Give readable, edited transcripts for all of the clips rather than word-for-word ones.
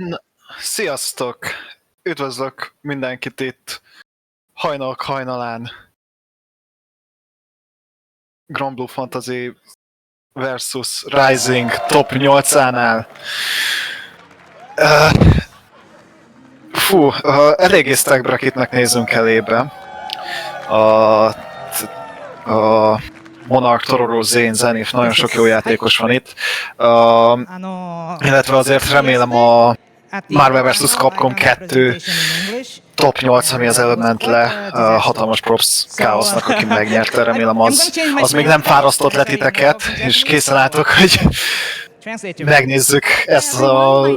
Na, sziasztok! Üdvözlök mindenkit itt hajnalok hajnalán. Grand Blue Fantasy versus Rising top 8-ánál. Eléggé stack bracketnek nézünk elébe. A Monarch, Tororo, Zane, Zenith, nagyon sok jó játékos van itt. Illetve azért remélem a Marvel vs. Capcom 2 top 8, ami az előbb ment le, hatalmas props Chaosnak, aki megnyerte, remélem az még nem fárasztott le titeket, és készen álltok, hogy megnézzük ezt a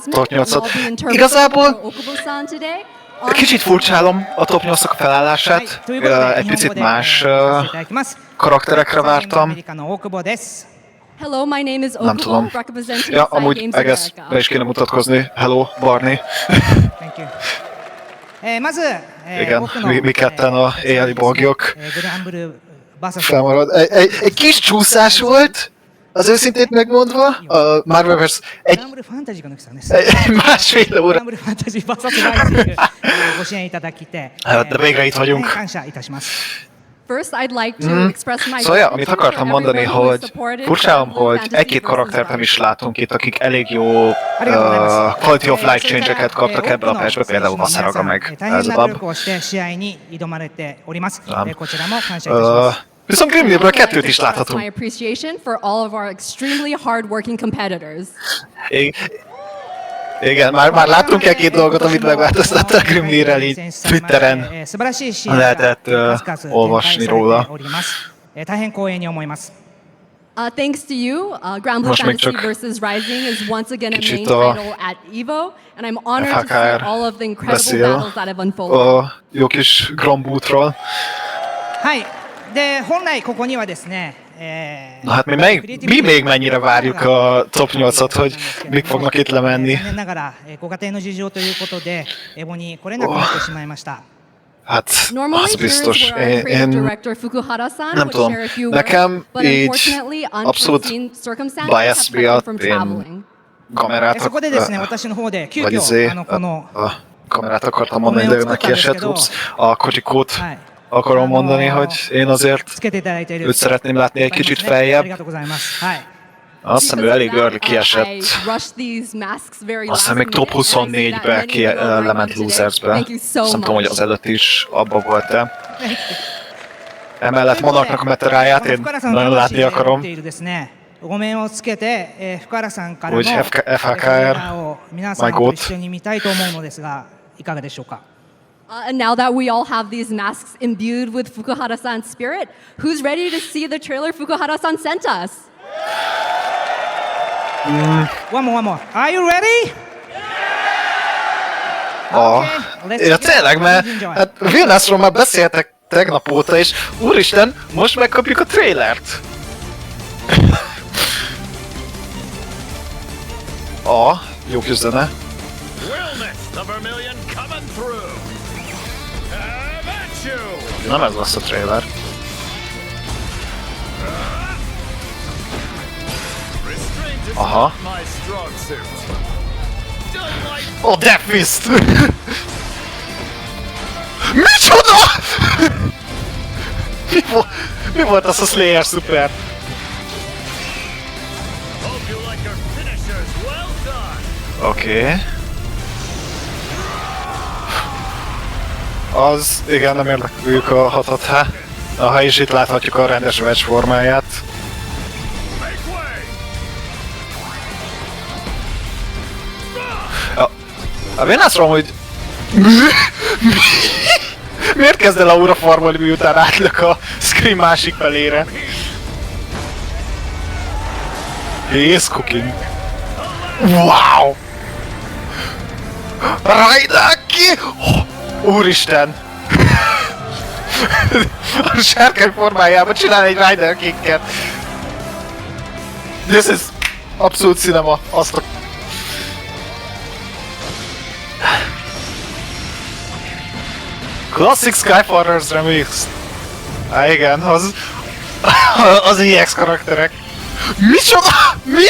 top 8-ot. Igazából kicsit furcsálom a top 8-ok felállását, egy picit más karakterekre vártam. Hello, my name is Nem tudom. Ja, amúgy egész be is kéne mutatkozni. Hello, Barney. Igen, mi ketten a éjjeli bogyok. Felmarad. Egy kis csúszás volt, az őszintét megmondva, a Marvel vs. egy másfél óra. De végre itt vagyunk. Szóval, amit akartam mondani, hogy furcsálom, hogy egy-két karaktert nem is látunk itt, akik elég jó quality of life change-eket kaptak ebbe a patchbe, például Vasaraga meg ez a dab. Viszont Grimnéből 2-t is láthatunk. Igen, már láttunk egy-két dolgot, amit megváltoztatta a Grimnirrel, így Twitteren lehetett olvasni róla. Thanks to you, Grand Blue Fantasy vs. Rising is once again a main title at EVO, and I'm honored to see all of the incredible battles that have unfolded. A jó kis Grand Bootról. Na hát mi még mennyire várjuk a top 8-at, hogy mik fognak itt lemenni? Hát, az biztos. Én nem tudom. Nekem így abszolút bias miatt én kamerát kamerát akartam mondani, de ő neki esett, a Kojikót akarom mondani, hogy én azért őt szeretném látni egy kicsit feljebb. Azt hiszem, ő elég early kiesett. Azt hiszem, még top 24-be lement Losersbe. Azt nem tudom, hogy az előtt is abba volt-e. Emellett Monarchnak a meteráját én nagyon látni akarom. Úgy FHKR, my god. And now that we all have these masks imbued with Fukuhara-san's spirit, who's ready to see the trailer Fukuhara-san sent us? One more. Are you ready? Ja, tényleg, mert hát Vilnászról már beszéltek tegnap óta, és úristen, most megkapjuk a trailert! Jó kis zene. Nem ez lesz a trailer. Aha. Death Fist! Micsoda?! Mi volt az a Slayer Super? Oké. Az, igen, nem érdeklőjük a 6-6H. Ha is itt láthatjuk a rendes match formáját. A Vénászról, hogy... Miért kezd el aura farmolni, miután átlök a screen másik felére? He is cooking. Wow! Raidaki! Úristen! A sárkány formájában csinál egy Rider Kicket. This is abszolút cinema. Azt a... Classic Skyfarers Remix. Igen, az EX karakterek. Micsoda? Mi?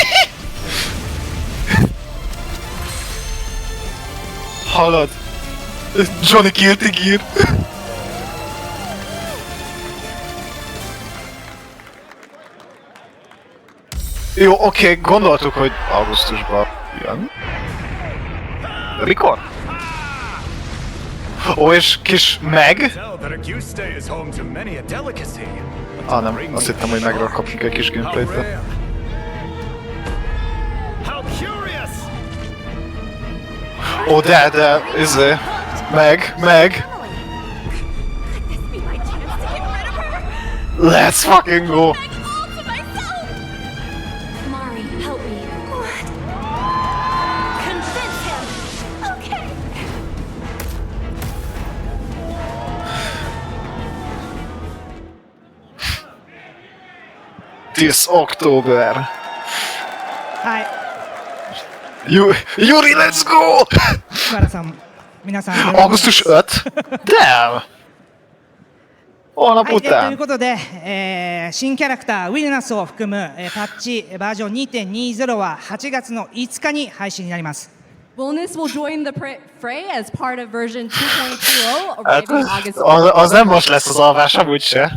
Hallod? Johnny Guilty Gear. Jó, oké, gondoltuk, hogy augusztusban jön. De mikor? Ó, és kis meg? Nem, azt hittem, hogy megről kapjuk egy kis gameplayt. Ó, de, meg. Let's fucking go! This October. Hi. Yuri, let's go! Augusztus 5? Damn! Holnap という után. ことで、新キャラクターウィルナスを含む、パッチバージョン 2.20 は8月の5日に配信になります。Wellness will join the fray as part of version 2.20, arriving August Az nem most lesz az alvás, amúgy se.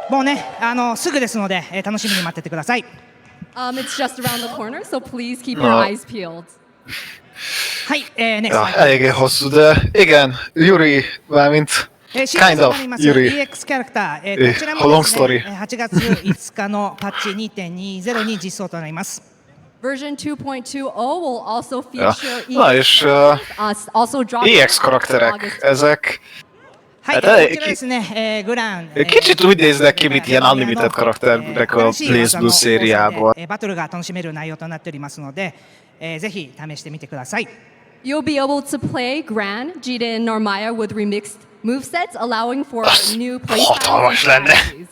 もうね、すぐですので、楽しみに待っててください。It's just around the corner, so please keep your eyes peeled. はい、next Ja, slide. eléggé hosszú, de igen, Yuri, mármint kind of Yuri. EX キャラクター、こちらも long ですね story. 8月5日のパッチ 2.20 に実装となります。Version 2.20 will also Ja. feature Na és also dropping EX karakterek, ezek はい、 Hát こ egy ちらですね、グラン kicsit úgy néznek ki, mint ilyen unlimited karakterek a Blaze Blue szériából. バトルが楽しめる内容となっておりますので、ぜひ試してみてください。 You'll be able to play Gran, Jita, and Narmaya with remixed movesets, allowing for new hatalmas playstyles and lenne. strategies.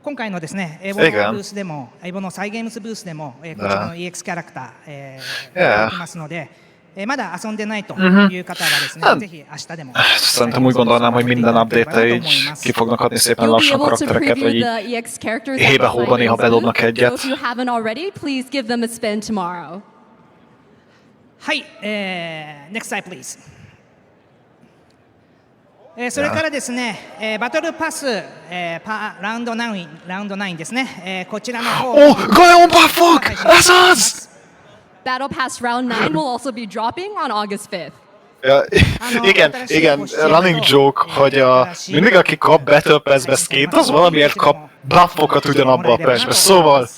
今回のですね、エボのブースでも、エボのサイゲームスブースでも、こちらの EX キャラクター、できますので、まだ遊んでないという方はですね、ぜひ明日でも。Szerintem úgy gondolnám, hogy minden update-tel így ki fognak adni szépen You'll be lassan able to karaktereket, vagy preview így the EX characters hébe-hóba néha bedobnak so egyet. if you haven't already, please give them a spin tomorrow. はい、next slide please。それからですね、バトルパス、ラウンド9ですね、こちらの方 Oh, Gaon buffok! Ez az! Battle Pass Round 9 will also be dropping on August 5th. Ja, igen, running joke, hogy mindig aki kap Battle Pass-be skint, az valamiért kap buffokat ugyanabba a patchbe, szóval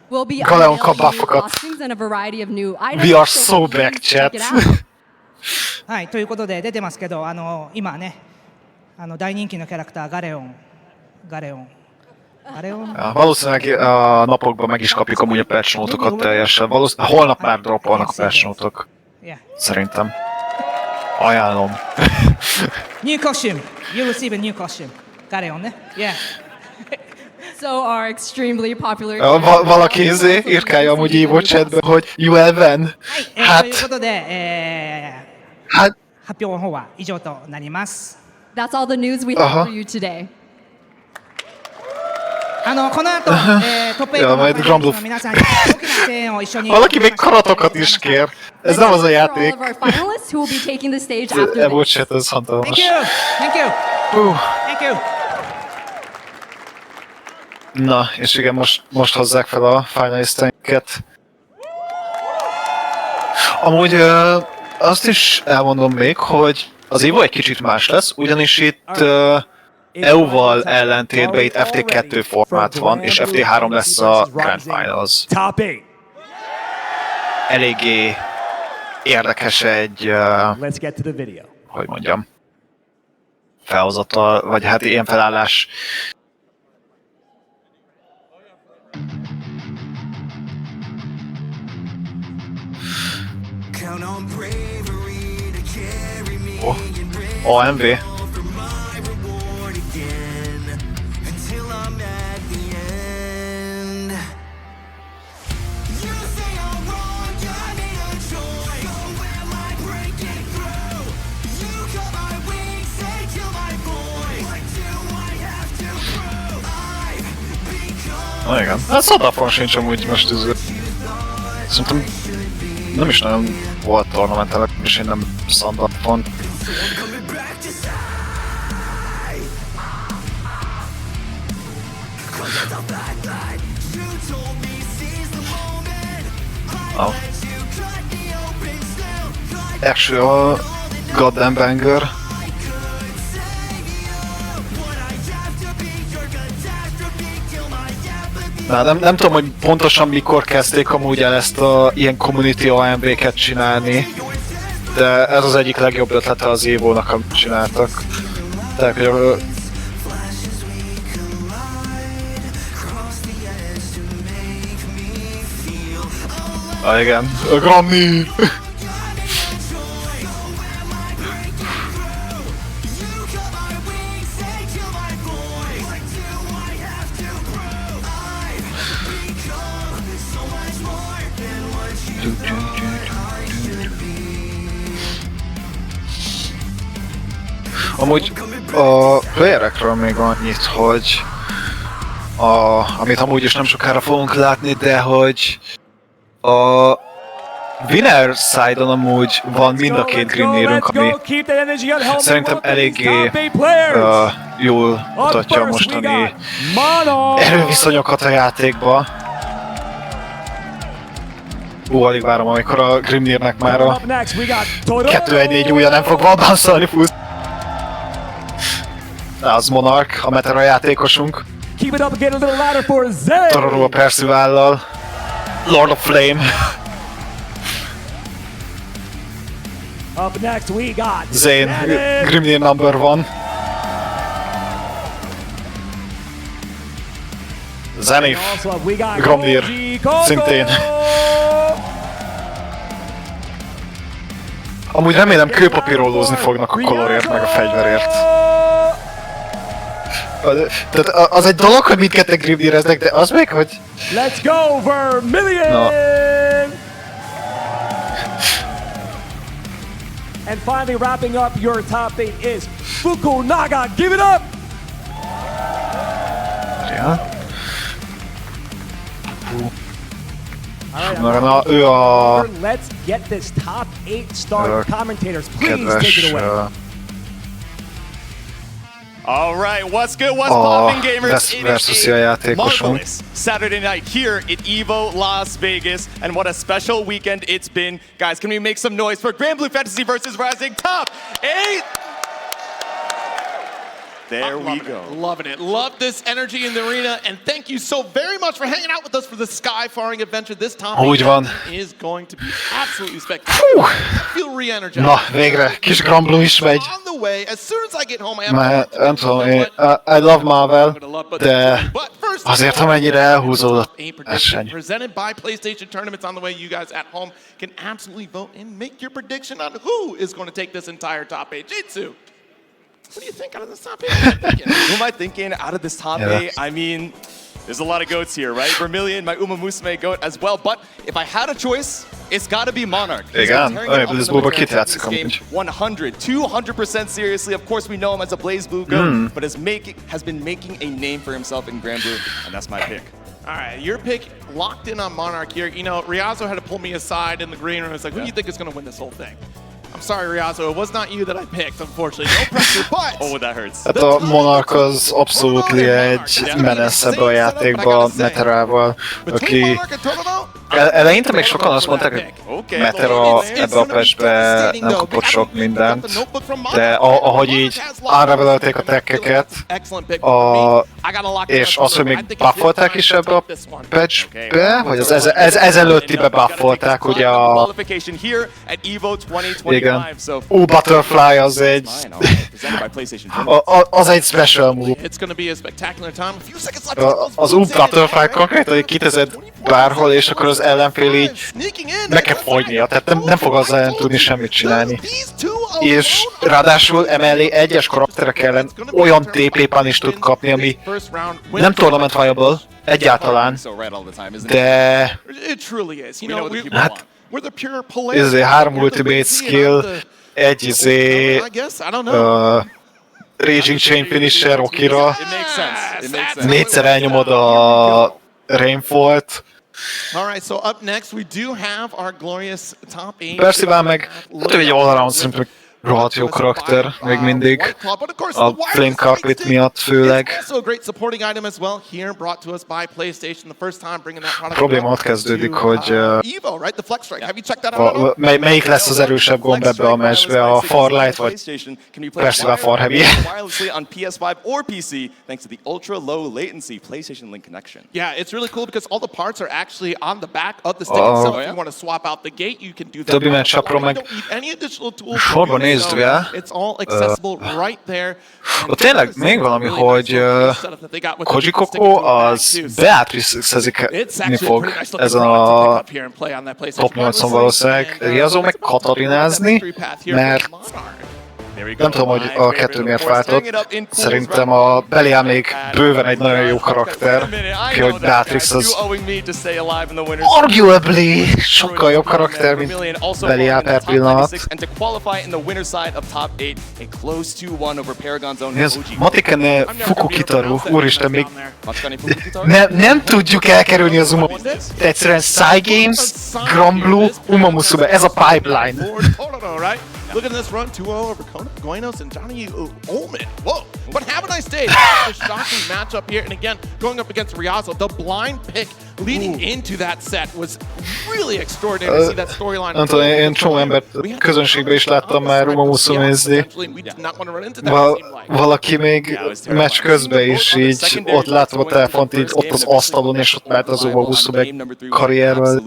We'll be Gaon unveiling kap new buffokat. costumes and a variety of new items. We are so please back, check chat. it out. はい、ということで出てますけど、今ね、大人気のキャラクターガレオン。Ja, valószínűleg a napokban meg is kapjuk amúgy a patch note-okat teljesen. Holnap már droppolnak a patch note-ok. Szerintem. Ajánlom. New costume. You receive a new costume. ガレオンね。Yeah. So our extremely popular. Valaki írkálja amúgy EVO chatbe, hogy UL-ben. はい、ということで、Hát, 発表の方は以上となります。 That's all the news we have for you today. この後、トップ8のファイナリストの皆さんに大きな声援を一緒に。 valaki még karatokat is kér. Ez nem az a For all játék. of our finalists who will be taking the stage after EVO this. chat, ez hatalmas. Thank you! Thank you! Hú. Thank you! Na, és igen, most hozzák fel a finalisteinket. Amúgy azt is elmondom még, hogy az EVO egy kicsit más lesz, ugyanis itt EU-val ellentétben itt FT2 formát van, és FT3 lesz a Grand Finals. Eléggé érdekes egy, hogy mondjam, felhozatal, vagy hát ilyen felállás. AMV. Na igen, hát Szadafon sincs amúgy most ez. Szerintem Nem is nagyon volt tornamentelek, és én nem szandalt pont. Oh. Actual goddamn banger. Nem tudom, hogy pontosan mikor kezdték amúgy el ezt a ilyen community AMV-ket csinálni, de ez az egyik legjobb ötlete az EVO-nak, amit csináltak. Tehát, hogy igen, a Grammy! Amúgy a playerekről még annyit, hogy amit amúgy is nem sokára fogunk látni, de hogy a winner side-on amúgy van mind a két Grimnirünk, ami szerintem eléggé jól mutatja a mostani erőviszonyokat a játékba. Alig várom, amikor a Grimnirnek már a 2-1-4 ujja nem fog valbánszolni fut. Az Monarch, a Metera játékosunk. Tororó a Percivaallal. Lord of Flame. Zane, Grimnir number 1. Zenith, Grimnir, szintén. Amúgy remélem kőpapírolózni fognak a colorért meg a fegyverért. Tehát az egy dolog, hogy mindketten Grimnireznek, de az még, hogy... Let's go, Vermilion! No. And finally wrapping up your top 8 is Fukunaga. Give it up! Ja. Alright, ő a... Let's get this top 8 star commentators. Please take it away. All right, what's good? What's popping, gamers? Versus a játékosunk. Marvelous Saturday night here at EVO Las Vegas, and what a special weekend it's been. Guys, can we make some noise for Grand Blue Fantasy versus Rising Top 8? There we go. Loving it. Love this energy in the arena, and thank you so very much for hanging out with us for the Skyfaring adventure. This top 8 is going to be absolutely spectacular. Feel re-energized. Na, végre, kis Grand Blue is megy. On the way, as soon as I get home, I have Mert nem tudom, I love Marvel, de azért, amennyire elhúzódott verseny. Presented by PlayStation Tournaments on the way, you guys at home can absolutely vote and make your prediction on who is going to take this entire top 8. Jitsu, what do you think out of this top 8? Who am I thinking out of this top 8? I mean, there's a lot of goats here, right? Vermilion, my Uma Musume goat as well, but if I had a choice, it's gotta be Monarch. Igen, BlazBlue-ba kit játszik amúgy. 200% seriously. Of course, we know him as a BlazBlue goat, but has been making a name for himself in Grand Blue, and that's my pick. All right, your pick locked in on Monarch here. You know, Riazo had to pull me aside in the green room. It's like, who do you think is going to win this whole thing? I'm sorry, Riazo, it was not you that I picked, unfortunately. No pressure, but... Oh, that hurts. Hát a Monarch az abszolút egy menace ebbe a játékba, Meterával, aki... Eleinte még sokan azt mondták, hogy Metera ebbe a patchbe nem kapott sok mindent, de ahogy így unravelelték a tekkeket, és az, hogy még buffolták is ebbe a patchbe, vagy az ezelőttibe buffolták, ugye a... Igen. Butterfly az egy... az egy special move. Az Butterfly konkrétan, hogy kiteszed bárhol, és akkor az ellenfél így meg kell fogynia, tehát nem fog azzal ellen tudni semmit csinálni. És ráadásul emellé egyes karakterek ellen olyan TP-pan is tud kapni, ami nem tournament viable egyáltalán, de hát ez 3 ultimate skill, egy Raging Chain Finisher Okira, 4-szer elnyomod a Rainfall-t, All right, so up next we do have our glorious top 8. Percival meg, hát ő egy all-around szintű rohadt jó karakter, még mindig. A Flame Carpet miatt főleg. A probléma ott kezdődik, hogy melyik lesz az erősebb gomb ebbe a meccsbe, a Farlight vagy Percival Farheavy. Többi matchupról meg sorban nézd be. Tényleg még valami, hogy Koji Coco az Beatrice-ezni fog ezen a top 8-on valószínűleg. Riazó meg katarinázni, mert nem tudom, hogy a kettő miért váltott. Szerintem a Belial még bőven egy nagyon jó karakter, hogy Beatrix az arguably sokkal jobb karakter, mint Belial per pillanat. Ez Matikene Fukukitaru, úristen, még nem tudjuk elkerülni az egyszerűen Cygames, Granblue, Umamusume, ez a pipeline. Look at this run, 2-0 over Goinos and Johnny Ullman. Whoa, but have a nice day. A shocking matchup here, and again, going up against Riazzo, the blind pick leading into that set was really extraordinary to see that storyline. Nem tudom, én csomó embert közönségben is láttam már Umamusume-zni. Valaki még meccs közben is így ott látva a telefont, így ott az asztalon, és ott vált az Umamusume karrierről.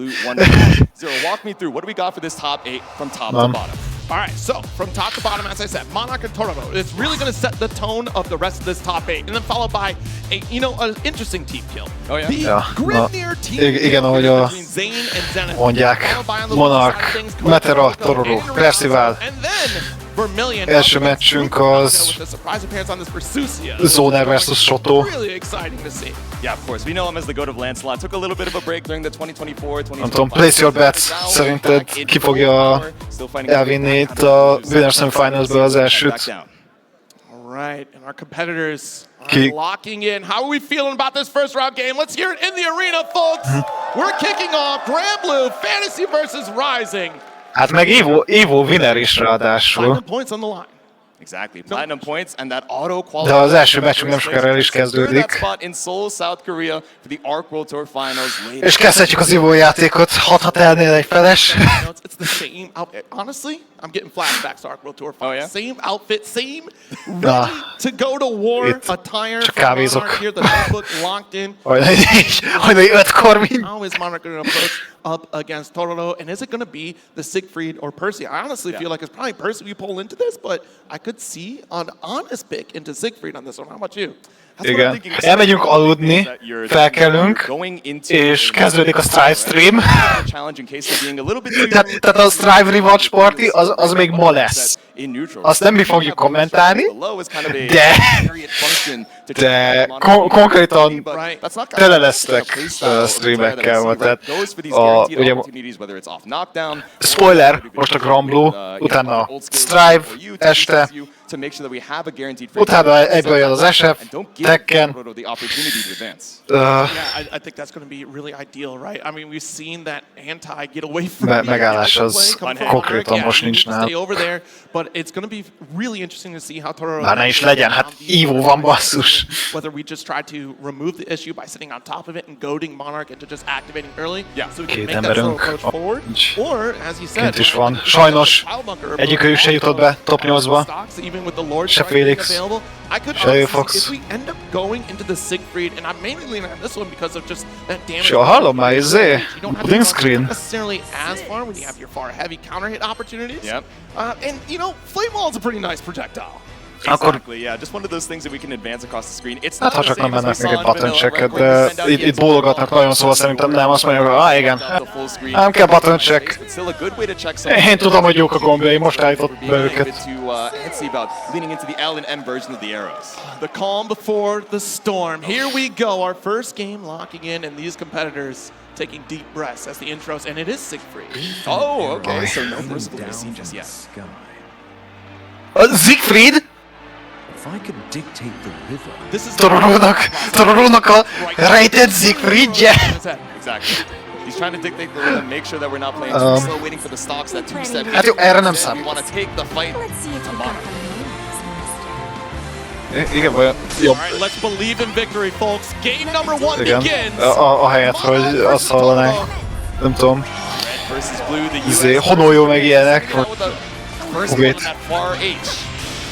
Walk me through, what do we got for this top 8 from top to bottom? All right, so from top to bottom, as I said, Monarch and Tororo, it's really going to set the tone of the rest of this top 8, and then followed by an interesting team kill. Oh yeah. Ja, Grimnir team igen, ahogy between Zane and Zenith, mondják, Monarch, Metera, Tororo, Percival. Első meccsünk az Zoner vs. Shoto. Yeah, of course. We know him as the goat of Lancelot. Took a little bit of a break during the 2024-2025. Nem tudom, place your bets. Szerinted ki fogja elvinni itt a Winners Semifinals-ből az elsőt? Alright, and our competitors are locking in. How are we feeling about this first round game? Let's hear it in the arena, folks! We're kicking off Grand Blue Fantasy versus Rising. Hát meg EVO winner is ráadásul. Points on the line. Exactly, platinum points and that auto qualifier. De az első meccsünk nem sokára el is kezdődik. És kezdhetjük az EVO játékot, 6 elnél egy feles. It's the same outfit. Honestly, I'm getting flashbacks to Arc World Tour Finals. Same outfit, same ready to go to war attire. Csak kávézok. Here, the notebook locked in. Hajnali 5-kor mind. How is Monarch going to approach up against Tororo? And is it going to be the Siegfried or Percy? I honestly feel like it's probably Percy we pull into this, but I could see an honest pick into Siegfried on this one. How about you? Igen. Elmegyünk aludni, felkelünk, és kezdődik a Restream. Tehát a Strive Rewatch Party az még ma lesz. Azt nem mi fogjuk kommentálni, de konkrétan tele lesztek streamekkel. Tehát ugye, spoiler, most a Grand Blue, utána Strive este, utána egyből jön az SF, Tekken. Megállás az konkrétan most nincs nála. Már ne is legyen, hát EVO van, basszus. Két emberünk kint is van. Sajnos egyikőjük se jutott be top 8-ba. Se Felix, se Fox. Se hallom már, Pudding Screen. Akkor... Hát ha csak nem mennek még egy button checket, de itt bólogatnak nagyon, szóval szerintem nem, azt mondják, hogy igen, nem kell button check. Én tudom, hogy jók a gombjai, most állított be őket. The calm before the storm. Here we go, our first game locking in, and these competitors taking deep breaths as the intros, and it is Siegfried. Oh, okay, so no first blue is seen just yet. Siegfried? If I could dictate the river. Tororónak a rejtett Siegfriedje! Exactly. He's trying to dictate the rhythm, make sure that we're not playing too slow, waiting for the stocks, that two-step. Hát jó, erre nem We számít. want to take the fight to Monarch. Igen, vagy jobb. All right, let's believe in victory, folks. Game number 1 Igen. begins. Ahelyett, hogy azt hallanánk. Nem tudom. Red versus blue, the Izé, US. Honoljú meg ilyenek. First one on that far H.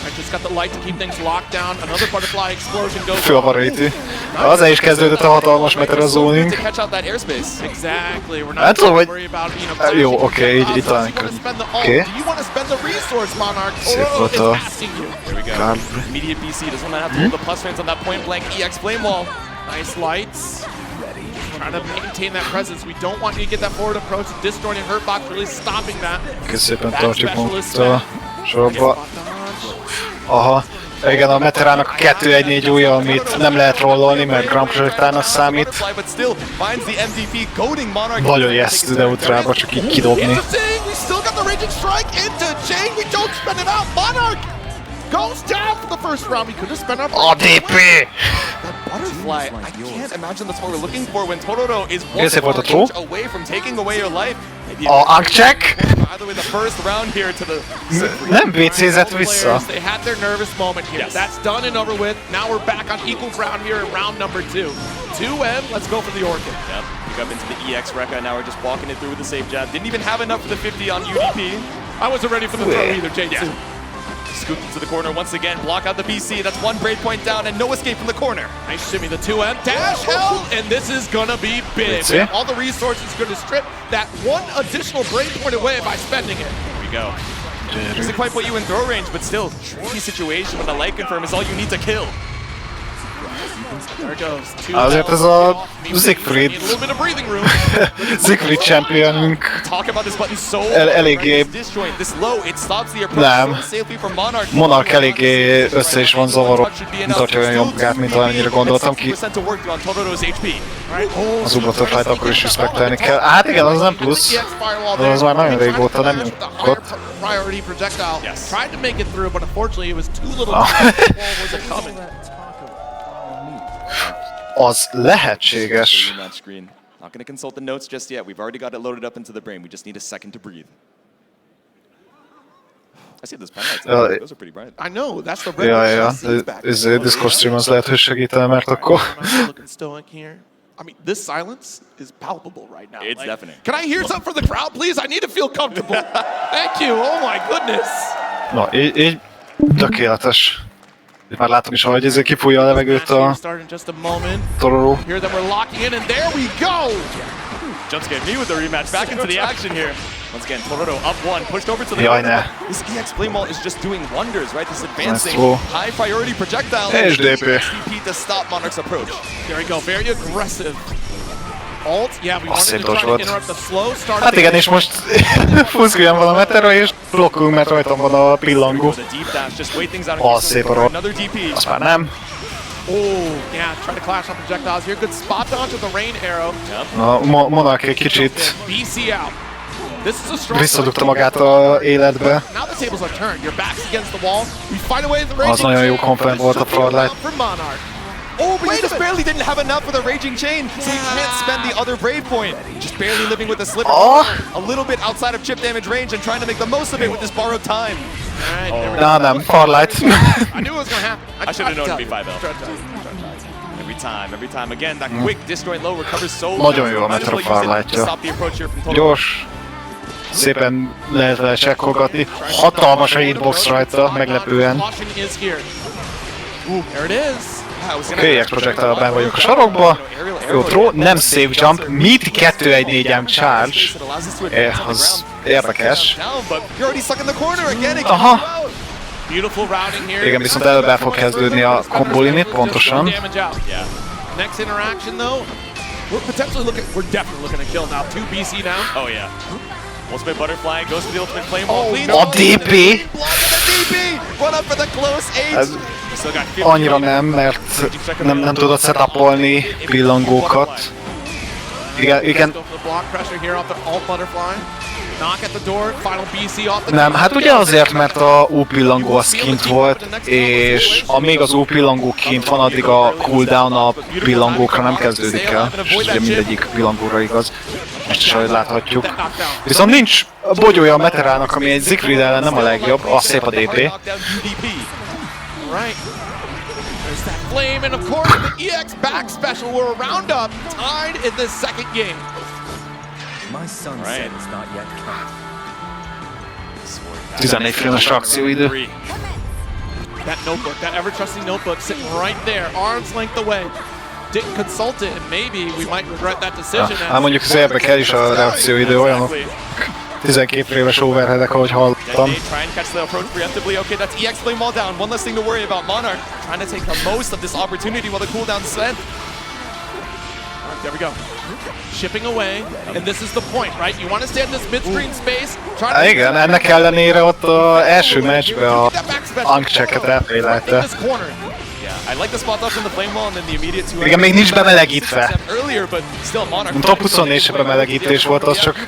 Right, just got the light to keep things locked down. Another butterfly explosion goes. Fölvarítő. Azzal is kezdődött a hatalmas meteorozónink. To catch out that airspace. Exactly. We're Hát not tudom, going hogy... to worry about, you know, Jó, flashing oké, így also, talán do you wanna spend the ult? Oké. Do you want to spend the resource, Monarch? Szép Oh, volt it's a... asking you. There we go. Immediate BC doesn't want to have to hold the plus frames on that point blank EX flame wall. Nice lights. Trying to maintain that presence. We don't want you to get that forward approach. Distorting Hurtbox really stopping that. Szépen tartjuk magunktól sorba. Aha. Igen, a Meterának a 2-1-4 újja, amit nem lehet rollolni, mert Grand Projectálnak számít. Nagyon ijesztő de ultrába, csak így kidobni. Interesting. We still got the Raging Strike into Jane. We don't spend it out. Monarch goes down for the first round. We could have spent our... A DP! That butterfly, I can't imagine that's what we're looking for when Totoro is one Szép volt a throw. away from taking away your life. Maybe A Angcheck? either way, the first round here to the... Nem BC-zett vissza. They had their nervous moment here. Yes. That's done and over with. Now we're back on equal ground here in round number 2. 2M, let's go for the Orchid. Yep, pick up into the EX Rekka, now we're just walking it through with the safe jab. Didn't even have enough for the 50 on UDP. I wasn't ready for the throw either, Jade. Yeah. Scoop into the corner once again, block out the BC. That's one break point down and no escape from the corner. Nice shimmy, the 2M dash hell, and this is gonna be big. See? All the resources gonna strip that one additional break point away by spending it. Here we go. Doesn't quite put you in throw range, but still, tricky situation when the light confirm is all you need to kill. There it goes. Azért ez a Siegfried, A little bit of breathing room. Siegfried championünk Talk about this button so eléggé... disjoint. This low, it stops the approach Nem. so safely from Monarch. Monarch eléggé össze is van zavarok, mutatja olyan jobbgát, mint amennyire gondoltam ki. 6% to work on Totoro's HP. Az Butterfly-t akkor is respektelni kell. Hát igen, az nem plusz. De az már nagyon régóta nem nyugodott. Priority projectile. Yes. Tried to make it through, but unfortunately it was too little time. The ball wasn't coming. Az lehetséges. Match screen. Not going to consult the notes just yet. We've already got it loaded up into the brain. We just need a second to breathe. I see those pen lights. Those are pretty bright. I know, that's the red Ja. Ez Discord stream az lehet, hogy segítene, mert akkor... looking stoic here. I mean, this silence is palpable right now. It's deafening. Can I hear something from the crowd, please? I need to feel comfortable. Thank you. Oh my goodness. Na, így tökéletes. Itt már látom is, ahogy ezért kifújja a levegőt a Start in just a moment. Tororo. Here, then we're locking in, and there we go. Jump scare me with the rematch. Back into the action here. Once again, Totoro up one, pushed over to the Jaj, corner. ne. This EX Flame Wall is just doing wonders, right? This advancing throw. high priority projectile. És DP. SDP to stop Monarch's approach. There we go. Very aggressive. Alt. Yeah, we wanted szép to try to volt. interrupt the slow start. Hát igen, és most fuszküljen van a Metero, és blokkulunk, mert rajtam van a pillangó. The deep dash, just wait things out. Az szép a roll. Another DP. Azt már nem. Oh, yeah, try to clash on projectiles here. Good spot dodge with the rain arrow. A Monarch egy kicsit BC out. This is a strong visszadugta magát a életbe. Now the tables are turned. Your back's against the wall. We find a way to the Az nagyon jó component volt a Floodlight. For Monarch. Oh, but you just barely didn't have enough for the Raging Chain, so you can't spend the other Brave Point. Just barely living with the slipper. A little bit outside of chip damage range and trying to make the most of it with this borrowed time. All right, there we go. Na nem, Farlight. I knew it was going to happen. I should have known it'd be 5L. Tried to tell you. Every time. Again, that quick disjoint low recovers so Nagyon jó a Might as well Metro use it to Farlightja. stop the approach here from Totoro. Gyors. Szépen lehet vele csekkolgatni. Hatalmas a hitbox rajta, meglepően. Caution is here. Ooh, there it is. Oké, EX Projectile benn vagyunk a sarokba. Jó throw, nem safe jump, mid 2-1-4-em charge. Az érdekes. Aha. Beautiful routing here. Igen, viszont előbb el fog kezdődni a combo limit, pontosan. Next interaction though, we're potentially looking, we're definitely looking to kill now. 2 BC down. Oh yeah. Ultimate Butterfly goes for the Ultimate Flame Wall. A DP! Run up for the close 8. Annyira nem, mert nem tudod setupolni pillangókat. Igen. Nem, hát ugye azért, mert a U-pillangó az kint volt, és amíg az U-pillangó kint van, addig a cooldown a pillangókra nem kezdődik el, és ugye mindegyik pillangóra igaz. Most is, ahogy láthatjuk. Viszont nincs a bogyója a Meterának, ami egy Siegfried ellen nem a legjobb, az szép a DP. Right. There's that flame, and of course the EX back special were a roundup, tied in the second game. My son said it's not yet come. 14 filmes akcióidő. That notebook, that ever-trusting notebook sitting right there, arm's length away. Didn't consult it, and maybe we might regret that decision. Hát mondjuk az érdekel is a reakcióidő, olyanok 12 éves overheadek, ahogy hallottam. Try and catch the approach preemptively. Okay, that's EX flame wall down. One less thing to worry about. Monarch trying to take the most of this opportunity while the cooldown's spent. There we go. Shipping away, and this is the point, right? You want to stay in this mid-screen space. Igen, ennek ellenére ott az első meccsben a ankchecket elfélelte. I like the spot dodge from the flame wall and then the immediate two. Igen, még nincs bemelegítve. Earlier, but still Monarch. Top 24 bemelegítés volt, az csak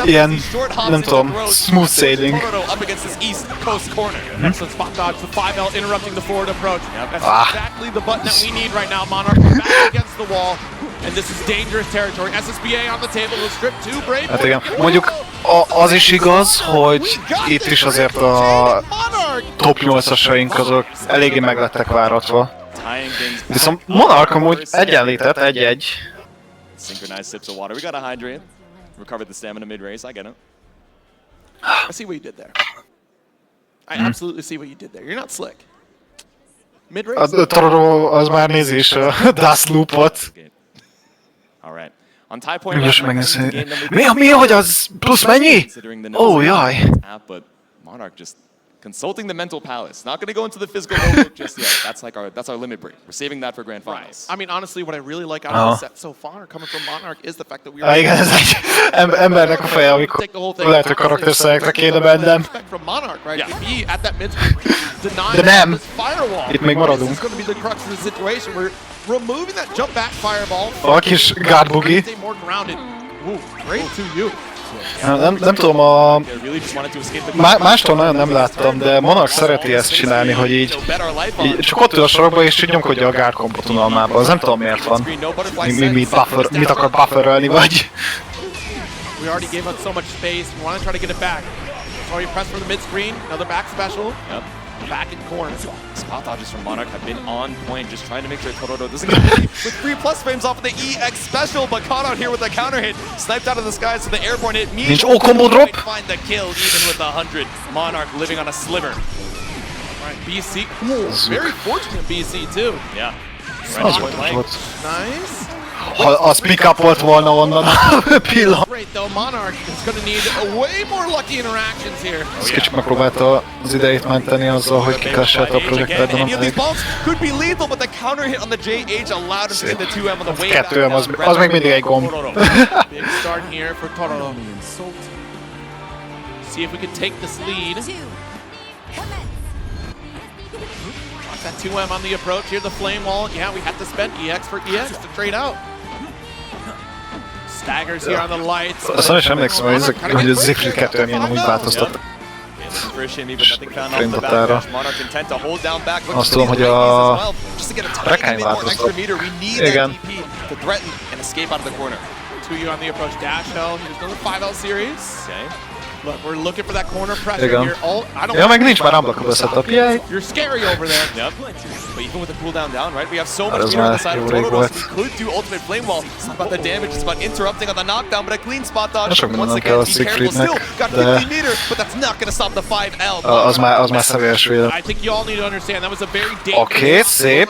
ilyen, nem tudom, smooth sailing. Up against this East Coast corner. Excellent spot dodge, the 5L interrupting the forward approach. That's exactly the button that we need right now. Monarch back against the wall, and this is dangerous territory. SSBA on the table will strip two brave. Hát igen, mondjuk az is igaz, hogy itt is azért a top 8-asaink azok eléggé meg lettek váratva. Viszont Monarch amúgy egyenlített 1-1. Synchronized sips of water. We got a hydrate. Recovered the stamina mid-race. I get it. I see what you did there. I absolutely see what you did there. You're not slick. Mid-race? A Tororo az már nézi is a Dust Loopot. Alright. On tie point. Most megnézni. Mi, hogy az plusz mennyi? Ó, jaj. But Monarch just consulting the mental palace. Not going to go into the physical notebook just yet. That's our limit break. We're saving that for grand finals. I mean, honestly, what I really like out of the set so far, coming from Monarch, is the fact that we are. Igen, ez egy embernek a feje, amikor lehet, hogy karakterszelekre kéne bennem. From Monarch, right? Yeah. To be at that mid De nem. firewall. Itt még maradunk. This is going to be the crux of the situation. We're removing that jump back fireball. A kis guard boogie. Stay more grounded. Ooh, great to you. Nem tudom, mástól nagyon nem láttam, de Monarch szereti ezt csinálni, hogy így csak ott ül a sorokba és így nyomkodja a guard kompot unalmában. Az nem tudom miért van. Mit akar bufferölni, vagy... We already gave up so much space. We want to try to get it back. Sorry, press from the mid screen. Another back special. Yep. Back in corner. Spot dodges from Monarch have been on point, just trying to make sure Tororo doesn't get hit with 3+ frames off of the EX special, but caught out here with a counter hit. Sniped out of the skies to the airborne hit. Nincs combo drop. Find the kill even with 100. Monarch living on a sliver. Right, BC. Very fortunate BC too. Yeah. Az volt. Nice. Ha az pick-up volt volna onnan a pillanat. Great though, Monarch is going to need way more lucky interactions here. Ez kicsit megpróbálta az idejét menteni azzal, hogy kikasselt a projektet, de nem elég. Could be lethal, but the counter hit on the JH allowed him to get the 2M on the way back. 2M, az még mindig egy gomb. Big start here for Tororo. See if we can take this lead. That 2M on the approach here, the flame wall. Yeah, we had to spend EX for EX to trade out. Staggers here on the lights. Azt nem is emlékszem, hogy a Siegfried 2 milyen amúgy változtat. Frémdatára. Azt tudom, hogy a rekány változtat. Igen. 2U on the approach dash L. Here's another 5L series. Look, we're looking for that corner pressure Igen. here. Ja, meg nincs már unblockable setup. You're scary over there. Yep. But even with the cooldown down, right? We have so much meter on the side of Tororo, so we could do ultimate flame wall. It's not about the damage, it's about interrupting on the knockdown, but a clean spot dodge. Once again, be careful still. Got 50 meter, but that's not going to stop the 5L. Az már személyes vélet. I think you all need to understand that was a very dangerous. Oké, szép.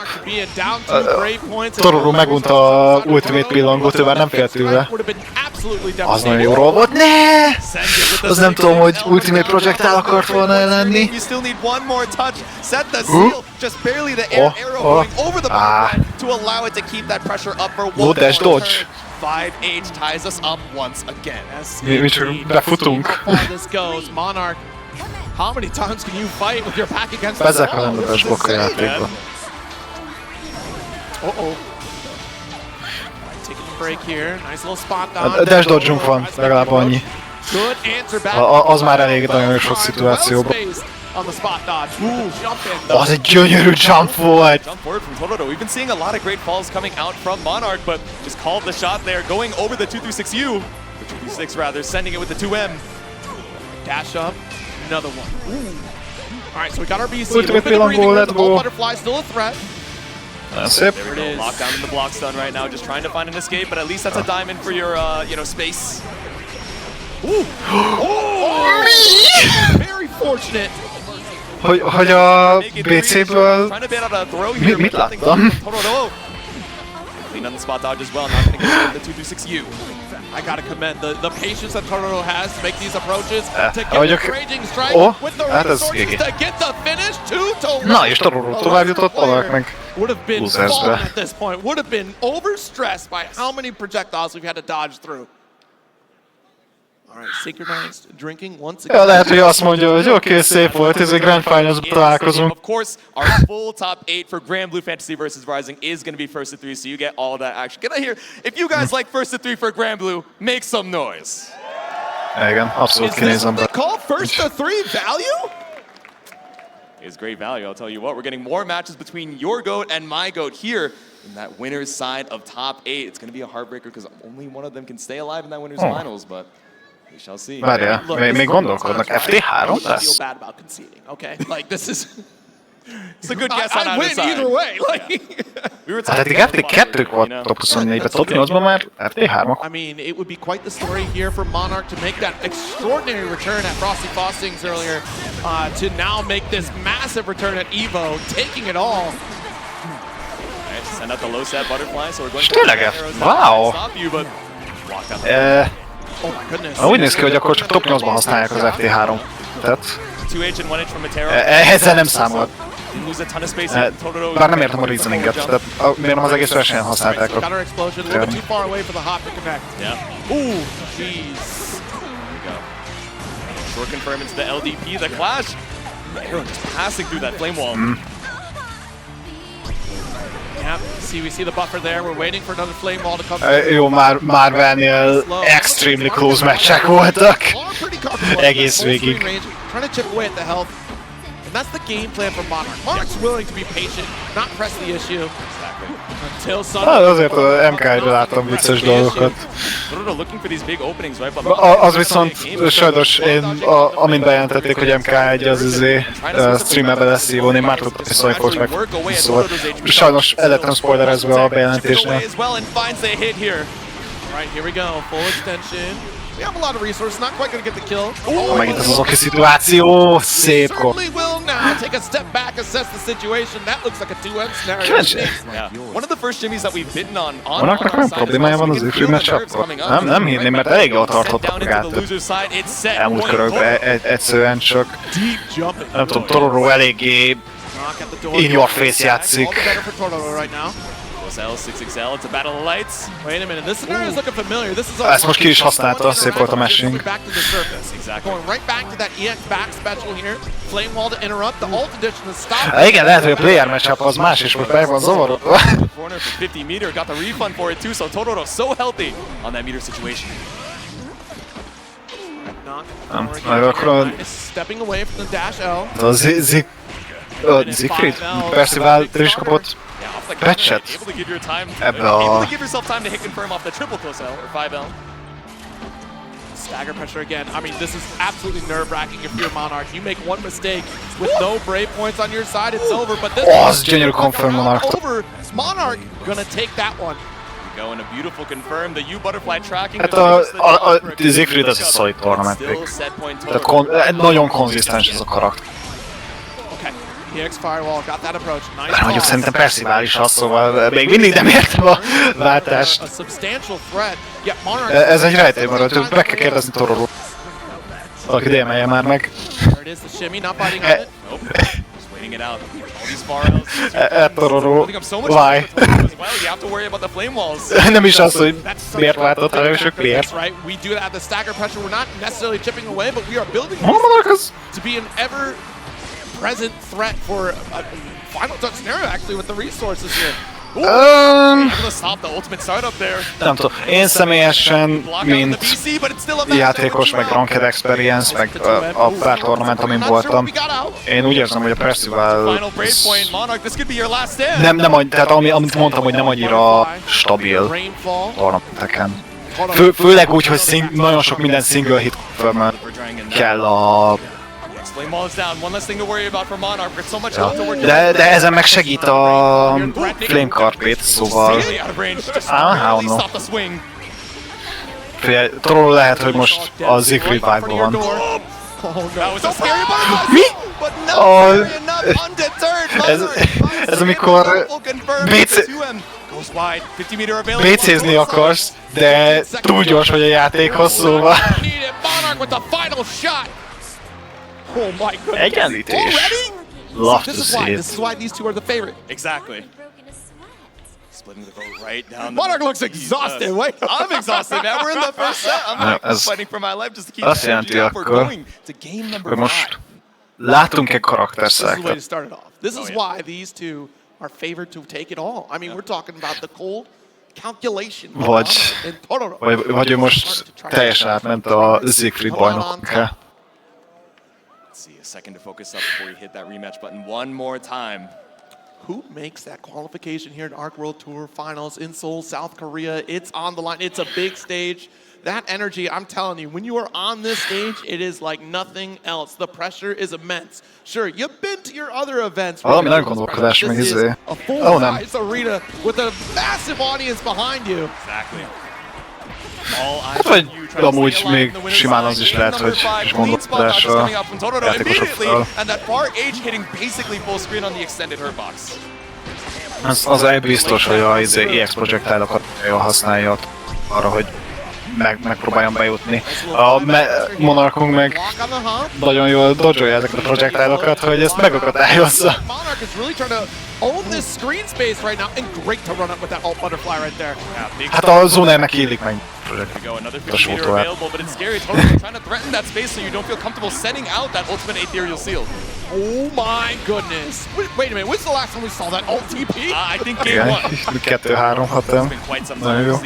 Tororo megunta a ultimate pillangót, ő már nem félt tőle. Az nagyon jó roll volt. Ne! Az nem tudom, hogy Ultimate Projectile akart volna lenni. Dash dodge. 5H ties us up once again. Mi csak befutunk. How many times can you fight with your back against the Bezzek a rendes blokk a játékba. Break here. Nice little spot down. Dash dodge-unk van, legalább annyi. Az már elég nagyon sok szituációban. on the spot dodge. Ooh, jump in though. Az egy gyönyörű jump volt! Jump forward from Totoro. We've been seeing a lot of great falls coming out from Monarch, but just called the shot there, going over the 236U. Or 236 rather, sending it with the 2M. Dash up, another one. Ooh. All right, so we got our BC. Ultimate pillangó, let's go. Butterfly still a threat. That's it. There it is. Locked down in the block stun right now, just trying to find an escape, but at least that's a diamond for your, space. Ooh. Oh! Very fortunate. Hogy a BC-ből... Trying to bail out a throw here. Mit láttam? Totoro. Clean on the spot dodge as well, not going to get the 226U. I gotta commend the patience that Totoro has to make these approaches, to get vagyok... the raging strike with the hát ez resources to get the finish to Na, és Totoro tovább jutott, Monarch meg would have been losersbe. fallen at this point, would have been overstressed by how many projectiles we've had to dodge through. All right, synchronized drinking once again. Ja, lehet, hogy azt mondja, hogy oké, szép volt, ez egy Grand Finals-ban találkozunk. Of course, our full top 8 for Grand Blue Fantasy versus Rising is going to be first to 3, so you get all that action. Can I hear, if you guys like first to 3 for Grand Blue, make some noise. Igen, abszolút kinézem be. Is this what they call first to 3 value? It's great value, I'll tell you what. We're getting more matches between your GOAT and my GOAT here in that winner's side of top 8. It's going to be a heartbreaker because only one of them can stay alive in that winner's finals, but we shall see. Várjál, még gondolkodnak, FT3 feel lesz? bad about conceding, okay? Like this is It's a good guess on I either win side. either way. Like We were Hát eddig FT2-k volt top 24-ben, top 8-ban már FT3-ok. I mean, it would be quite the story here for Monarch to make that extraordinary return at Frosty Fostings earlier, to now make this massive return at EVO, taking it all. Alright, send out the low set butterfly, so we're going Tényleg, wow! stop you, but walked out. Oh my goodness. Úgy néz ki, hogy akkor csak top 8-ban használják az FT3. Tehát 2H and 1H from Matero. ezzel nem számolt. Didn't lose a ton of space. Totoro. Bár nem értem a reasoninget, tehát miért nem az egész versenyen használták Got a... our explosion, a little bit too far away for the hop to connect. Yeah. Ooh, jeez. There we go. Short confirm into the LDP, the clash. Everyone just passing through that flame wall. Yeah, we see the buffer there. We're waiting for another flame wall to come. Jó, már Vannél extremely close meccsek voltak. Egész végig. Trying to chip away at the health. And that's the game plan for Monarch. Monarch's willing to be patient, not press the issue. Until Hát azért az MK1-re láttam vicces dolgokat. Looking for these big openings, right? Az viszont sajnos amint bejelentették, hogy MK1 az streamebe lesz hívón, én már tudtam, hogy Szajfos meg szóval. Sajnos el lettem spoilerezve a bejelentésnél. Right, here we go, full extension. We have a lot of resources, not quite gonna get the kill. Megint az oké szituáció, szép kop. Certainly will now take a step back, assess the situation. That looks like a 2M scenario. Kíváncsi. Yeah. One of the first jimmies that we've bitten on Monarchnak nem problémája van az Restream matchup-kor? Nem hinném, mert elég jól tartottak meg át. Elmúlt körökben egyszerűen csak... Nem tudom, Totoro eléggé in your face játszik. L6XL, it's a battle of lights. Wait a minute, this scenario is looking familiar. This is Ezt most ki is használta, szép volt a meshing. Back to the surface. Exactly. Going right back to that EX back special here. Flame wall to interrupt. The ult addition to stop. Igen, lehet, hogy a player matchup az más is, most meg van zavarodva. Corner for 50 meter, got the refund for it too, so Totoro so healthy on that meter situation. Akkor Stepping away from the dash L. a Siegfried Percival is kapott patchet ebbe a... Stagger pressure again. I mean, this is absolutely nerve-wracking if you're Monarch. You make one mistake with no brave points on your side, it's over. But this az gyönyörű confirm Monarch. Over. Monarch gonna take that one. Go in a beautiful confirm, the U butterfly tracking. Hát a Siegfried az egy solid tournament pick. Tehát nagyon konzisztens ez a karakter. EX Firewall got that approach. Nice. Bár mondjuk szerintem Percival is az, szóval még mindig nem értem a váltást. A substantial threat. Yeah, Monarch. Ez egy rejtély maradt, hogy meg kell kérdezni Tororo. Valaki DM-elje már meg. There it is, the shimmy, not biting on it. Nope. Just waiting it out. All these far Tororo, why? You have to worry about the flame walls. Nem is az, hogy miért váltott, hanem is, hogy miért. Right, we do have the stagger pressure. We're not necessarily chipping away, but we are building to be an ever present threat for a final touch scenario actually with the resources here. Nem tudom, én személyesen, mint játékos, meg Ranked Experience, meg a pár tornament, amin voltam, én úgy érzem, hogy a Percival tehát amit mondtam, hogy nem annyira stabil tornamenteken. Főleg úgy, hogy nagyon sok minden single hit kell a... De ezen meg segít a Flame Carpet, szóval... Troll lehet, hogy most a Siegfried vibe-ban van. Mi? Ez amikor BC-zni akarsz, de túl gyors vagy a játékhoz, szóval... Egyenlítés. Love to see it. This is why these two are the favorite. Exactly. Splitting the vote right down. Monarch looks exhausted. Wait, I'm exhausted, man. We're in the first set. I'm fighting for my life just to keep azt jelenti akkor, hogy most látunk-e karakterszelektet. This is why these two are favored to take it all. I mean, we're talking about the cold calculation. Vagy ő most teljesen átment a Siegfried bajnokká. See, a second to focus up before you hit that rematch button one more time. Who makes that qualification here at Arc World Tour Finals in Seoul, South Korea? It's on the line. It's a big stage. That energy, I'm telling you, when you are on this stage, it is like nothing else. The pressure is immense. Sure, you've been to your other events. Valami nagy gondolkodás meg izé. Oh, nem. It's arena with a massive audience behind you. Exactly. Hát vagy amúgy még simán az is lehet, hogy kis gondolkodás a játékosokkal. Az egy biztos, hogy az EX projectile-okat használja arra, hogy megpróbáljon bejutni. A Monarchunk meg nagyon jól dodge-olja ezeket a projectile-okat, hogy ezt megakadályozza. Hát a Zonernek illik meg a sótóát. Oh my goodness! Wait a minute, when's the last time we saw that alt TP? I think igen, 2-3 hatem. Nagyon jó.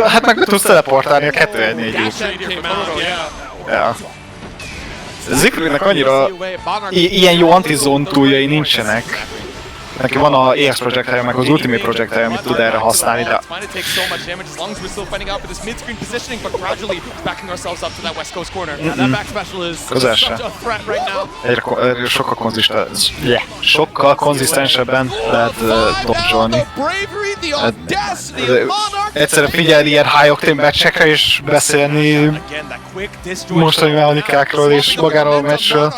Hát meg tudsz teleportálni a 2-1-4-ig. Ja. Siegfriednek annyira ilyen jó antizón túljai nincsenek. Neki van a EX projectile, meg az Ultimate projectile, amit tud erre használni, de... Közel se. Egyre sokkal konzisztensebben lehet dodge-olni. Egyszerűen figyelni ilyen high octane matchekre és beszélni mostani mechanikákról és magáról a meccsről.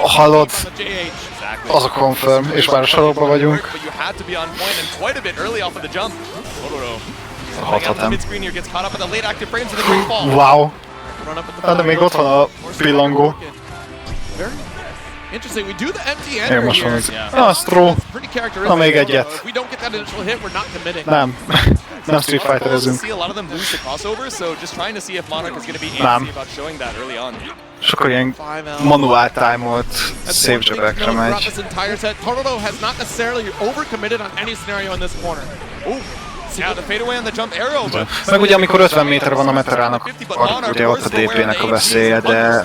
Hallod? Az a confirm, és már a sarokban vagyunk. Hathatom. Wow! De még ott van a pillangó. Én most van ez. Astro! Na még egyet. Nem. Nem Street Fighter-ezünk. Nem. Sokkal ilyen manuál time-olt save job-ekre megy. Meg ugye amikor 50 méter van a Meterának, akkor ugye ott a DP-nek a veszélye, de...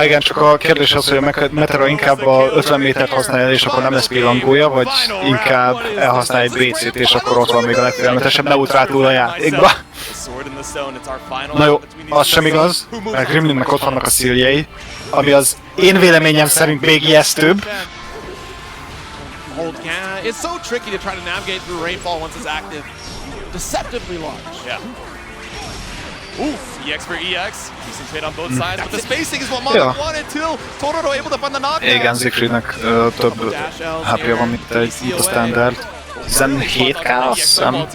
Igen, csak a kérdés az, hogy a Metera inkább a 50 métert használja, és akkor nem lesz pillangója, vagy inkább elhasznál egy BC-t, és akkor ott van még a legfélelmetesebb neutráltul a játékba. Na jó, az sem igaz, mert Gremlinnek ott vannak a szíljei, ami az én véleményem szerint még ijesztőbb. It's so tricky to try to navigate through rainfall once it's active. Deceptively large. Yeah. Ooh, EX for EX. Decent trade on both sides, but the spacing is what Monarch wanted too. Totoro able to find the knockdown. Igen, Siegfriednek több HP-ja van, mint a standard. 17k, azt hiszem.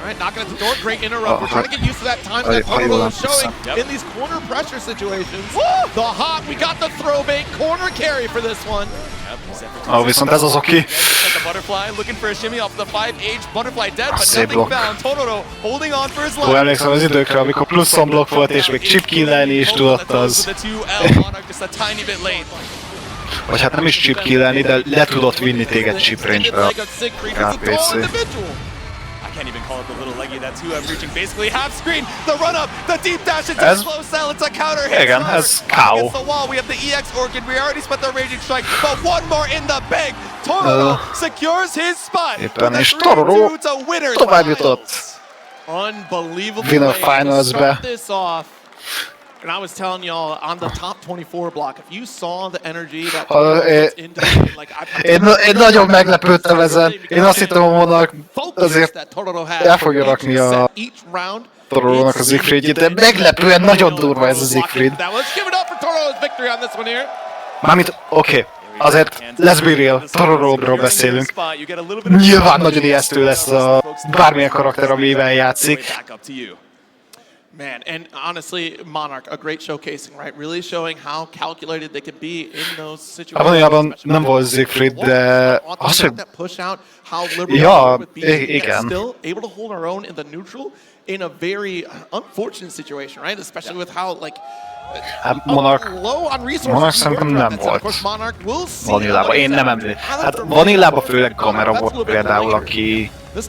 Alright, knocking at the door, great interrupt. We're trying to get used to that time that Totoro is showing in these corner pressure situations. The hop, we got the throw bait, corner carry for this one. Viszont ez az aki. Szép blokk. Hú, emlékszem az időkre, amikor pluszon blokk volt, és még chip killelni is tudott az. Vagy hát nem is chip killelni, de le tudott vinni téged chip range-be a KPC. Can't even call it the little leggy, that's who I'm reaching. Basically half screen, the run up, the deep dash into slow cell, it's a counter hit. Igen, ez KO. Against the wall, we have the EX Orchid, we already spent the Raging Strike, but one more in the bank. Totoro secures his spot. Éppen, és Totoro tovább jutott. Unbelievable Winner way Finals-be. to start this off. And I was telling y'all on the top 24 block, if you saw the energy that Én nagyon meglepődtem ezen. Én azt hittem, hogy Monarch azért el fogja rakni a Totorónak az Siegfriedjét, de meglepően nagyon durva ez a Siegfried. Mármint, oké, azért let's be real, Totoróról beszélünk. Nyilván nagyon ijesztő lesz a bármilyen karakter, amivel játszik. Man, and honestly, Monarch, a great showcasing, right? Really showing how calculated they can be in those situations. Valójában nem volt Siegfried, de az, hogy... Ja, igen. Still able to hold our own in the neutral in a very unfortunate situation, right? Especially with how, like, Monarch szerintem nem volt Vanillában. Én nem emlékszem. Hát Vanillában főleg kamera volt például, aki... Hát,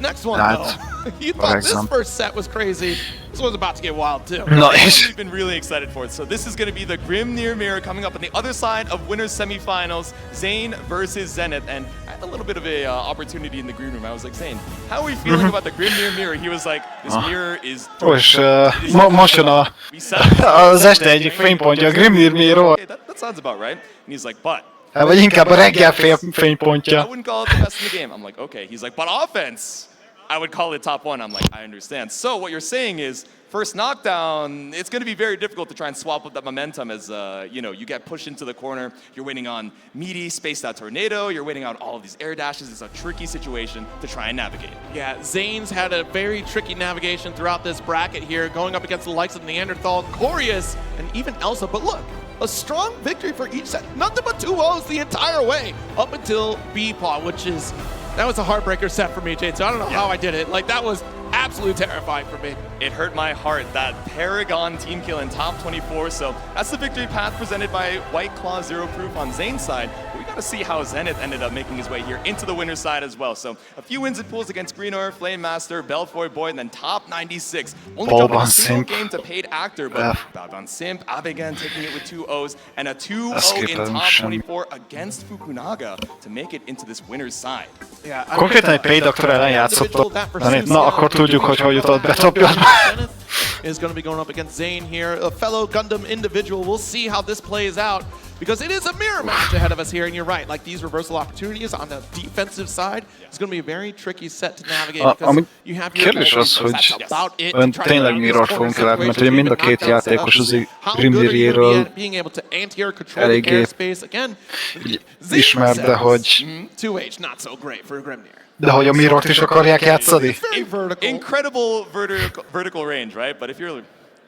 you thought this first set was crazy. This one's about to get wild too. Nice. We've been really excited for it. So this is going to be the Grim Near Mirror coming up on the other side of winners semifinals, Zane versus Zenith. And I had a little bit of a opportunity in the green room. I was like, Zane, how are we feeling about the Grim Near Mirror? He was like, this mirror is... És most jön az este egyik fénypontja, a Grim Near Mirror. Okay, that sounds about right. And he's like, but... Vagy inkább a reggel fénypontja. I wouldn't call it the best in the game. I'm like, okay. He's like, but offense, I would call it top one. I'm like, I understand. So what you're saying is, first knockdown, it's going to be very difficult to try and swap up that momentum as, you know, you get pushed into the corner. You're waiting on meaty, spaced out tornado. You're waiting on all of these air dashes. It's a tricky situation to try and navigate. Yeah, Zane's had a very tricky navigation throughout this bracket here, going up against the likes of Neanderthal, Corius, and even Elsa. But look, a strong victory for each set. Nothing but 2-0s the entire way up until B-Paw, which is... That was a heartbreaker set for me, Jade, so I don't know how I did it. Like, that was absolutely terrifying for me. It hurt my heart, that Paragon team kill in top 24, so that's the victory path presented by White Claw Zero Proof on Zane's side. But we got to see how Zenith ended up making his way here into the winner's side as well. So a few wins and pulls against Greenor, Flame Master, Belfoy Boy, and then top 96. Only jumping a single game to paid actor, but Balban Simp, Abegan taking it with 2-0s, and a 2-0 in top 24 against Fukunaga to make it into this winner's side. Konkrétan egy paid actor ellen játszottak. Na, akkor tudjuk, hogy jutott be topjadba. Is going to be going up against Zane here, a fellow Gundam individual. We'll see how this plays out because it is a mirror match ahead of us here, and you're right. Like these reversal opportunities on the defensive side, it's going to be a very tricky set to navigate because you have your kérdés az, hogy ön tényleg mirror fogunk látni, mert ugye mind a két játékos az Grimdirjéről eléggé ismert, de hogy... De hogy a Mirrort is akarják játszani? Incredible vertical range, right? But if you're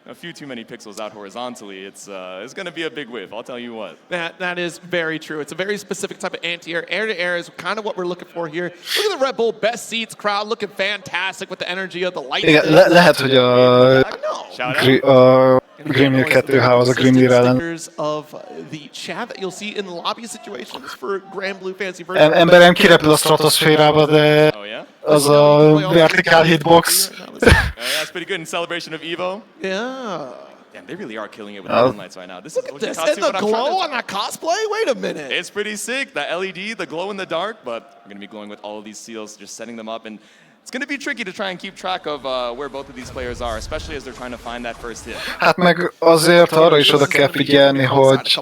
a few too many pixels out horizontally, it's going to be a big whiff, I'll tell you what. That is very true. It's a very specific type of anti-air. Air-to-air is kind of what we're looking for here. Look at the Red Bull best seats crowd looking fantastic with the energy of the light. Igen, lehet, hogy a Grimnir 2H az a Grimnir ellen. Of the chat that you'll see in lobby situations for Grand Blue Fantasy version. Emberem kirepül a stratoszférába, de az a vertical hitbox. That's pretty good in celebration of EVO. Yeah. Damn, they really are killing it with the moonlights right now. This Look at this, and the glow on that cosplay? Wait a minute. It's pretty sick. The LED, the glow in the dark, but we're going to be glowing with all of these seals, just setting them up. And it's going to be tricky to try and keep track of where both of these players are, especially as they're trying to find that first hit. Hát meg azért arra is oda kell figyelni, hogy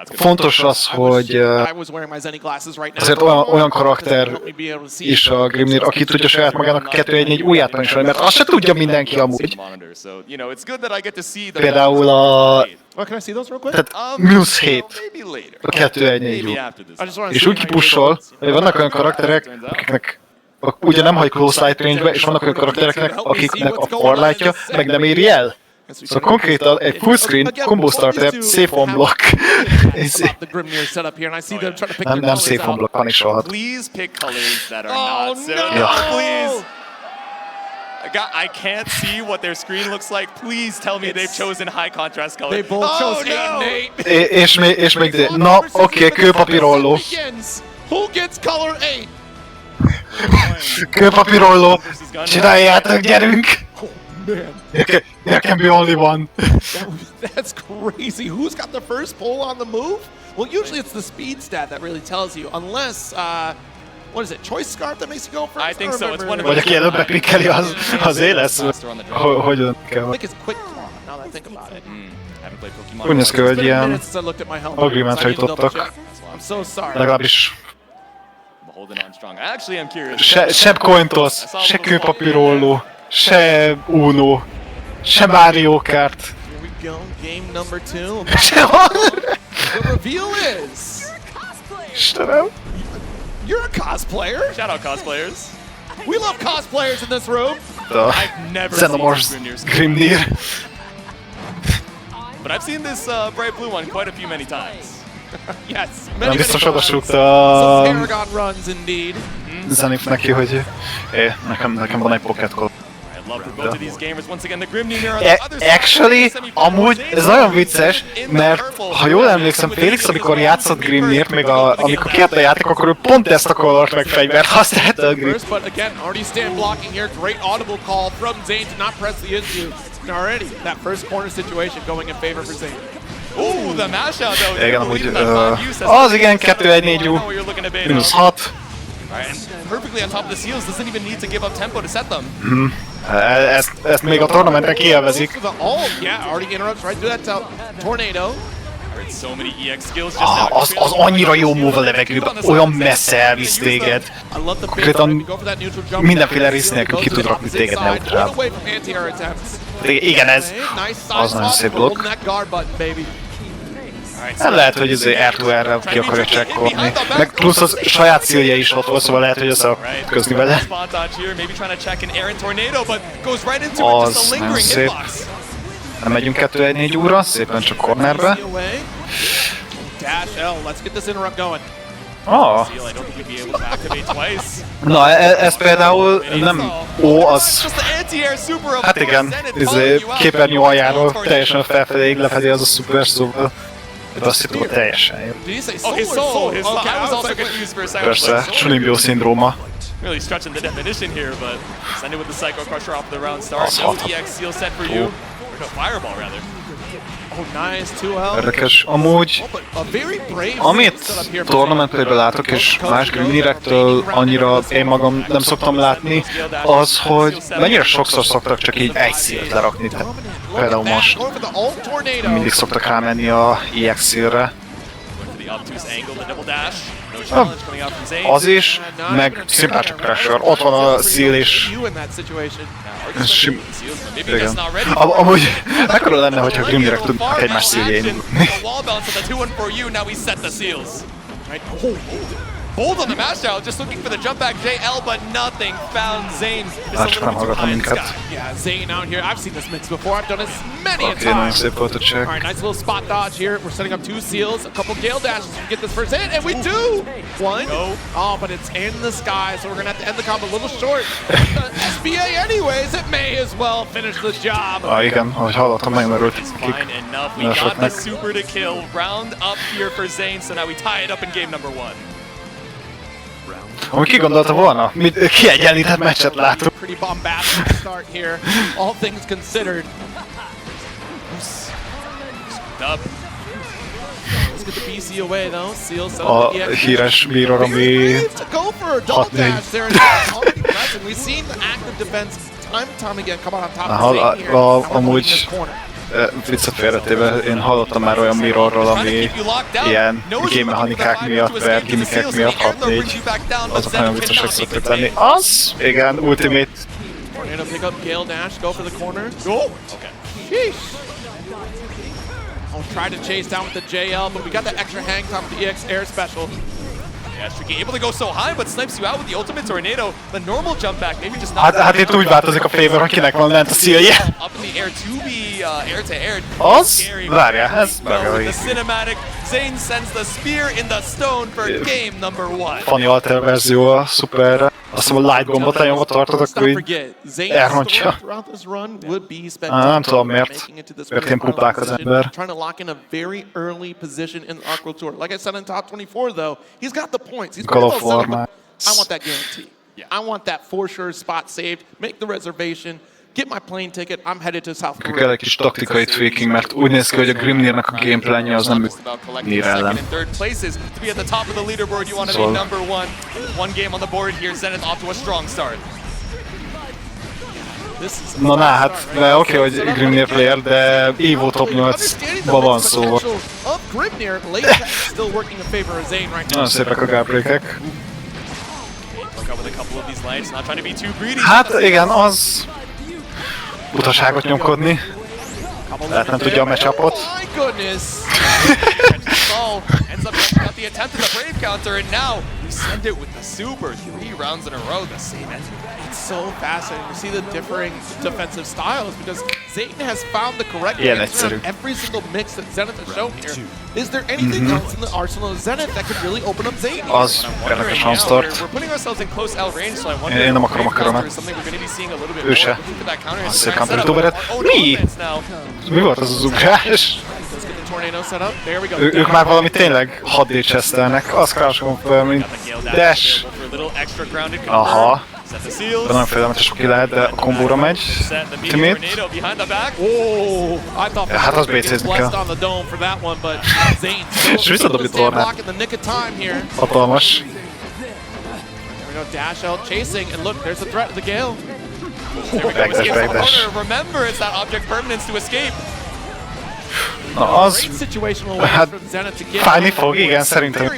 fontos az, hogy azért olyan karakter is a Grimnir, aki tudja saját magának a 2-1-4 újját is, mert azt se tudja mindenki amúgy. Például a... Tehát -7 a 2-1-4 és úgy kipussol, hogy vannak olyan karakterek, akiknek ugye nem hagy close light range-be, és vannak olyan karaktereknek, akiknek a farlightja meg nem éri el. Szóval konkrétan egy full screen combo starter, safe on block. nem safe on block, punisholhat. Please pick colors that are not so. Please. I can't see what their screen looks like. Please tell me they've chosen high contrast color. They both chose 8 and 8. És még na, oké, kőpapírolló. Who gets color 8? Kőpapírolló. Csináljátok, gyerünk! There can be only one. That's crazy. Who's got the first pull on the move? Well, usually it's the speed stat that really tells you, unless, what is it, choice scarf that makes you go first? I think so. It's one of Vagy aki előbb bepikkeli, az lesz. Hogyan kell? I think it's quick claw, now that I think about it. Haven't played Pokemon. Úgy néz ki, hogy ilyen agreementre I'm jutottak. so sorry. Legalábbis Holding on strong. Actually, I'm curious. se coin toss, se kőpapírolló, se Uno, se Mario Kart. Here we go, game number 2. Sehol! The reveal is... Istenem! You're a cosplayer? Shout out cosplayers. We love cosplayers in this room. I've never Xenomorphs seen Grimnir's. Grimnir. But I've seen this bright blue one quite a few many times. Yes, Nem biztos oda some súgta Paragon runs indeed. Zenith neki, hogy nekem van egy pocket call. I love for both of these gamers. Once again, the Grimnir are the other side. Actually, amúgy ez nagyon vicces, mert ha jól emlékszem, Félix, amikor játszott Grimnirt, még amikor kiadta a játék, akkor ő pont ezt a colort meg fegyvert használta a Grim. But again, already stand blocking here. Great audible call from Zane to not press the issue. And already, that first corner situation going in favor for Zane. Ooh, the mashup though. Igen, amúgy az igen, 2-1-4-ú, -6. Perfectly on top of the seals, doesn't even need to give up tempo to set them. Ezt még a tornamenten kielvezik. Yeah, already interrupts right through that tornado. So many EX skills just Az annyira jó move a levegőben, olyan messze elvisz téged. Konkrétan mindenféle rész nélkül ki tud rakni téged neutrál. Igen, ez az nagyon szép blokk. Lehet, hogy ez R2R-rel ki akarja csekkolni. Meg plusz az saját célja is ott volt, szóval lehet, hogy összeközni vele. Az nagyon szép. Nem megyünk 2-1-4 úra, szépen csak cornerbe. Na, ez például nem az... Hát igen, képernyő aljáról teljesen felfelé lefedi az a szuper, szóval... De azt hittem, teljesen jó. Okay, Soul! I was also confused for a second. Persze, Chunibyo szindróma. Really stretching the definition here, but send it with the Psycho Crusher off the round start. No EX seal set for you. Or no Fireball, rather. Oh, nice, 2L. Érdekes, amúgy, amit tornamentplayben látok, és más Grimnirektől annyira én magam nem szoktam látni, az, hogy mennyire sokszor szoktak csak így egy szílt lerakni. Tehát például most mindig szoktak rámenni a EX szílre. Az is, meg szimplán csak pressure. Ott van a szíl és... Igen. Amúgy mekkora lenne, hogyha Grimnirek tudnak egymás szíljén indulni. Bold on the mash out, just looking for the jump back JL, but nothing found Zane. Csak nem hallgatom minket. Yeah, Zane out here. I've seen this mix before. I've done this many a Okay, nagyon time. szép volt a check. All right, nice little spot dodge here. We're setting up 2 seals, a couple gale dashes to get this first hit, and we do! One. Oh, but it's in the sky, so we're gonna have to end the combo a little short. SBA anyways, it may as well finish the job. Igen, ahogy hallottam, megmerült kik. We got the super to kill. Round up here for Zane, so now we tie it up in game number 1. Amúgy ki gondolta volna? Kiegyenlített meccset látunk. Pretty bombastic start here, all things considered. Up. Let's get the BC away though. Seals A híres Mirror, ami 6-4. We've seen the active defense time and time again come on top of the here. Amúgy viccet félretéve, én hallottam már olyan Mirrorról, ami ilyen game mechanikák miatt, vagy gimmickek miatt 6-4, azok nagyon viccesek szoktak lenni. Az? Igen, Ultimate. Tornado pick up, Gale dash, go for the corner. Go! Okay. Sheesh! I'll try to chase down with the JL, but we got that extra hang time with the EX air special. Yeah, Tricky able to go so high, but snipes you out with the ultimate tornado. The normal jump back, maybe just not. Hát itt úgy változik a favor, hogy kinek van lent a szílje. Up in the air to be air to air. Az? Várjál, ez The cinematic, Zane sends the spear in the stone for game number 1. Funny alter verzió a szuperre. Azt hiszem, a light gombot lenyomva tartod, akkor így elrontja. Nem tudom miért. Miért én pumpák az ember. Trying to lock in a very early position in the Aqua Tour. Like I said in top 24 though, he's got the points. He's Call of War, man. I want that guarantee. I want that for sure spot saved. Make the reservation. Get my plane ticket. I'm headed to South Korea. Kell egy kis taktikai tweaking, mert úgy néz ki, hogy a Grimnirnek a gameplanje az nem Nir ellen. Szóval... Na, hát, de oké, hogy Grimnir player, de EVO top 8-ban van szó. Nagyon szépek a gábrékek. Hát igen, az... Utaságot nyomkodni. Lehet nem tudja a matchupot. It's so fascinating to see the differing defensive styles because Zayton has found the correct answer of every single mix that Zenith has shown here. Is there anything else in the arsenal of Zenith that could really open up Zayton? Az érdekes hanstart. Én nem akarom a körömet. Ő se. Az szép counter youtuberet. Mi? Mi volt az az ugrás? Ők már valami tényleg 6D chestelnek. Az crash confirm, dash. Aha. De nagyon félelmetes, aki lehet, de a kombóra megy. Timét. Hát az BC-zni kell. És visszadobja tornát. Hatalmas. Backdash. Na az... Hát fájni fog, igen, szerintem.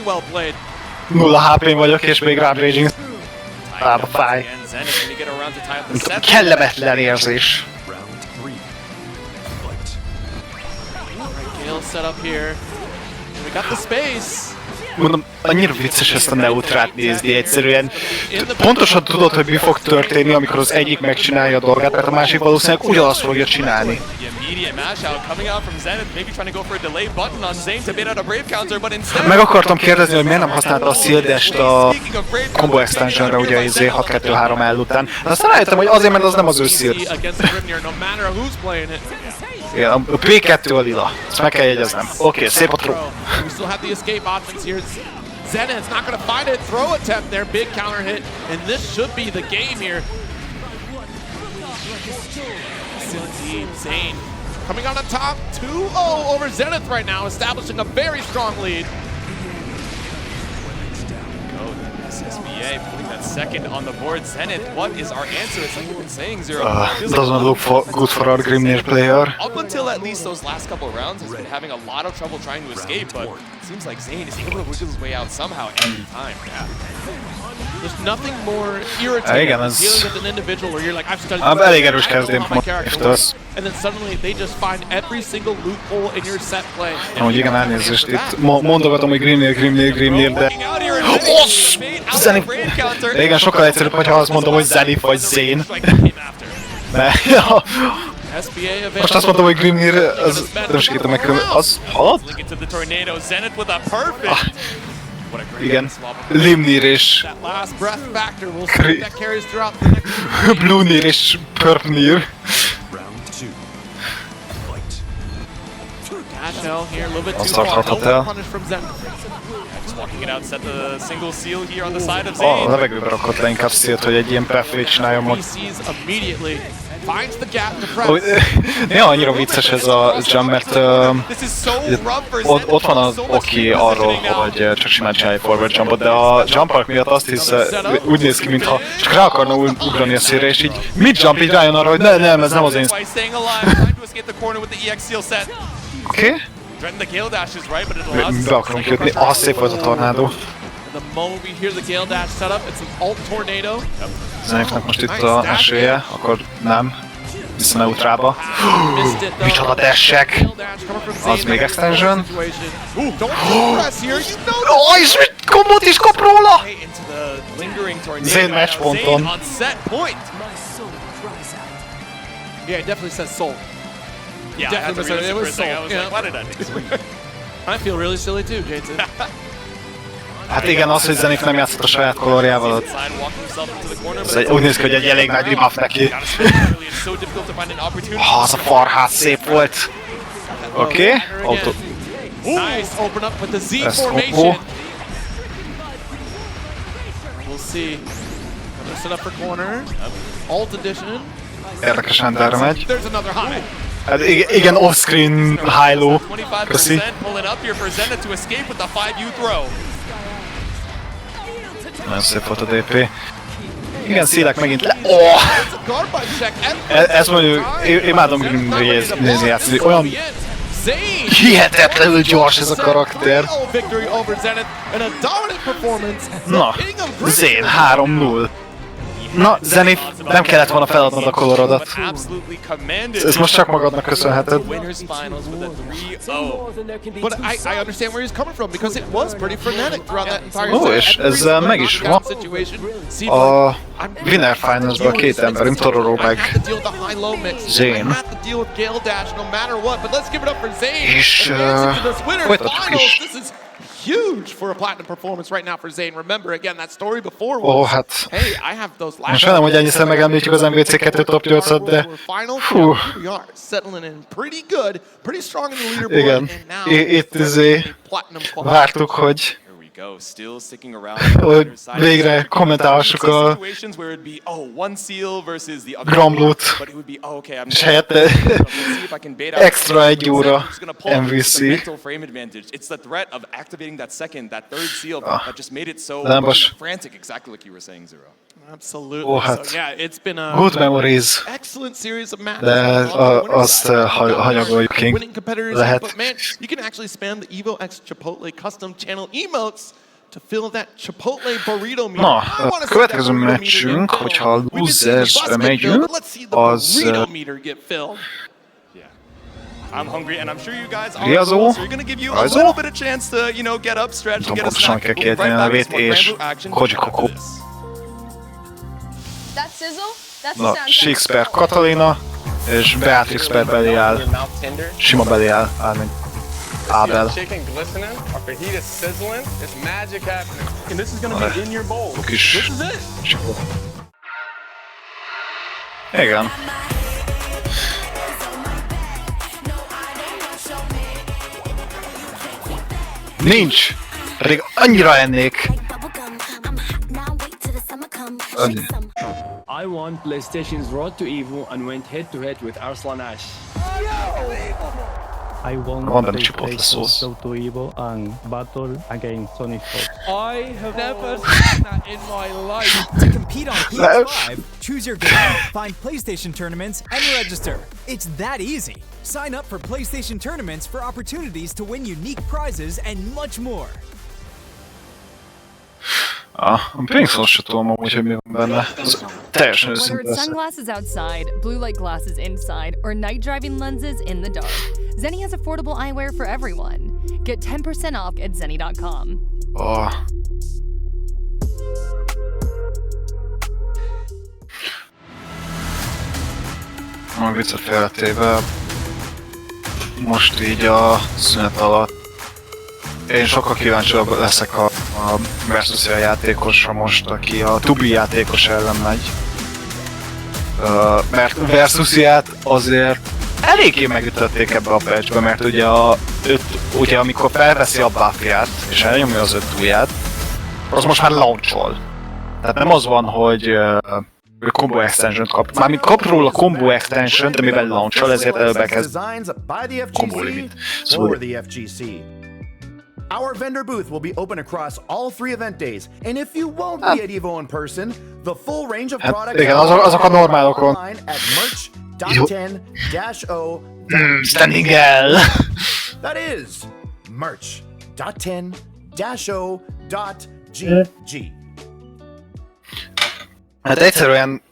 0 HP-n vagyok, és még rád raging. Lába fáj. Kellemetlen érzés. Mondom, annyira vicces ezt a neutrát nézni egyszerűen. Pontosan tudod, hogy mi fog történni, amikor az egyik megcsinálja a dolgát, mert a másik valószínűleg ugyanazt fogja csinálni. Meg akartam kérdezni, hogy miért nem használta a Szildest a combo extensionre, ugye az 6-2-3 L után. De aztán rájöttem, hogy azért, mert az nem az ő Szild. Igen, a P2 a lila. Ezt meg kell jegyeznem. Oké, szép a throw. Zenith's not going to find it. Throw attempt there, big counter hit, and this should be the game here. Indeed, Zane coming on the top, 2-0 over Zenith right now, establishing a very strong lead. SSBA putting that second on the board. Zenith, what is our answer? It's like we've been saying, Zero. Doesn't look good for our Grimnir player. Up until at least those last couple of rounds, has been having a lot of trouble trying to escape, but it seems like Zane is able to wiggle his way out somehow every time. Yeah. There's nothing more irritating than dealing with an individual where you're like, I've studied elég erős kezdém most. And then suddenly they just find every single loophole in your set play. Amúgy igen, elnézést itt mondogatom, hogy Grimnir, de... Ossz! Zenith! Igen, sokkal egyszerűbb, hogyha azt mondom, hogy Zenith vagy Zane. Most azt mondom, hogy Grimnir, az... Nem segítem meg, az halad? Igen, Limnir és... Bluenir és Purpnir. Azt tarthathat el. A levegőbe rakott le inkább Szélt, hogy egy ilyen perfét csináljon most. Néha annyira vicces ez a jump, mert ott van az oké arról, hogy csak simán csinálj forward jumpot, de a jump arc miatt azt hisz, úgy néz ki, mintha csak rá akarna ugrani a szélre, és így mid jump így rájön arra, hogy nem, ez nem az én. Oké? Be akarunk jutni, az szép volt a tornádó. Zenithnek most itt az esélye, akkor nem. Vissza neutrába. Micsoda dashek! Az még extension. És mit kombót is kap róla! Into the lingering tornado. Zane matchponton. Zane on set point. Yeah, it definitely says soul. Yeah, Definitely said it was soul. I was like, why did I do so? I feel really silly too, Jason. Hát igen, az, hogy Zenith nem játszott a saját kolorjával ott. Ez úgy néz ki, hogy egy elég nagy rebuff neki. Az a farház szép volt. Oké, autó. Nice, open up with the Z Ez formation. hoppó. We'll see. Set up for corner. Alt edition. Érdekes enderre megy. There's another high. Hát igen, off-screen high-low. Köszi. 25% pulling up here for Zenith to escape with the 5U throw. Nagyon szép volt a DP. Igen, szélek megint le... Oh! Ez mondjuk, imádom nézni játszani, olyan hihetetlenül gyors ez a karakter. Na, Zane 3-0. Na, Zenith, nem kellett volna feladnod a kolorodat. Ez most csak magadnak köszönheted. But I understand where he's coming from because it was pretty frenetic throughout that entire Ó, és ezzel meg is van. A Winner Finals-ban két emberünk, Tororo meg Zane. És folytatjuk is. Huge for a platinum performance right now for Zane. Remember again that story before was, Ó, hát... hey, I have those last... Most nem, hogy ennyiszer megemlítjük az MVC 2 top 8-at, de... Fú. We are settling in pretty good, pretty strong in the leaderboard. Igen, itt vártuk, hogy... Hogy végre kommentálhassuk a Gramblut, és helyette extra 1 óra MVC. Nem bas. Ó, hát, good memories, de azt hanyagoljuk lehet. You can actually spam the EVO X Chipotle custom channel emotes to fill that Chipotle burrito meter. Na, a következő meccsünk, hogyha a losersre megyünk, az... I'm hungry, and I'm sure you guys are Riazó, so we're gonna give you a little bit of chance to, you know, get up, stretch, and get a pontosan snack. kell We'll be kiejteni right a back with nevét, some és brand new action Koji right Koko. after this. That sizzle? That's the Na, soundtrack. Shakespeare Katalina, és Beatrix per belé áll. Sima belé áll, mint Ábel. Kis csipó. Igen. Nincs! Pedig annyira ennék. I won PlayStation's Road to EVO and went head-to-head with Arslan Ash. I won Van benne PlayStation chipotle sauce. Road to EVO and battle against Sony Fox. I have never seen that in my life. To compete on PS5, choose your game, find PlayStation tournaments, and register. It's that easy. Sign up for PlayStation tournaments for opportunities to win unique prizes and much more. A Pringson se tudom amúgy, hogy mi van benne. Ez teljesen Whether őszinte it's lesz. sunglasses outside, blue light glasses inside, or night driving lenses in the dark, Zenni has affordable eyewear for everyone. Get 10% off at zenni.com. Oh. A viccet félretéve, most így a szünet alatt én sokkal kíváncsiabb leszek a Versusia játékosra most, aki a Tubi játékos ellen megy. Mert Versusiát azért eléggé megütötték ebbe a patchbe, mert ugye amikor felveszi a buffját és elnyomja az 5 ujját, az most már launchol. Tehát nem az van, hogy combo extension kap. Mármint kap róla combo extension, de mivel launchol, ezért előbb elkezd combo limit. Szóval Our vendor booth will be open across all 3 event days, and if you won't be at EVO in person, the full range of products igen, azok a normálokon. online at merch.10-o. Standing L! That is merch.10-o.gg. Hát egyszerűen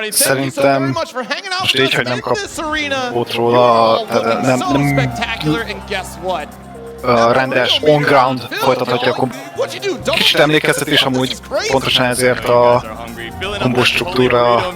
szerintem most így, hogy nem kap bót róla, nem rendes on-ground folytathatja a kombót. Kicsit emlékeztetés amúgy pontosan ezért a kombó struktúra a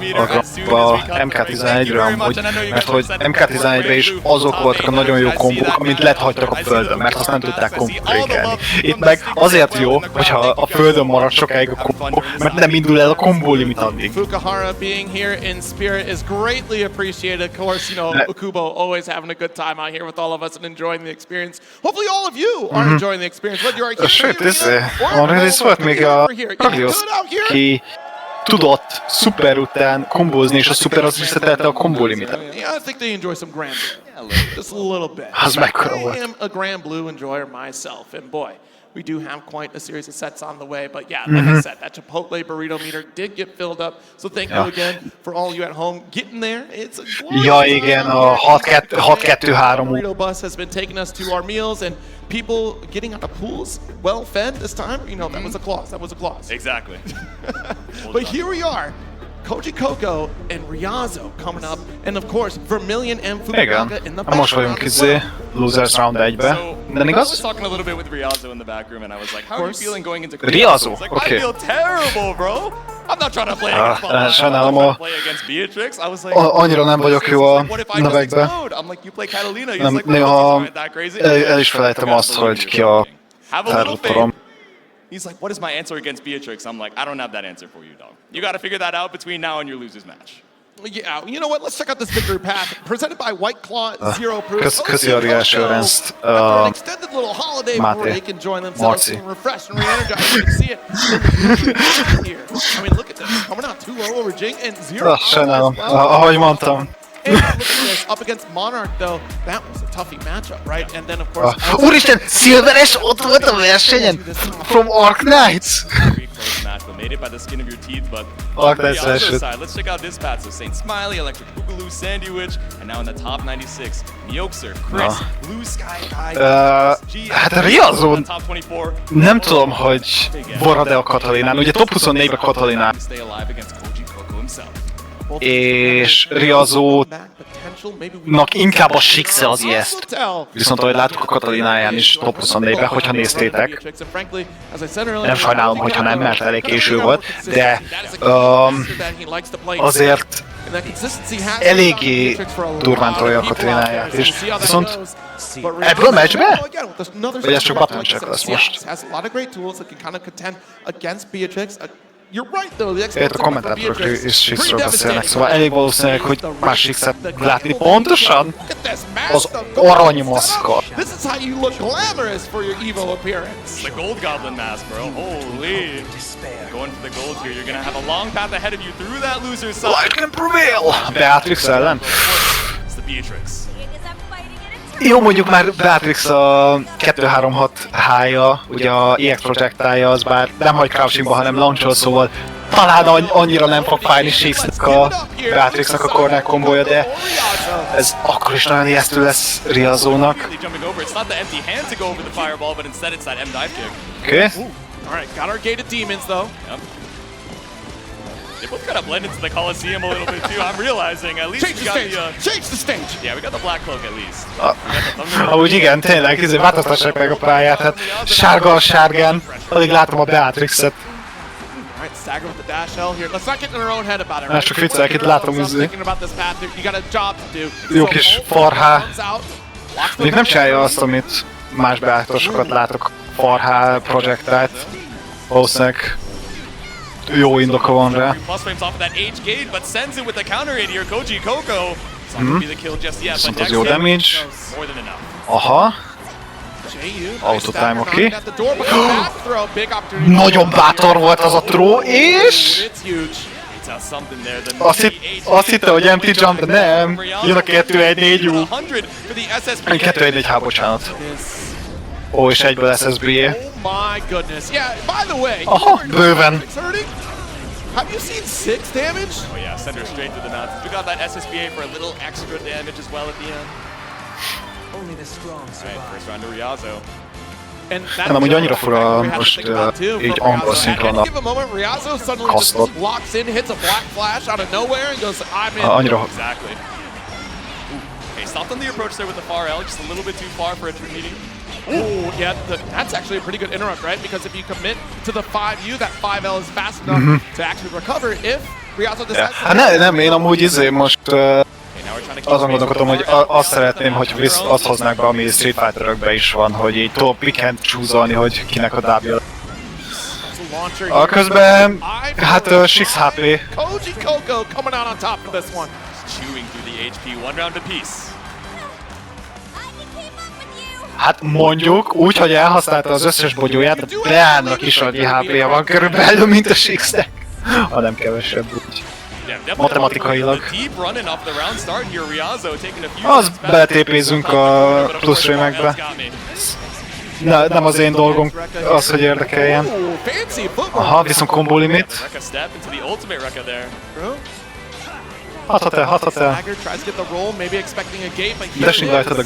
MK11-re amúgy, mert hogy MK11-re is azok voltak a nagyon jó kombók, amint lethagytak a földön, mert azt nem tudták kombórékelni. Itt meg azért jó, hogyha a földön marad sokáig a kombó, mert nem indul el a kombó limit addig. Fukuhara being here in spirit is greatly appreciated. Of course, you know, Ukubo always having a good time out here with all of us and enjoying the experience. Hopefully all of you are enjoying the experience, whether you're here arra is volt még a Raglios, ki tudott szuper után kombózni, és a szuper az visszatelte a kombó limitet. Yeah, I think they enjoy some Grand Blue. Just a little bit. Az mekkora volt. I am a Grand Blue enjoyer myself, and boy, we do have quite a series of sets on the way, but yeah, like I said, that Chipotle burrito meter did get filled up, so thank you again for all you at home getting there. It's a ja igen, a 6-2-3 burrito bus has been taking us to our meals, and people getting out of pools well fed this time. You know, that was a clause. That was a clause. Exactly. But here we are. Koji Coco and Ryazo coming up, and of course Vermilion and Fukunaga in the back. Most vagyunk Losers Round 1-be. Nem igaz? I was talking a little bit with Ryazo in the back room, and I was like, how are you feeling going into Ryazo? Like, Okay. I feel terrible, bro. I'm not trying to play against Bob. Sajnálom, I'm play against Beatrix. I was like, annyira nem vagyok jó a nevekbe. I'm like, you play Catalina. He's Nem, like, néha that crazy. el is felejtem azt, hogy ki a tárgyatorom. He's like, what is my answer against Beatrix? I'm like, I don't have that answer for you, dog. You got to figure that out between now and your losers match. Yeah, you know what? Let's check out this victory path presented by White Claw Zero Proof. Köszi a reassurance, an extended little holiday break and join themselves Marci. and refresh and re-energize. You can see it here. I mean, look at this. Coming out 2-0 over Jing and 0. Sajnálom, ahogy mondtam. And look at this, up against Monarch though, that was a toughie matchup, right? And then of course... Úristen, Silveres ott volt a versenyen! From Arc Knights! Match, but made it by the skin of your teeth, but Arc on the Knights other side, let's check out this path. So Saint Smiley, Electric Boogaloo, Sandywich, and now in the top 96, Mioxer, Chris, Blue Sky Guy, hát a Ryazo, nem tudom, hogy vorad-e a Katalinán, ugye top 24-ben Katalinán, és Ryazónak inkább a Six-e az ijeszt. Viszont ahogy láttuk a Katalináján is top 24-ben, hogyha néztétek, nem sajnálom, hogyha nem, mert elég késő volt, de azért eléggé durván tolja a Katalináját is. Viszont ebből a meccsbe? Vagy ez csak button check lesz most? Itt a kommentátorok is Sixről beszélnek, szóval elég valószínűleg, hogy más Sixet látni pontosan az aranymaszkot. This is how you look glamorous for your EVO appearance. The Gold Goblin mask, bro. Holy. Going for the gold here. You're gonna have a long path ahead of you through that loser side. Light can prevail! Beatrix ellen? It's the Beatrix. Jó, mondjuk már Beatrix a 236 H-ja, ugye a EX projektálja, az bár nem hagy crouchingba, hanem launchol, szóval talán annyira nem fog fájni Sixnek a Beatrixnak a corner kombója, de ez akkor is nagyon ijesztő lesz Ryazónak. Oké. Alright, got our gated demons though. They both kind of blend into the Coliseum a little bit too. I'm realizing at least we got Change the stage! Yeah, we got the Black Cloak at least. Ahogy igen, tényleg, változtassák meg a pályát, hát sárga a sárgán, addig látom a Beatrixet. Alright, stagger with the dash L here. Let's not get in our own head about it. Más csak viccelek, itt látom thinking about this path. You got a job to do. Jó kis farhá. Még nem csinálja azt, amit más beállításokat látok farhá projektált. Valószínűleg jó indoka van rá. Viszont az jó damage. Aha. Autotime, oké. Nagyon bátor volt az a throw, és... Azt hitte, hogy empty jump, de nem. Jön a 2-1-4 2-1-4 bocsánat. Ó, és egyből SSB-je. Aha, bőven. Have you seen 6 damage? Oh yeah, send her straight to the nuts. We got that SSBA for a little extra damage as well at the end. Only the strong survive. Alright, first round to Ryazo. Nem, amúgy annyira fura most így angol szinkronnal kasztot. Annyira... Exactly. Okay, stopped on the approach there with the far L, just a little bit too far for a true meeting. Ooh, yeah, that's actually a pretty good interrupt, right? Because if you commit to the 5U, that 5L is fast enough to actually recover if Ryazo decides to... Hát nem, én amúgy most azon gondolkodom, hogy azt szeretném, hogy azt hoznák be, ami Street Fighter-ökben is van, hogy így tovább pick and choose-olni, hogy kinek a W. Közben, hát 6 HP. Koji Coco coming out on top for this one. Chewing through the HP, one round apiece. Hát mondjuk, úgy, hogy elhasználta az összes bogyóját, Beánnak is annyi HP-ja van körülbelül, mint a Sixnek. Ha nem kevesebb úgy. Matematikailag. Az beletépézünk a plusz rémekbe. Nem az én dolgom az, hogy érdekeljen. Aha, viszont combo limit. Hathat el.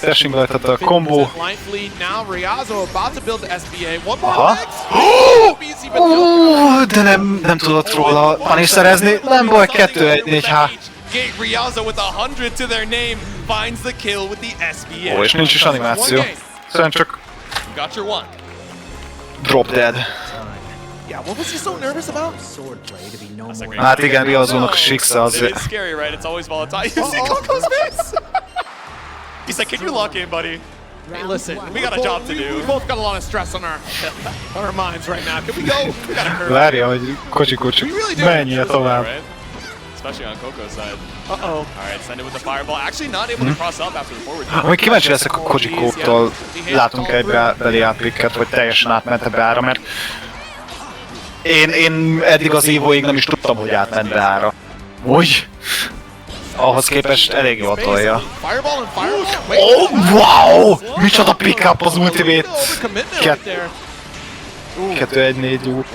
Dashing rajtad, combo. Aha. De nem tudott róla punish szerezni. Nem baj, 2-1-4-H. Ó, és nincs is animáció. Szerintem csak... Drop dead. Yeah, what was he so nervous about? Hát igen, Ryazónak a Six-e azért. It's scary, right? It's always volatile. You see Coco's face? He's like, can you lock in, buddy? Hey, listen, we got a job to do. We both got a lot of stress on our minds right now. Can we go? We got a curve. Várja, hogy kocsi, menjél tovább. Especially on Coco's side. Uh-oh. Alright, send it with the fireball. Actually not able to cross up after the forward. Amúgy kíváncsi leszek a Kojikótól, látunk egy beli ápriket, vagy teljesen átment be-ára, mert én eddig az EVO-ig nem is tudtam, hogy átment be-ára. Úgy? Ahhoz képest elég jól tolja. Oh, wow! Micsoda pick-up az ultimate! 2-1-4 út.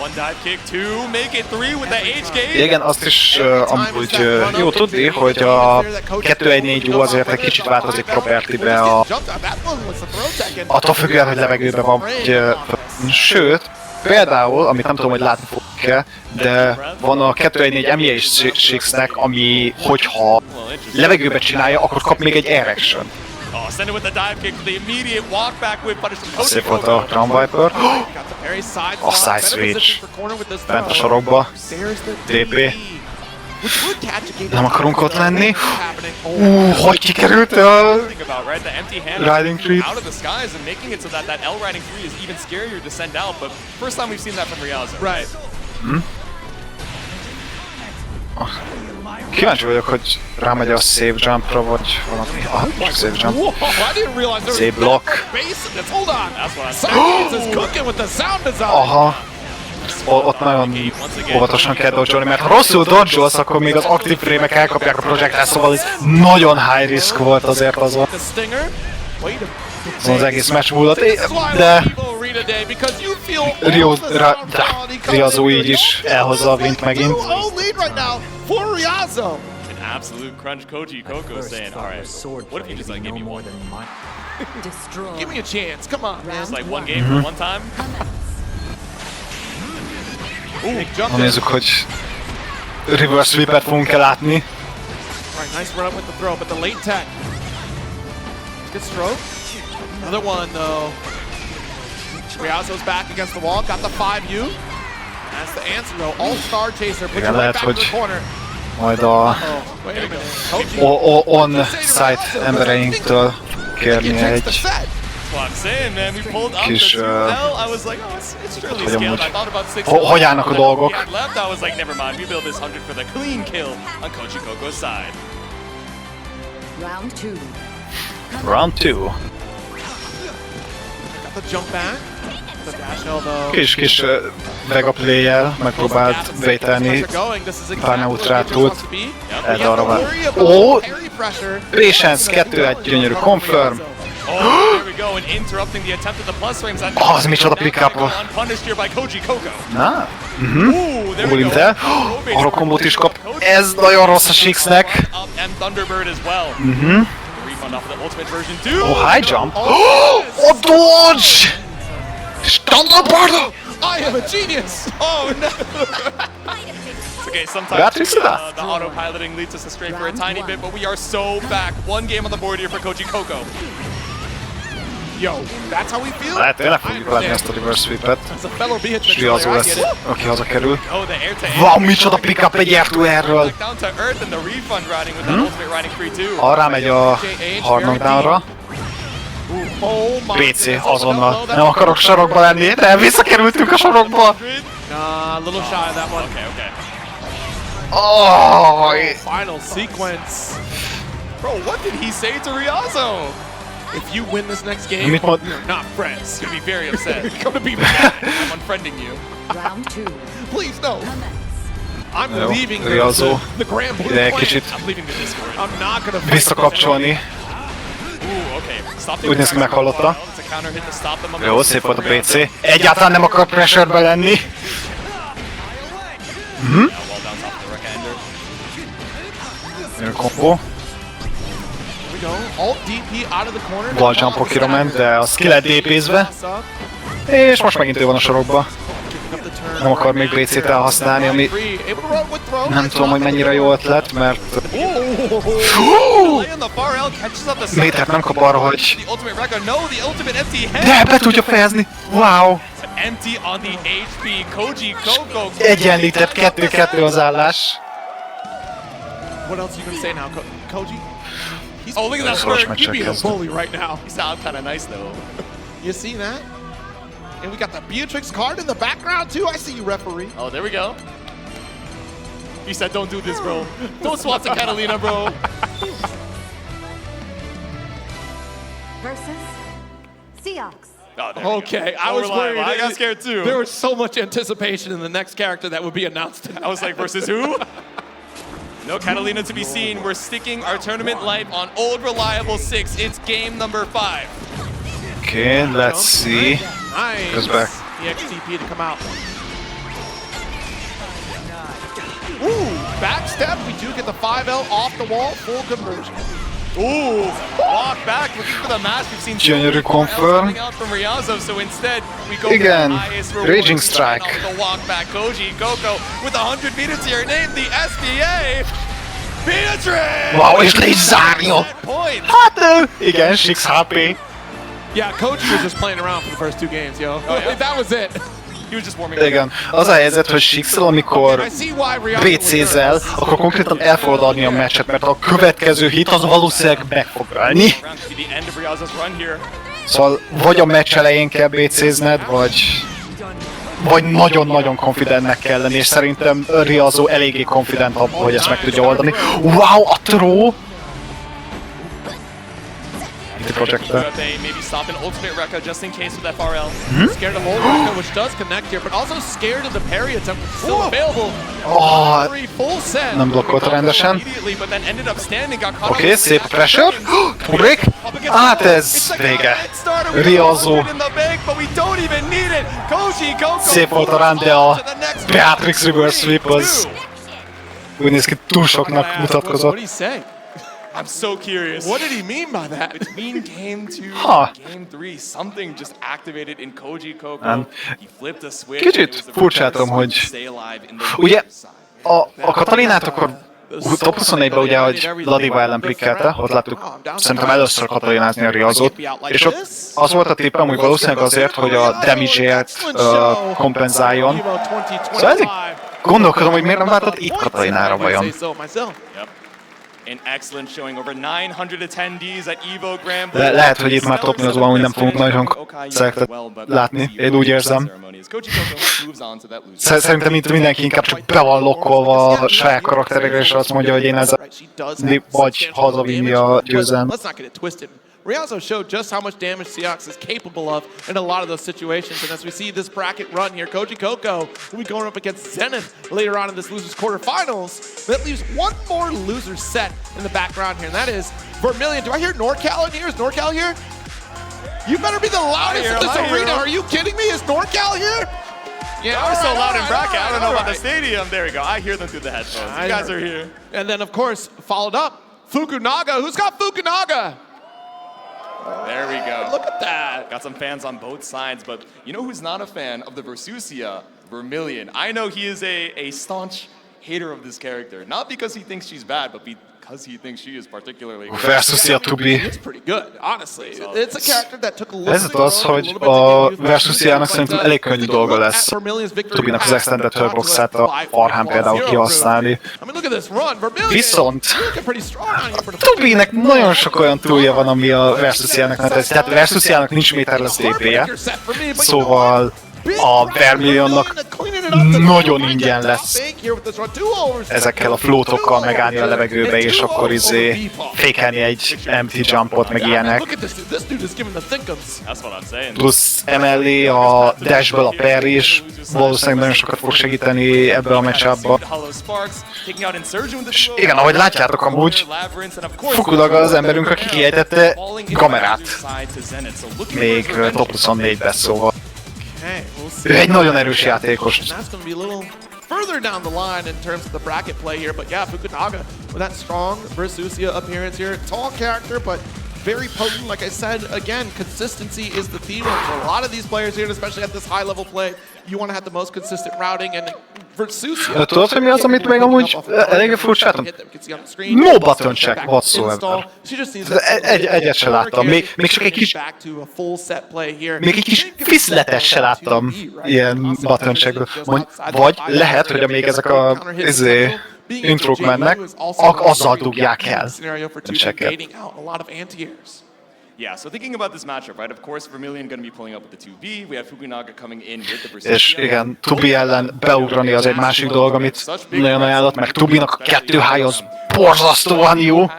Igen, azt is amúgy jó tudni, hogy a 2-1-4 ú azért egy kicsit változik property-be attól függően, hogy levegőben van. Sőt, például, amit nem tudom, hogy látni fogok-e, de van a 2-1-4 MJ Sixnek, ami, hogyha levegőbe csinálja, akkor kap még egy erection. Szép volt a Crown Viper. A side switch. Bent a sarokba. DP. Nem akarunk ott lenni. Hogy kikerült a Riding Tree? Kíváncsi vagyok, hogy rámegy a save jumpra, vagy valami. Ah, csak save jump. Save block. Aha. Ott nagyon óvatosan kell dodge-olni, mert ha rosszul dodge-olsz, akkor még az aktív frame-ek elkapják a projektát, szóval ez nagyon high risk volt azért azon. Az egész match múlott, de Ryazó így is elhozza a wint megint. Absolute crunch Koji Coco saying, alright, what if you just like give me one? Give me a chance, come on, man. Just like one game for one time? Na nézzük, hogy reverse sweep-et fogunk látni. Alright, nice run up with the throw, but the late tech. Good stroke. Another one though. Ryazo's back against the wall, got the 5U. That's the answer though, all-star chaser, puts it right back to the corner. Majd a on-site embereinktől kérni egy kis, hogy amúgy, hogy állnak a dolgok. Round 2. Kis Vega play-jel megpróbált vételni pár neutrátult. Eldarabál. Ó! Patience 2-1 gyönyörű confirm. Az micsoda pick-up. Na? Ulintel. Arra kombót is kap. Ez nagyon rossz a Sixnek. Oh, high jump. Oh, dodge! Standard Bardo! I am a genius! Oh no! Okay, sometimes the autopiloting leads us astray for a tiny bit, but we are so back. One game on the board here for Koji Coco. Yo, that's how we feel. Lehet, tényleg fogjuk látni ezt a reverse sweep-et. As a fellow Beatrix Riazó player, I lesz, get it. aki hazakerül. Oh, the air to Wow, micsoda pick-up egy R2R-ről! down to earth and the refund riding with that ultimate riding free too. Arra megy a hard knockdownra. Oh my PC azonnal. Nem akarok sarokba lenni, de visszakerültünk a sarokba! Nah, a little shy of that one. Okay. Oh, Final sequence. Bro, what did he say to Riazzo? If you win this next game, Mit mond? you're not friends. He's gonna be very upset. You're gonna be mad. I'm unfriending you. Round 2. Please no. I'm Jó, leaving Riazzo. the Grand Blue Ide egy Clan. kicsit I'm leaving the Discord. I'm not gonna fight visszakapcsolni. Ooh, okay. Stop Úgy néz ki, meghallotta. It's a counter hit to stop them. Jó, szép volt a PC. Egyáltalán nem akar pressure-be lenni. Wall bounce off the Rekka Ender. Jó kompó. we go. Alt DP out of the corner. Wall jumpokira ment, de az ki lett DP-zve. És most megint ő van a sorokba. Nem akar még BC-t elhasználni, ami nem tudom, hogy mennyire jó ötlet, mert métert nem kap arra, hogy de be tudja fejezni. Wow! Egyenlített 2-2 az állás. What else are you gonna say now, Koji? Oh, look at that swerve. He being a bully right now. He sounds kind of nice though. You see that? And we got the Beatrix card in the background too. I see you, referee. Oh, there we go. He said, don't do this, bro. Don't swat to Catalina, bro. Versus Seahawks. Oh, Okay, I was worried. I got scared too. There was so much anticipation in the next character that would be announced tonight. I was like, versus who? No Catalina to be seen. We're sticking our tournament life on old reliable 6. It's game number 5. Okay, let's see. Nice. Goes back. EXTP to come out. Ooh, backstep. We do get the 5L off the wall. Full conversion. Ooh, walk back, looking for the mash. We've seen Gyönyörű confirm. coming out from Riazzo, so instead we go Igen, for the highest reward. Raging Strike. The walk back, Koji, Coco with 100 meters to your name, the SBA. Beatrix! Wow, és le is zárja! Hát, igen, 6 HP. Yeah, Koji was just playing around for the first 2 games, yo. Oh, yeah? That was it. He was just warming up. Igen, az a helyzet, hogy Sixel, amikor BC-zel, akkor konkrétan el fogod adni a meccset, mert a következő hit az valószínűleg meg fog ölni. Szóval vagy a meccs elején kell BC-zned, vagy nagyon-nagyon confidentnek kell lenni, és szerintem Riazzo eléggé confident abban, hogy ezt meg tudja oldani. Wow, a throw! The projector. Maybe stop an ultimate Rekka just in case with FRL. Scared of old Rekka, which does connect here, but also scared of the parry attempt, which is still available. Oh, Full send. nem blokkolta rendesen. Immediately, but then ended up standing, got caught Oké, szép pressure. Turik. Hát ez vége. Riazzo. Szép volt a run, de a Beatrix reverse sweep az úgy néz ki, túl soknak mutatkozott. What did he say? I'm so curious. What did he mean by that? Between game 2 Huh. and game 3, something just activated in Koji Coco. He flipped a switch. Kicsit furcsátom, hogy ugye a Katalinát akkor top 24-ben ugye, hogy Ladiva ellen plikkelte, ott láttuk szerintem először Katalinázni a Riazzót, és ott az volt a tippem, hogy valószínűleg azért, hogy a damage-ért kompenzáljon. Szóval ezért gondolkodom, hogy miért nem váltott itt Katalinára vajon. An excellent showing, over 900 attendees at EVO Grand. Lehet, hogy itt már top 8-ban úgy nem fogunk nagyon szereket látni, én úgy érzem. Szerintem itt mindenki inkább csak be van lokkolva a saját karakterekre, és azt mondja, hogy én ezzel vagy hazavinni a győzelmet. Riazzo showed just how much damage Seahawks is capable of in a lot of those situations, and as we see this bracket run here, Koji Coco will be going up against Zenith later on in this losers quarterfinals. That leaves one more loser set in the background here, and that is Vermilion. Do I hear NorCal in here? Is NorCal here? You better be the loudest in this arena. Are you kidding me? Is NorCal here? Yeah, we're so loud in bracket. I don't know about the stadium. There we go. I hear them through the headphones. You guys are here. And then, of course, followed up, Fukunaga. Who's got Fukunaga? There we go. Look at that. Got some fans on both sides, but you know who's not a fan of the Versusia? Vermilion. I know he is a staunch hater of this character. Not because he thinks she's bad, but because he thinks she is particularly versus a Tubi. It's pretty good, honestly. It's a character that took a little Ez az, hogy a versus-jának szerintem elég könnyű dolga lesz Tubinak az Extended Turboxát a Arhán például kihasználni. Viszont Tubinek nagyon sok olyan túlja van, ami a versus-jának nem teszi. Tehát a versus-jának nincs méterless DP-je, szóval a Vermillionnak nagyon ingyen lesz ezekkel a floatokkal megállni a levegőbe, és akkor fékelni egy empty jumpot, meg ilyenek. Plusz emellé a dashből a parry is valószínűleg nagyon sokat fog segíteni ebbe a matchupba. És igen, ahogy látjátok amúgy, Fukunaga az emberünk, aki kiejtette Gamerát. Még top 24-be, szóval. Ő egy nagyon erős játékos. Further down the line in terms of the bracket play here, but yeah, Fukunaga with that strong Versusia appearance here. Tall character, but very potent. Like I said, again, consistency is the theme for a lot of these players here, and especially at this high level play. You want to have the most consistent routing, and Versusia... Tudod, hogy mi az, amit még amúgy eléggé furcsátom? No button check whatsoever. Egyet se láttam. Még csak egy kis... Még egy kis fiszletes se láttam ilyen button checkből. Vagy lehet, hogy még ezek a intrók mennek, azzal dugják el. Nem checket. Yeah, so thinking about this matchup, right? Of course, Vermilion going to be pulling up with the 2B. We have Fukunaga coming in with the Versusia. És igen, Tubi ellen beugrani az egy másik dolog, amit nagyon ajánlott, meg Tubinak a 2H az borzasztóan jó.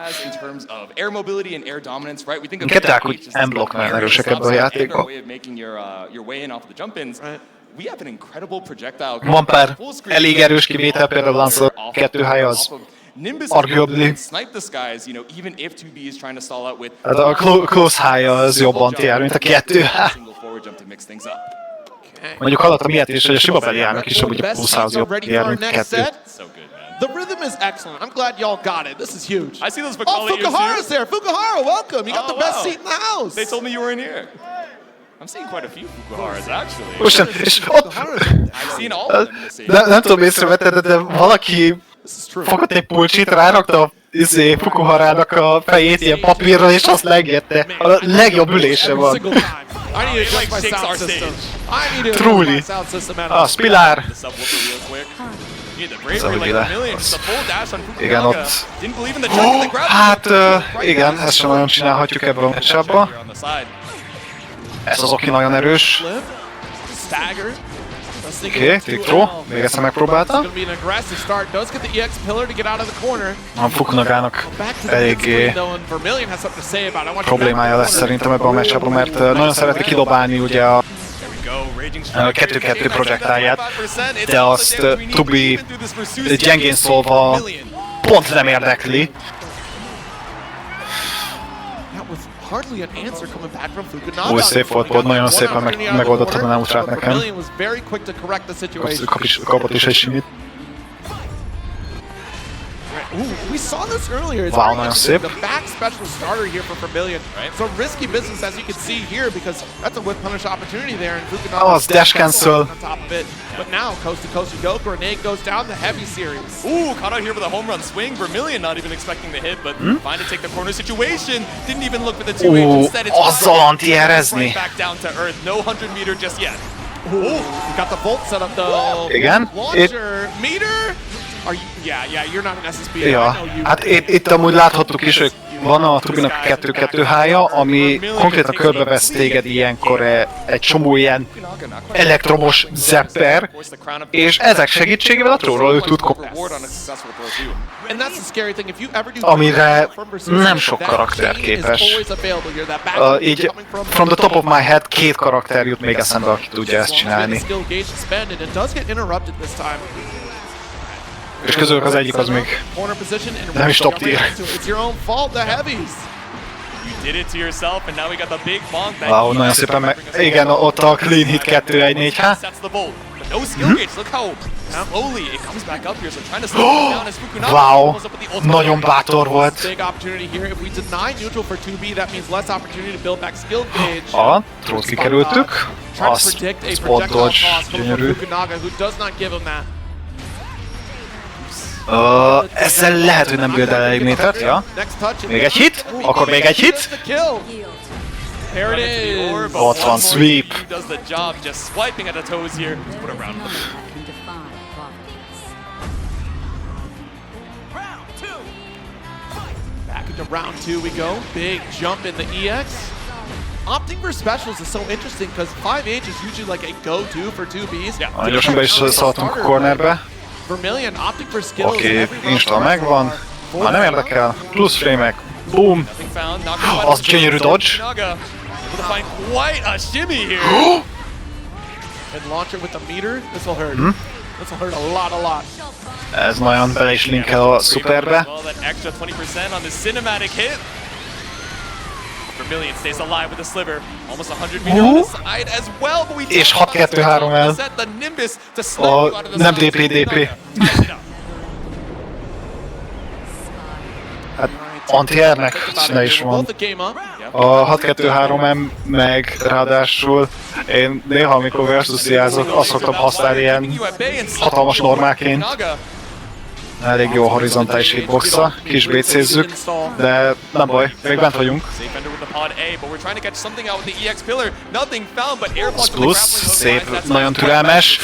Kettőek úgy M-block nagyon erősek ebben a játékban. Van pár elég erős kivétel, például Lancer 2H az arguably. Hát a close high az jobban jár, mint a 2H. Mondjuk hallottam ilyet is, hogy a sima beliának is amúgy a plusz az jobb jár, mint a 2. The rhythm is excellent. I'm glad y'all got it. This is huge. I see those Fukuhara's there. Fukuhara, welcome. You got the best seat in the house. They told me you were in here. I'm seeing quite a few Fukuharas, actually. És ott... I've seen all of them. Nem tudom észrevetted, de valaki fogott egy pulcsit, rárakta a Fukuharának a fejét ilyen papírra, és azt legette. A legjobb ülése van. Truly. A Spilár. Ez a vigile. Igen, ott... Hát, igen, ezt sem nagyon csinálhatjuk ebben a matchupban. Ez az, aki nagyon erős. Oké, Tiktro, még egyszer megpróbálta. A Fukunagának eléggé problémája lesz szerintem ebben a matchupban, mert nagyon szereti kidobálni ugye a 2-2 projektáját, de azt Tubi gyengén szólva pont nem érdekli. Új szép volt, nagyon szépen megoldottad a neutrát nekem. Kapott is egy simit. We saw this earlier. It's wow, nagyon szép. The back special starter here for Vermilion. It's a risky business, as you can see here, because that's a whip punish opportunity there, and Fukunaga it's dash cancel on top of it. But now, coast to coast you go, grenade goes down, the heavy series. Ooh, caught out here with a home run swing. Vermilion not even expecting the hit, but fine to take the corner situation. Didn't even look for the 2H. Instead, it's back down to earth. No 100 meter just yet. Ooh, got the bolt set up though. Igen. Launcher meter. Are you, yeah, you're not an SSB. Ja, hát itt amúgy láthattuk is, hogy van a Tubinak a 2-2H-ja, ami konkrétan körbevesz téged ilyenkor egy csomó ilyen elektromos zepper, és ezek segítségével a tróról ő tud kopni. Amire nem sok karakter képes. Így from the top of my head 2 karakter jut még eszembe, aki tudja ezt csinálni. És közülük az egyik az még nem is top tier. Wow, nagyon szépen igen, ott a clean hit 2-1-4-H. Wow, nagyon bátor volt. A trót kikerültük. Az spot dodge, gyönyörű. Ezzel lehet, hogy nem build el eliminatort, ja. Még egy hit, akkor még egy hit. There it is. Ott van, sweep. He does the job, just swiping at the toes here. Put a round. Back into round 2 we go. Big jump in the EX. Opting for specials is so interesting because 5H is usually like a go-to for 2Bs. Yeah. Gyorsan be is szaladtunk a cornerbe. Vermilion opting for skills. Oké, install megvan. Már nem érdekel. Plusz frame-ek. Boom. Az gyönyörű dodge. To find quite a shimmy here. And launch it with the meter. This will hurt. This will hurt a lot. Ez nagyon bele is linkel a szuperbe. Well, that extra 20% on the cinematic hit. Vermilion stays alive with the sliver. Almost 100 meter on the side as well, but we és 6-2-3 el. set the Nimbus to slap you out of the nem DP. Hát anti-airnek ne is van. A 6-2-3M meg ráadásul én néha, amikor versus-jázok, azt szoktam használni ilyen hatalmas normáként. Elég jó horizontális hitboxa, kis BC-zzük, de nem baj, még bent vagyunk. Az plusz, szép, nagyon türelmes.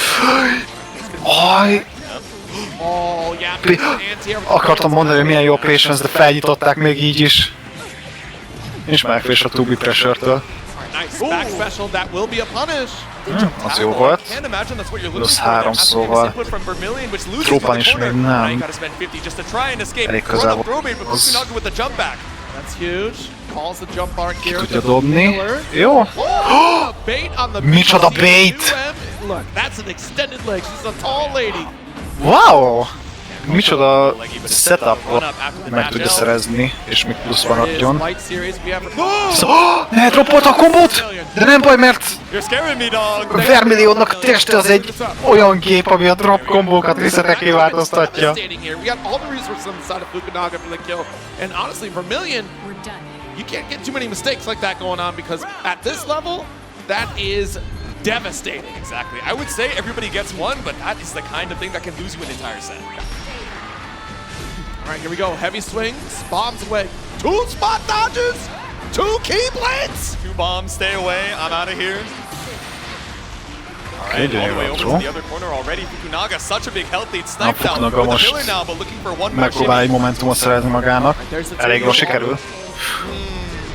Aj! Akartam mondani, hogy milyen jó patience, de felnyitották még így is. Nincs megfés a 2B pressure-től. Az jó volt. Plusz 3 szóval. Trópan is még nem. Elég közel volt. Ki tudja dobni. Jó. Micsoda bait! Wow! Micsoda setupot meg tudja szerezni, és még pluszban adjon. Ne, droppolta a kombót! De nem baj, mert Vermilionnak a teste az egy olyan gép, ami a drop kombókat visszateké változtatja. You can't get too many mistakes like that going on because at this level, that is devastating. Exactly. I would say everybody gets one, but that is the kind of thing that can lose you an entire set. All right, here we go. Heavy swings, bombs away. 2 spot dodges, 2 keyblades. 2 bombs, stay away. I'm out of here. All right, all the way over to the other corner already. Fukunaga, such a big health lead, sniped out with the pillar now, but looking for one more megpróbál egy momentumot szerezni magának. Elég jól sikerül.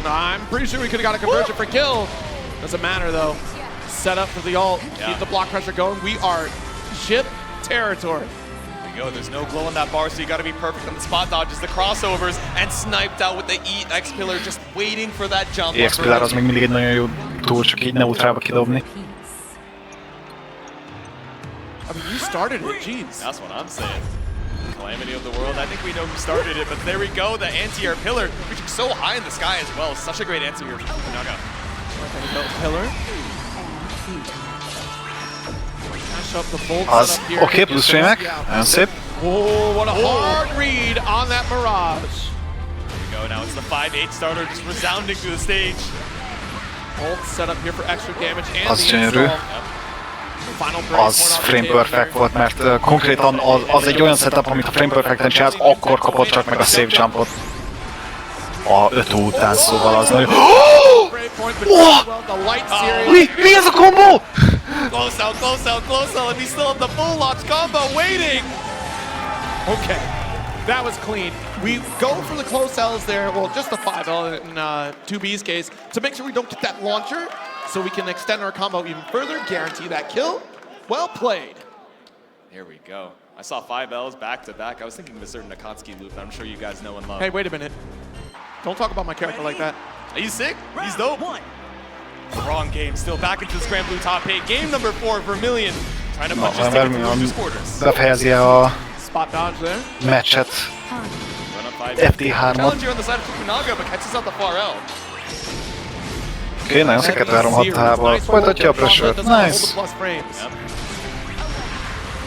I'm pretty sure we could have got a conversion for kill. Doesn't matter though. Set up for the ult, keep the block pressure going. We are ship territory. There we go, there's no glow on that bar, so you gotta be perfect on the spot dodges, the crossovers, and sniped out with the EX pillar, just waiting for that jump. EX pillar az még mindig egy nagyon jó túl, csak így ne ultrába kidobni. I mean, you started it, jeez. That's what I'm saying. Calamity of the world. I think we know who started it, but there we go. The anti-air pillar, reaching so high in the sky as well. Such a great answer here from Fukunaga. Pillar. Az oké, plusz frame-ek. Nagyon szép. Oh, what a hard read on that Mirage. There we go. Now it's the 5-8 starter just resounding through the stage. Ult set up here for extra damage and az gyönyörű. Az frame perfect volt, mert konkrétan az egy olyan setup, amit a frame perfecten csinálsz, akkor kapod csak meg a save jumpot. A 5 után, szóval az nagyon... Mi ez a kombó? Close out, and we still have the full launch combo waiting! Okay, that was clean. We go for the close L's there, well, just the 5L in 2B's case, to make sure we don't get that launcher, so we can extend our combo even further, guarantee that kill. Well played. Here we go. I saw 5 L's back to back. I was thinking of a certain Akatsuki loop that I'm sure you guys know and love. Hey, wait a minute. Don't talk about my character like that. He's sick. He's dope. The wrong game. Still back into the Grand Blue top 8. Game number 4, Vermilion. Trying to punch his ticket through his quarters. Befejezi a spot dodge there. Meccset. FT3-ot. Challenger on the side of Fukunaga, but catches out the far L. Oké, nagyon szép 2-3-6-ával. Folytatja a pressure. Nice.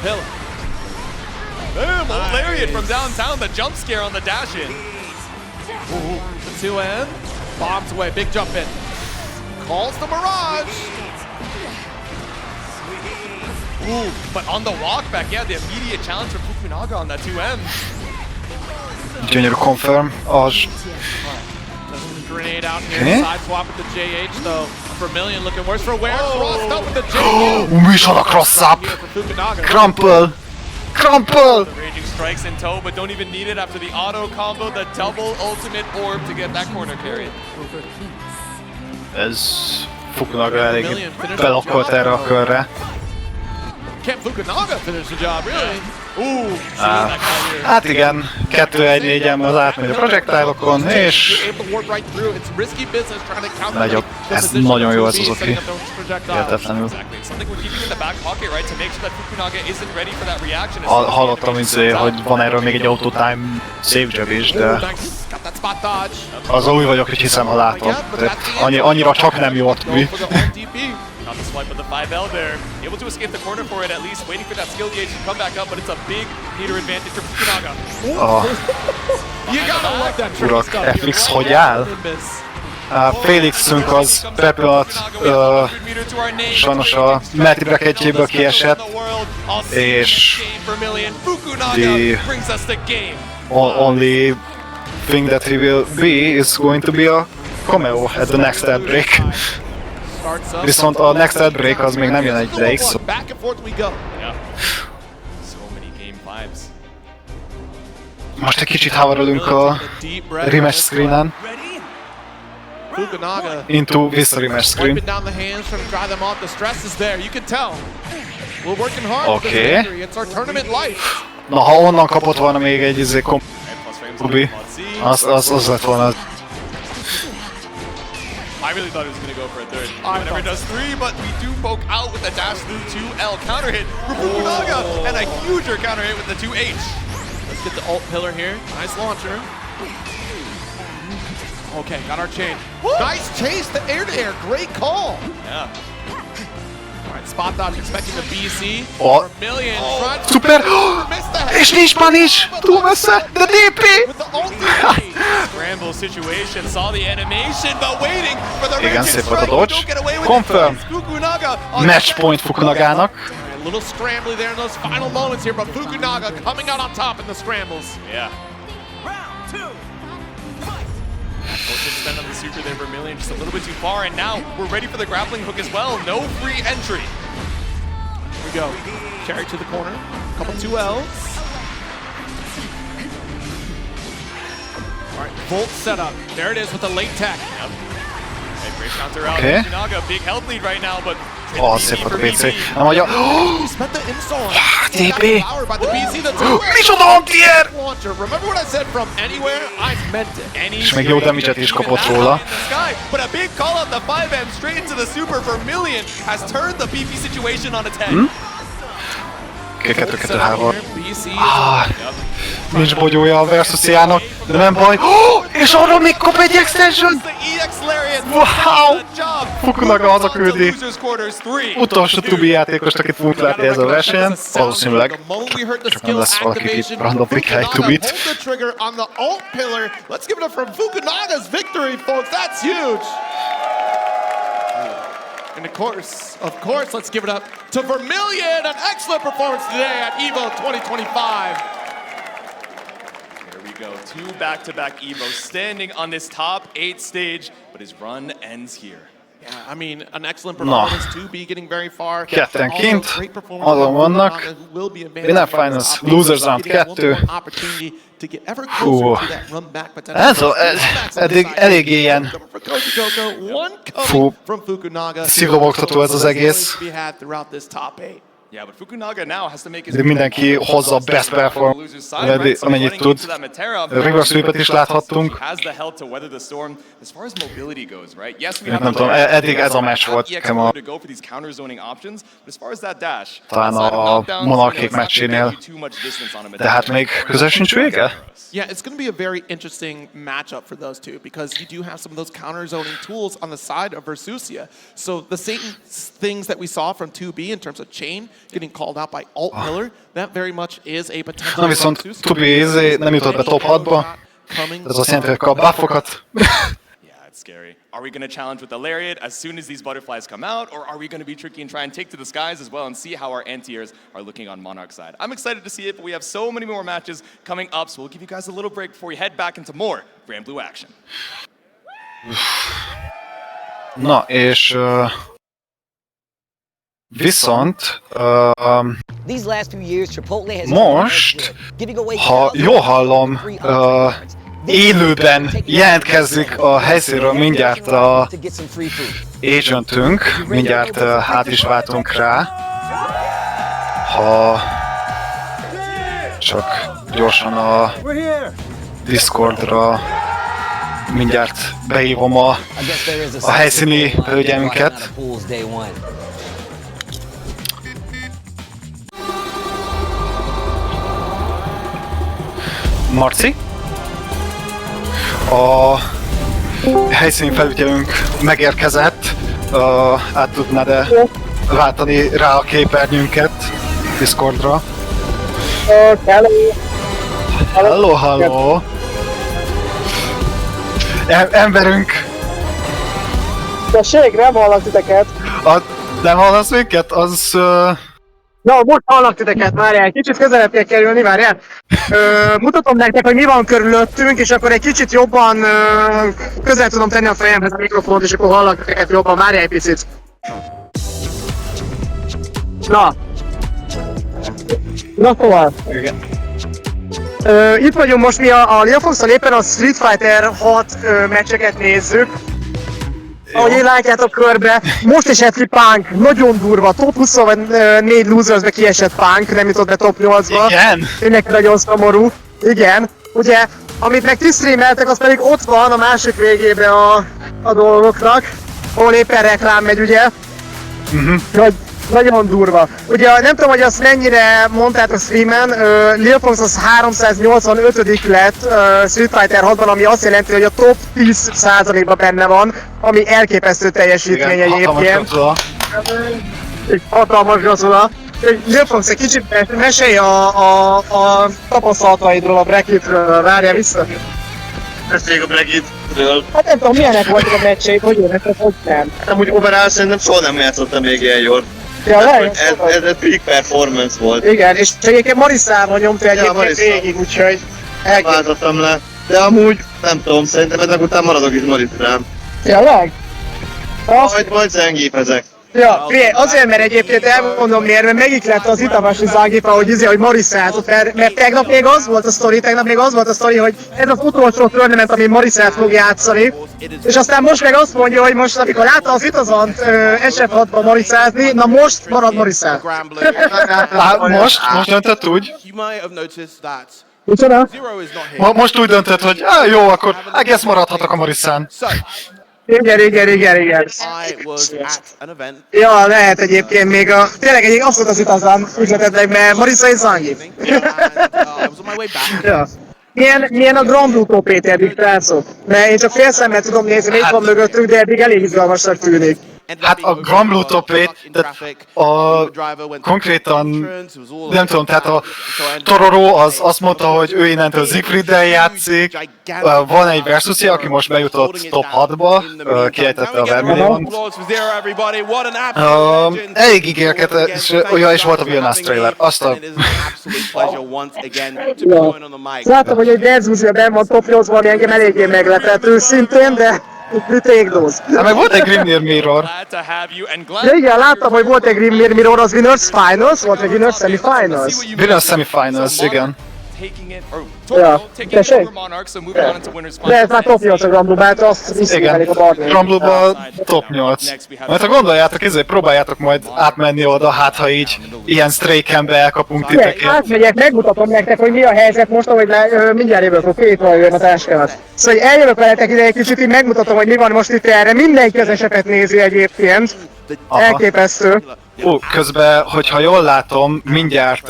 Boom! Lariat from downtown. The jump scare on the dash in. Ooh, the 2M. Bombs away. Big jump in. Calls the Mirage. Ooh, but on the walk back, yeah, the immediate challenge from Fukunaga on that 2M. Gyönyörű confirm. Az... Grenade out here, side swap with the JH though. Vermilion looking worse for wear. Crossed up with the JH. Micsoda cross-up! Crumple! Crumple! The raging strikes in tow, but don't even need it after the auto combo, the double ultimate orb to get that corner carry. Ez Fukunaga elég belakkolt erre a körre. Can't Fukunaga finish the job, really? Hát igen, 2-1-4-en az átmegy a projektálokon, és nagyobb. Ez nagyon jó ez az oki. Hihetetlenül. Hallottam, hogy van erről még egy auto-time save jab is, de az új vagyok, hogy hiszem, ha látom. Annyira csak nem jó a túl. Not the swipe of the 5L there. Able to escape the corner for it at least, waiting for that skill gauge to come back up, but it's a big meter advantage for Fukunaga. You gotta love that Urak, FX hogy áll? Félixünk az per pillanat sajnos a Melty bracketjéből kiesett, és the only thing that he will be is going to be a cameo at the next ad break. Viszont a next ad break az még nem jön egy ideig, szó. Most egy kicsit háborulunk a rematch screenen. Into vissza rematch screen. Oké. Na, ha onnan kapott volna még egy kombi, az lett volna. I really thought he was going to go for a third. Whenever does 3, but we do poke out with the dash through 2L counter hit for Fukunaga, and a huger counter hit with the 2H. Let's get the ult pillar here. Nice launcher. Okay, got our chain. Nice chase to air. Great call. Yeah. Alright, spot dodge expecting the BC. Vermilion tried to Super! És nincs punish! Túl messze, de DP! Scramble situation, saw the animation, but waiting for the igen, raging szép volt a strike. dodge. Don't get away with Confirm. it. Fukunaga. Match point Fukunagának. A little scrambly there in those final moments here, but Fukunaga coming out on top in the scrambles. Yeah. Fortune spend on the super there, Vermilion just a little bit too far, and now we're ready for the grappling hook as well. No free entry. Here we go. Carry to the corner. Couple 2Ls. All right, Volt setup. There it is with the late tech. Yep. Okay, great counter out. Okay. Fukunaga, big health lead right now, but Szép volt a PC. Nem mondja... TP! Micsoda anti-air! Remember what I said from anywhere? I meant it. És még jó damage-et is kapott róla. But a big call out the 5M straight into the super. Vermilion has turned the PP situation on its head. Oké, 2-2-3. Nincs bogyója a Versusiának, de nem baj. És arra még kap egy extension! Wow! Fukunaga hazaküldi. Utolsó Tubi játékost, akit fogunk látni ez a versenyen. Valószínűleg. Csak nem lesz valaki itt random pick egy Tubit. Let's give it up from Fukunaga's victory, folks. That's huge. And of course, let's give it up to Vermilion. An excellent performance today at EVO 2025. There we go, 2 back-to-back EVOs standing on this top 8 stage, but his run ends here. Yeah, I mean, an excellent performance to be getting very far. Ketten kint, azon vannak. Winner Finals, Losers Round 2. Fú, ez eléggé ilyen... Fú, szívlobogtató ez az egész. De mindenki hozza a best performance, amennyit tud. Reverse sweep-et is láthattunk. Nem tudom, eddig ez a match volt nekem a... Talán a Monarchék meccsénél. De hát még közel sincs vége? Yeah, it's going to be a very interesting matchup for those two because you do have some of those counter-zoning tools on the side of Versusia. So the same things that we saw from 2B in terms of chain getting called out by alt pillar, that very much is a potential. Na viszont 2B nem jutott be top 6-ba. Ez azt jelenti, hogy kap buffokat. Yeah, it's scary. Are we going to challenge with the lariat as soon as these butterflies come out, or are we going to be tricky and try and take to the skies as well and see how our anti-airs are looking on Monarch side? I'm excited to see it, but we have so many more matches coming up, so we'll give you guys a little break before we head back into more Grand Blue action. Na, és viszont most, ha jól hallom, élőben jelentkezik a helyszínről mindjárt a agentünk, mindjárt át is váltunk rá, ha csak gyorsan a Discordra mindjárt behívom a helyszíni hölgyeinket. Marci? A helyszíni felügyelőnk megérkezett, át tudnád-e váltani rá a képernyőnket Discordra? Hello, hello! Emberünk! Tessék, nem hallak titeket! Nem hallasz minket? Az... Na, most hallak titeket, várjál, kicsit közelebb kell kerülni, várjál. Mutatom nektek, hogy mi van körülöttünk, és akkor egy kicsit jobban közel tudom tenni a fejemhez a mikrofont, és akkor hallak titeket jobban, várjál egy picit. Na. Na tovább. Igen. Itt vagyunk most mi a Leofox-szal éppen a Street Fighter 6 meccseket nézzük. Ahogy én látjátok körbe, most esett ki Punk, nagyon durva, top 24 losersbe kiesett Punk, nem jutott be top 8-ba. Igen? Mindenki nagyon szomorú. Igen. Ugye, amit meg ti streameltek, az pedig ott van a másik végébe a dolgoknak, ahol éppen reklám megy, ugye? Nagyon durva. Ugye nem tudom, hogy azt mennyire mondtátok streamen, Leofox az 385. lett Street Fighter 6-ban, ami azt jelenti, hogy a top 10%-ban benne van, ami elképesztő teljesítmény egyébként. Hatalmas gratula. Leofox, egy kicsit mesélj a tapasztalataidról, a bracketről, várjál vissza. Mesélj a bracketről. Hát nem tudom, milyenek voltak a meccseik, hogy jönnek, hogy nem. Amúgy overall szerintem soha nem játszottam még ilyen jól. Ez egy peak performance volt. Igen, és egyébként Marissával nyomta egyébként végig, úgyhogy... Váltottam le. De amúgy, nem tudom, szerintem ezek után maradok is Marissám. Tényleg? Majd zengépezek. Ja, azért, mert egyébként elmondom miért, mert megiklette az Itabashi Zangipa, hogy Marissát, mert tegnap még az volt a sztori, hogy ez az utolsó tournament, ami Marissát fog játszani. És aztán most meg azt mondja, hogy most, amikor látta az Itazant SF6-ban Marissázni, na most marad Marissát. Most döntött úgy? Micsoda? Most úgy döntött, hogy jó, akkor egész maradhatok a Marissán. Igen. Ja, lehet egyébként még tényleg egyébként abszolút az Itazan üzletetleg, mert Marissa és Zangief. Ja. Milyen a Grand Blue top eddig, srácok? Mert én csak fél szemmel tudom nézni, még van mögöttük, de eddig elég izgalmasnak tűnik. Hát a Grand Blue top 8, konkrétan, nem tudom, tehát a Tororo az azt mondta, hogy ő innentől Siegfrieddel játszik, van egy versusja, aki most bejutott top 6-ba, kiejtette a Vermilion. Elég ígérketes, és volt a Vilnas trailer, azt a... Láttam, hogy egy Derzuzia benn van top 8-ban, ami engem eléggé meglepett őszintén, de... Take those. Meg volt egy Grimnir Mirror. Ja igen, láttam, hogy volt egy Grimnir Mirror, az Winners Finals, volt egy Winners Semifinals. Winners Semifinals, igen. Ja, tessék? De ez már top 8 a Grand Blue-bát, azt visszajellik a barnék. Grand Blue-ba top 8. Mert ha gondoljátok, próbáljátok majd átmenni oda, hát ha így ilyen stray-cambe elkapunk titeket. Átmegyek, megmutatom nektek, hogy mi a helyzet most, ahogy mindjárt jövök, hogy két jön a táskámat. Szóval eljövök veletek ide egy kicsit, így megmutatom, hogy mi van most itt erre. Mindenki az esetet nézi egyébként. Elképesztő. Közben, hogyha jól látom, mindjárt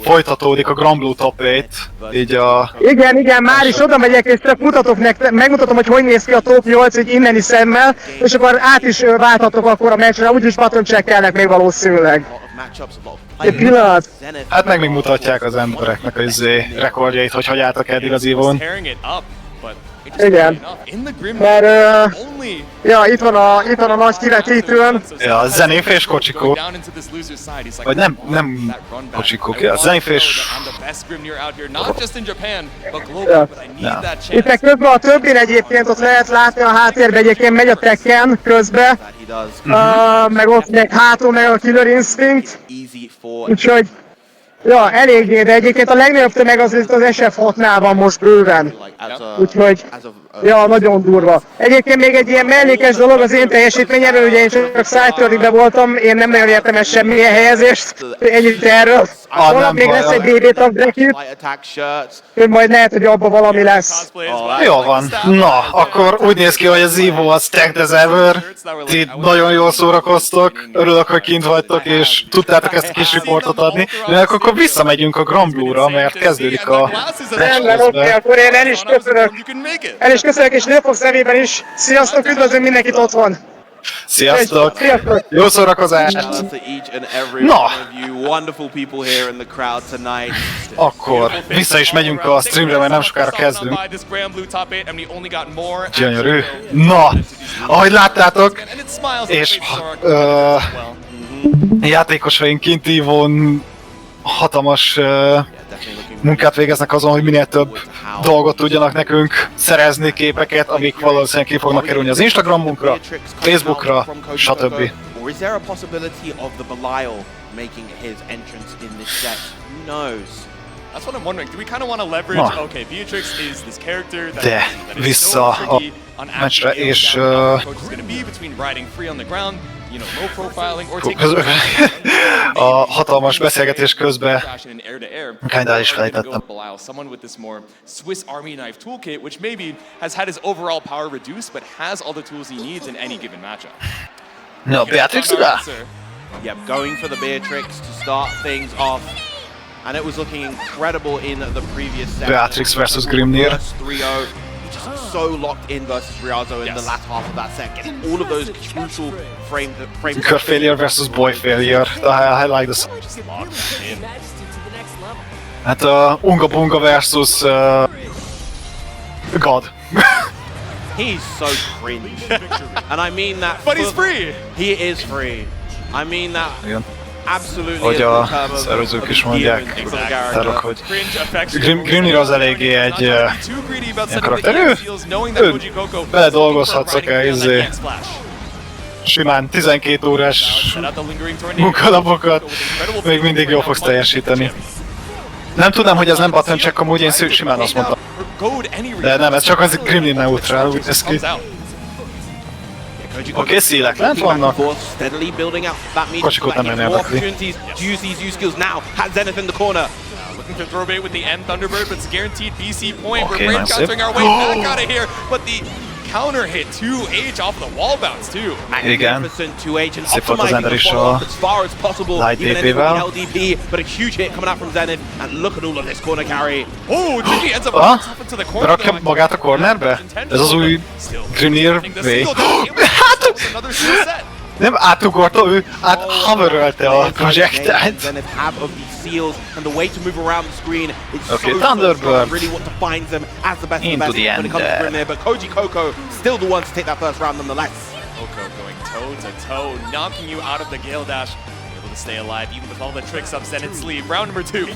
folytatódik a Grand Blue top 8, így a... Igen, már is oda megyek, és csak mutatok nektek, megmutatom, hogy néz ki a top 8 egy inneni szemmel, és akkor át is válthatok akkor a meccsre, úgyis button checkelnek még valószínűleg. Egy pillanat! Hát meg még mutatják az embereknek a rekordjait, hogy hagyjátok eddig az EVO-n. Igen. Mert ja, itt van a nagy kivetítőn. Ja, Zenith és Kocsikó. Vagy nem Kocsikó, ja, Zenith és... Ja. Itt meg közben a többin egyébként ott lehet látni a háttérben, egyébként megy a Tekken közbe. Meg ott meg hátul meg a Killer Instinct. Úgyhogy... Ja, eléggé, de egyébként a legnagyobb tömeg az SF6-nál van most bőven. Úgyhogy, ja, nagyon durva. Egyébként még egy ilyen mellékes dolog az én teljesítményemről, ugye én csak side-turningben voltam, én nem nagyon értem ezt semmilyen helyezést, ennyit erről. Holnap még lesz egy BB tag bracket, majd lehet, hogy abban valami lesz. Jó van. Na, akkor úgy néz ki, hogy az EVO az stacked as ever. Ti nagyon jól szórakoztok, örülök, hogy kint vagytok, és tudtátok ezt a kis riportot adni. De akkor visszamegyünk a Grand Blue-ra, mert kezdődik a Rendben, oké, akkor én el is köszönök. El is köszönök, és Nőfox nevében is. Sziasztok, üdvözlünk mindenkit otthon! Sziasztok! Jó szórakozást! Na! Akkor vissza is megyünk a streamre, mert nem sokára kezdünk. Gyönyörű. Na! Ahogy láttátok, és játékosaink kint EVO-n hatalmas munkát végeznek azon, hogy minél több dolgot tudjanak nekünk szerezni, képeket, amik valószínűleg ki fognak kerülni az Instagramunkra, Facebookra, stb. De vissza a meccsre, és a hatalmas beszélgetés közben kinda is felejtettem. No, Beatrix ura? Yep, going for the Beatrix to start things off. And it was looking incredible in the previous set. Beatrix versus Grimnir. So locked in versus Riazo in the last half of that set, getting all of those crucial frames. Girl failure versus boy failure. I like this. Hát Unga Bunga versus God. He's so cringe, and I mean that. But he's free. He is free. I mean that. Igen. Absolutely. Hogy a szervezők is mondják, tárok, hogy Grimnir az eléggé egy ilyen karakter. Ő beledolgozhatsz akár simán 12 órás munkanapokat, még mindig jól fogsz teljesíteni. Nem tudnám, hogy ez nem button check, amúgy én simán azt mondtam. De nem, ez csak az Grimnir neutrál, úgy néz ki. Oké, szélek lent vannak. Kocsikót nem nagyon érdekli. Oké, nagyon szép. Counter hit 2H off the wall bounce too. Igen. Szép volt az Ender is a Light DP-vel. Berakja magát a cornerbe? Ez az új Grimnir V. Nem átugorta, ő áthoverölte a projektált. Okay, Thunderbird into the end there. But Koji Coco still the one to take that first round nonetheless. Coco going toe to toe, knocking you out of the Gale Dash. Able to stay alive even with all the tricks up Zenith's sleeve. Round number 2.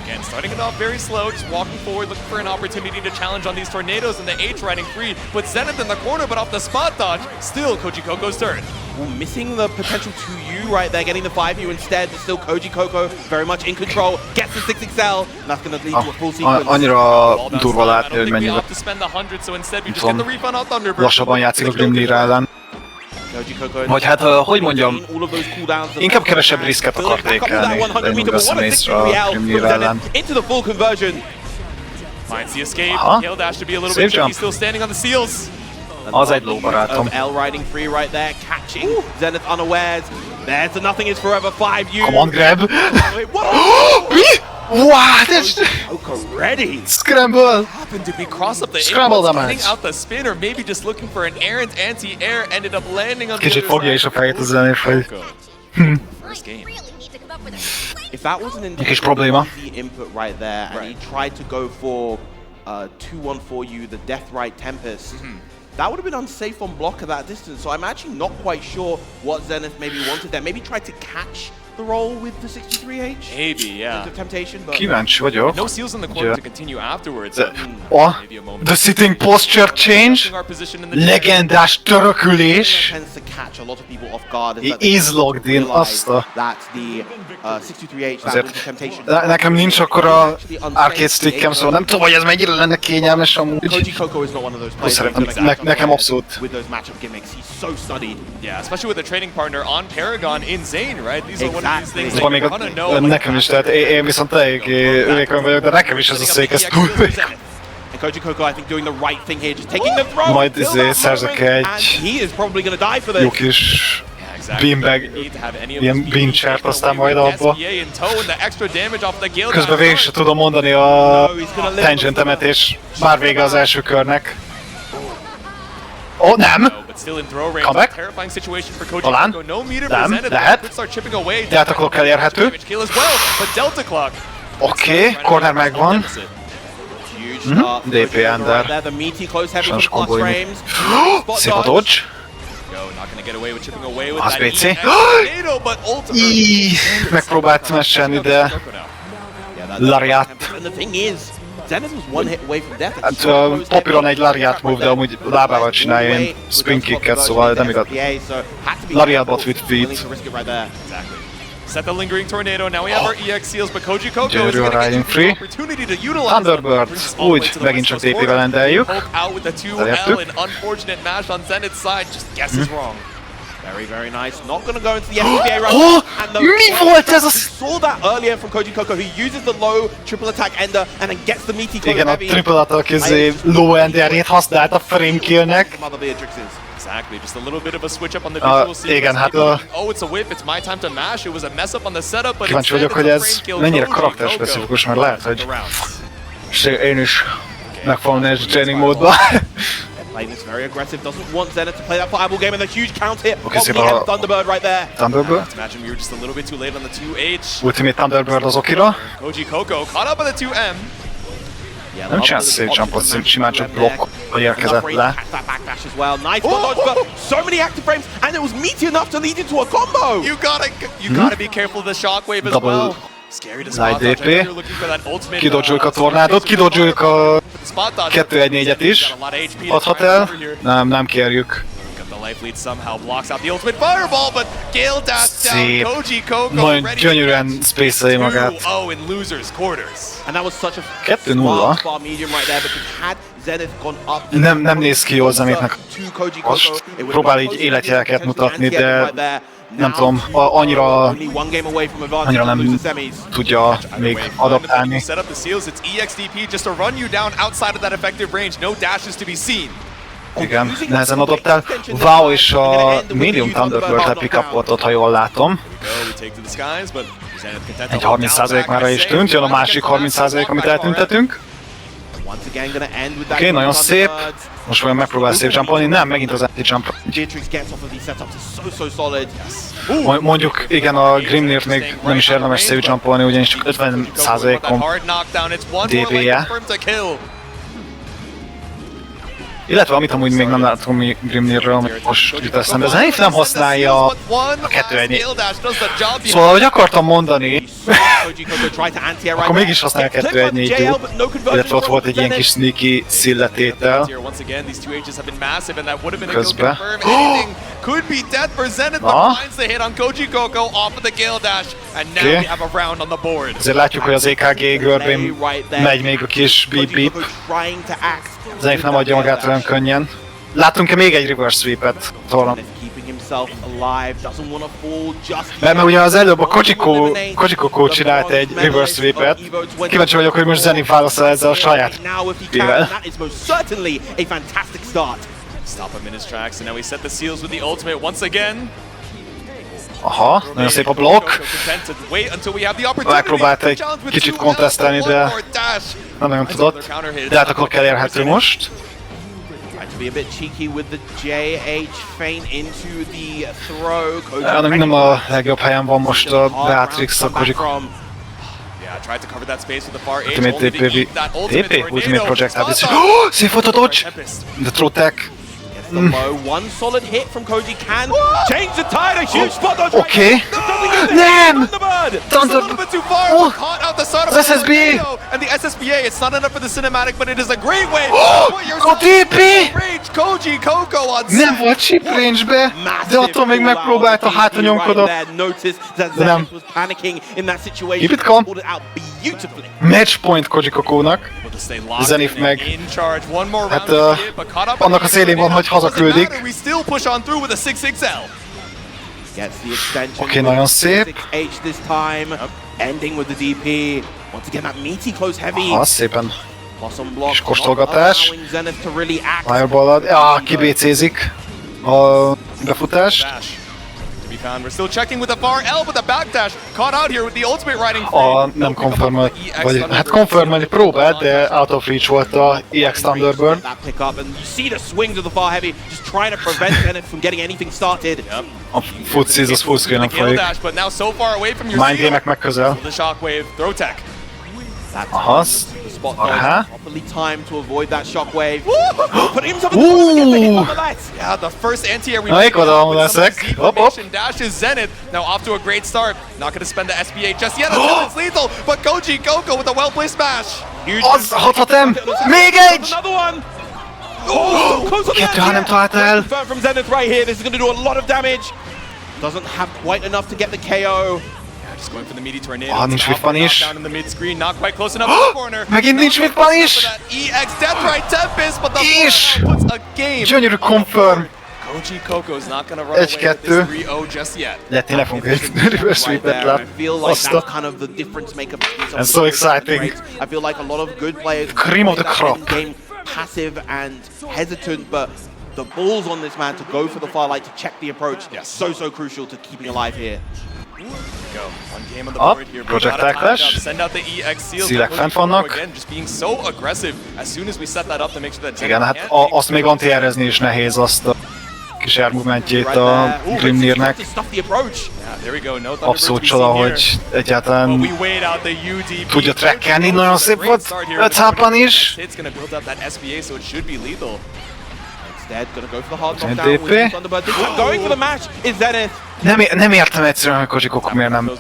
Again, starting it off very slow, just walking forward, looking for an opportunity to challenge on these tornadoes and the H riding free. But Zenith in the corner, but off the spot dodge. Still Koji Coco's turn. Ooh, missing the potential 2U right there, getting the 5U instead, but still Koji Coco very much in control, gets the 6XL, and that's going to lead to a full sequence. Annyira durva látni, hogy mennyire lassabban játszik a Grimnir ellen. Vagy hát, hogy mondjam, inkább kevesebb riszket akar tékelni, de én úgy veszem észre a Grimnir ellen. Aha, szép jump. Az egy ló, barátom. Come on, grab! Mi? What? Ready. Scramble! Happened to be cross up the Scramble damage. cutting out the spin, or maybe just looking for an errant anti-air, ended up landing on the Kicsit fogja is a fejét a Zenith, hogy... First game. If that was an kis probléma. input right there, and he tried to go for 2-1 for you, the Death Right Tempest. That would have been unsafe on block at that distance, so I'm actually not quite sure what Zenith maybe wanted there. Maybe tried to catch the roll with the 63H? Maybe, yeah. The temptation, but Kíváncsi vagyok. No seals in the corner to continue afterwards. The sitting posture change, legendás törökülés, is logged in, azt a... Azért nekem nincs akkora arcade stickem, szóval nem tudom, hogy ez mennyire lenne kényelmes amúgy. Nekem abszolút. Yeah, especially with a training partner on Paragon in Zane, right? These are one of these things Szóval még nekem is, tehát én viszont eléggé ülékony vagyok, de nekem is ez a szék, ez túl vék. Koji Koko, I think, doing the right thing here, just taking the throw. Majd szerzek egy jó kis beanbag, ilyen beanchart, aztán majd abba. Közben végig se tudom mondani a tangentemet, és már vége az első körnek. Nem! Comeback? Talán? Nem, lehet. Delta Clock elérhető. Oké, corner megvan. DP under. Sajnos kombóim. Szép a dodge. Az BC. Megpróbált mesélni, de... Lariat. Hát papíron egy lariat move, de amúgy lábával csinálja ilyen spin kicket, szóval nem igaz. Lariat bot with feet. Set the lingering tornado. Now we have our EX seals, but Koji Koko is going to get the opportunity to utilize Thunderbird. Úgy, megint csak DP-vel endeljük. Out with the 2L, an unfortunate mash on Zenith's side. Just guesses wrong. Very nice. Not going to go into the FPA run. Mi volt ez a... Saw that earlier from Koji Koko, who uses the low triple attack ender and then gets the meaty close. Igen, a triple attack low enderjét használt a frame killnek. Exactly, just a little bit of a switch up on the visual scene. Igen, hát oh, it's a whip, it's my time to mash. It was a mess up on the setup, but kíváncsi vagyok, hogy ez mennyire karakterspecifikus, mert lehet, hogy én is meg fogom nézni a training módba. Playing this very aggressive, doesn't want Zenith to play that fireball game, and a huge count hit okay, on the Thunderbird right there. Thunderbird? Imagine we were just a little bit too late on the 2H. Ultimate Thunderbird az okira. Koji Koko caught up on the 2M. Nem csinálsz szép jumpot, simán csak blokk, hogy érkezett le. So many active frames, and it was meaty enough to lead into a combo. You gotta be careful of the shockwave as well. Scary to spot dodge. You're looking for that ultimate. Kidodzsoljuk a tornádot, kidodzsoljuk a 2-1-4-et is. Adhat el? Nem kérjük. Life lead somehow blocks out the ultimate fireball, but Gale dash down Koji Koko. Nagyon gyönyörűen space-elje magát. 2-0 in losers quarters. And that was such a 2-0. far medium right there, because had Zenith gone up. Nem néz ki jól Zenithnek. Most próbál így életjeleket mutatni, de nem tudom, annyira nem tudja még adaptálni. Set up the seals, it's EXDP just to run you down outside of that effective range. No dashes to be seen. Igen, nehezen adoptál. Wow, és a Medium Thunderbird-le pick-upoltott, ha jól látom. Egy 30% már is tűnt, jön a másik 30%, amit eltűntetünk. Oké, nagyon szép. Most olyan megpróbál szép jumpolni, nem, megint az anti-jump. Mondjuk, igen, a Grimnirt még nem is érdemes szép jumpolni, ugyanis csak 50%-on DB-je. Illetve amit amúgy még nem látom Grimnirről, most jut eszembe, Zenith nem használja a 2-1-4. Szóval, hogy akartam mondani, akkor mégis használja a 2-1-4-út, illetve ott volt egy ilyen kis sneaky szilletétel közben. Azért látjuk, hogy az EKG görbén megy még a kis beep-beep. Zenith nem adja magát olyan könnyen. Látunk-e még egy reverse sweep-et torna? Mert ugye az előbb a Koji Koko csinált egy reverse sweep-et. Kíváncsi vagyok, hogy most Zenith válaszol ezzel a saját pivel. Aha, nagyon szép a blokk. Megpróbált egy kicsit kontesztelni, de nem nagyon tudott. De hát akkor elérhető most. Nem a legjobb helyen van most a Beatrix, a Koji. Tried to cover that space with the far edge. Ultimate TP, Ultimate projectile. Szép volt a dodge! The throw tech. The low, one solid hit from Koji can change the tide. A huge spot dodge. Okay. Nem! Thunder! A little bit too far. Caught out the side of the SSBA! And the SSBA, it's not enough for the cinematic, but it is a great way. A TP! Range, Koji Coco on nem volt chip range-be, de attól még megpróbálta hátra nyomkodott. De nem. Hibitkom. Matchpoint Koji Coco-nak. Zenith meg. Hát annak a szélén van, hogy hazaküldik. Oké, nagyon szép. Aha, szépen. És kóstolgatás. Fireballad. Ja, kibécézik a befutást. We're still checking with the far L, but the backdash caught out here with the ultimate riding. Nem confirm, vagy hát confirmálni próbált, de out of reach volt a EX Thunderbird. A futszíz az full screen-en folyik. Mind game-ek meg közel. Aha. Aha. Yeah, the first anti-air we made dashes Zenith. Now off to a great start. Not going to spend the SBA just yet until it's lethal, but Koji Coco with a well-placed smash. Az hathatom! Még egy! Kettő, ha nem találta el. From Zenith right here. This is going to do a lot of damage. Doesn't have quite enough to get the KO. Just going for the meaty tornado. Nincs with punish. Down in the mid screen, not quite close enough to the corner. Megint nincs with punish. EX Death Right Tempest, but the puts a game. Gyönyörű confirm. Koji Coco's not gonna run away with this 3-0 just yet. De tényleg fogunk egy reverse sweepet le. Azta. And so exciting. I feel like a lot of good players Cream of the crop. Game passive and hesitant, but the balls on this man to go for the firelight to check the approach. So crucial to keeping alive here. Go. One game on the board here. Projectile clash. Send out the EX seals. Szílek fent vannak. Again, just being so aggressive as soon as we set that up to make sure that igen, hát azt még anti-aerezni is nehéz, azt a kis air movementjét a Grimnirnek. Abszolút csoda, hogy egyáltalán tudja trackelni, nagyon szép volt 5 HP-an is. DP. Nem értem egyszerűen, hogy Koji Coco miért nem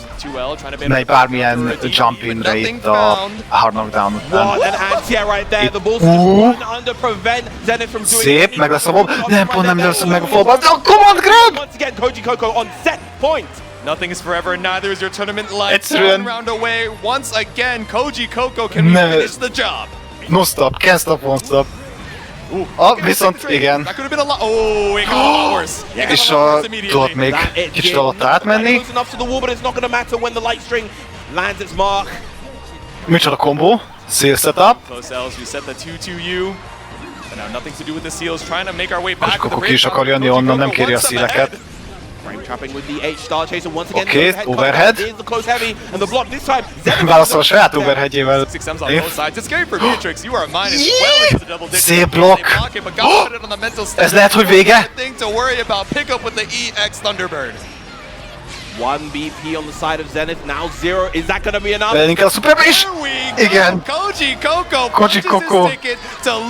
megy bármilyen jump inre itt a hard knockdown után. Szép, meg lesz a bob. Nem, pont nem lesz meg a fallback. Command grab! Nothing is forever, neither is your tournament life. One round away, once again, Koji Coco can finish the job. No stop, can't stop, won't stop. Viszont igen. És tudott még kicsit alatt átmenni. Micsoda kombó. Seal setup. És Coco ki is akar jönni onnan, nem kéri a szíleket. Oké, overhead. Válaszol a saját overheadjével. Szép blokk. Ez lehet, hogy vége? 1 BP on the side of Zenith, now 0. Is that gonna be enough? Inkább a Super is! Igen! Koji Coco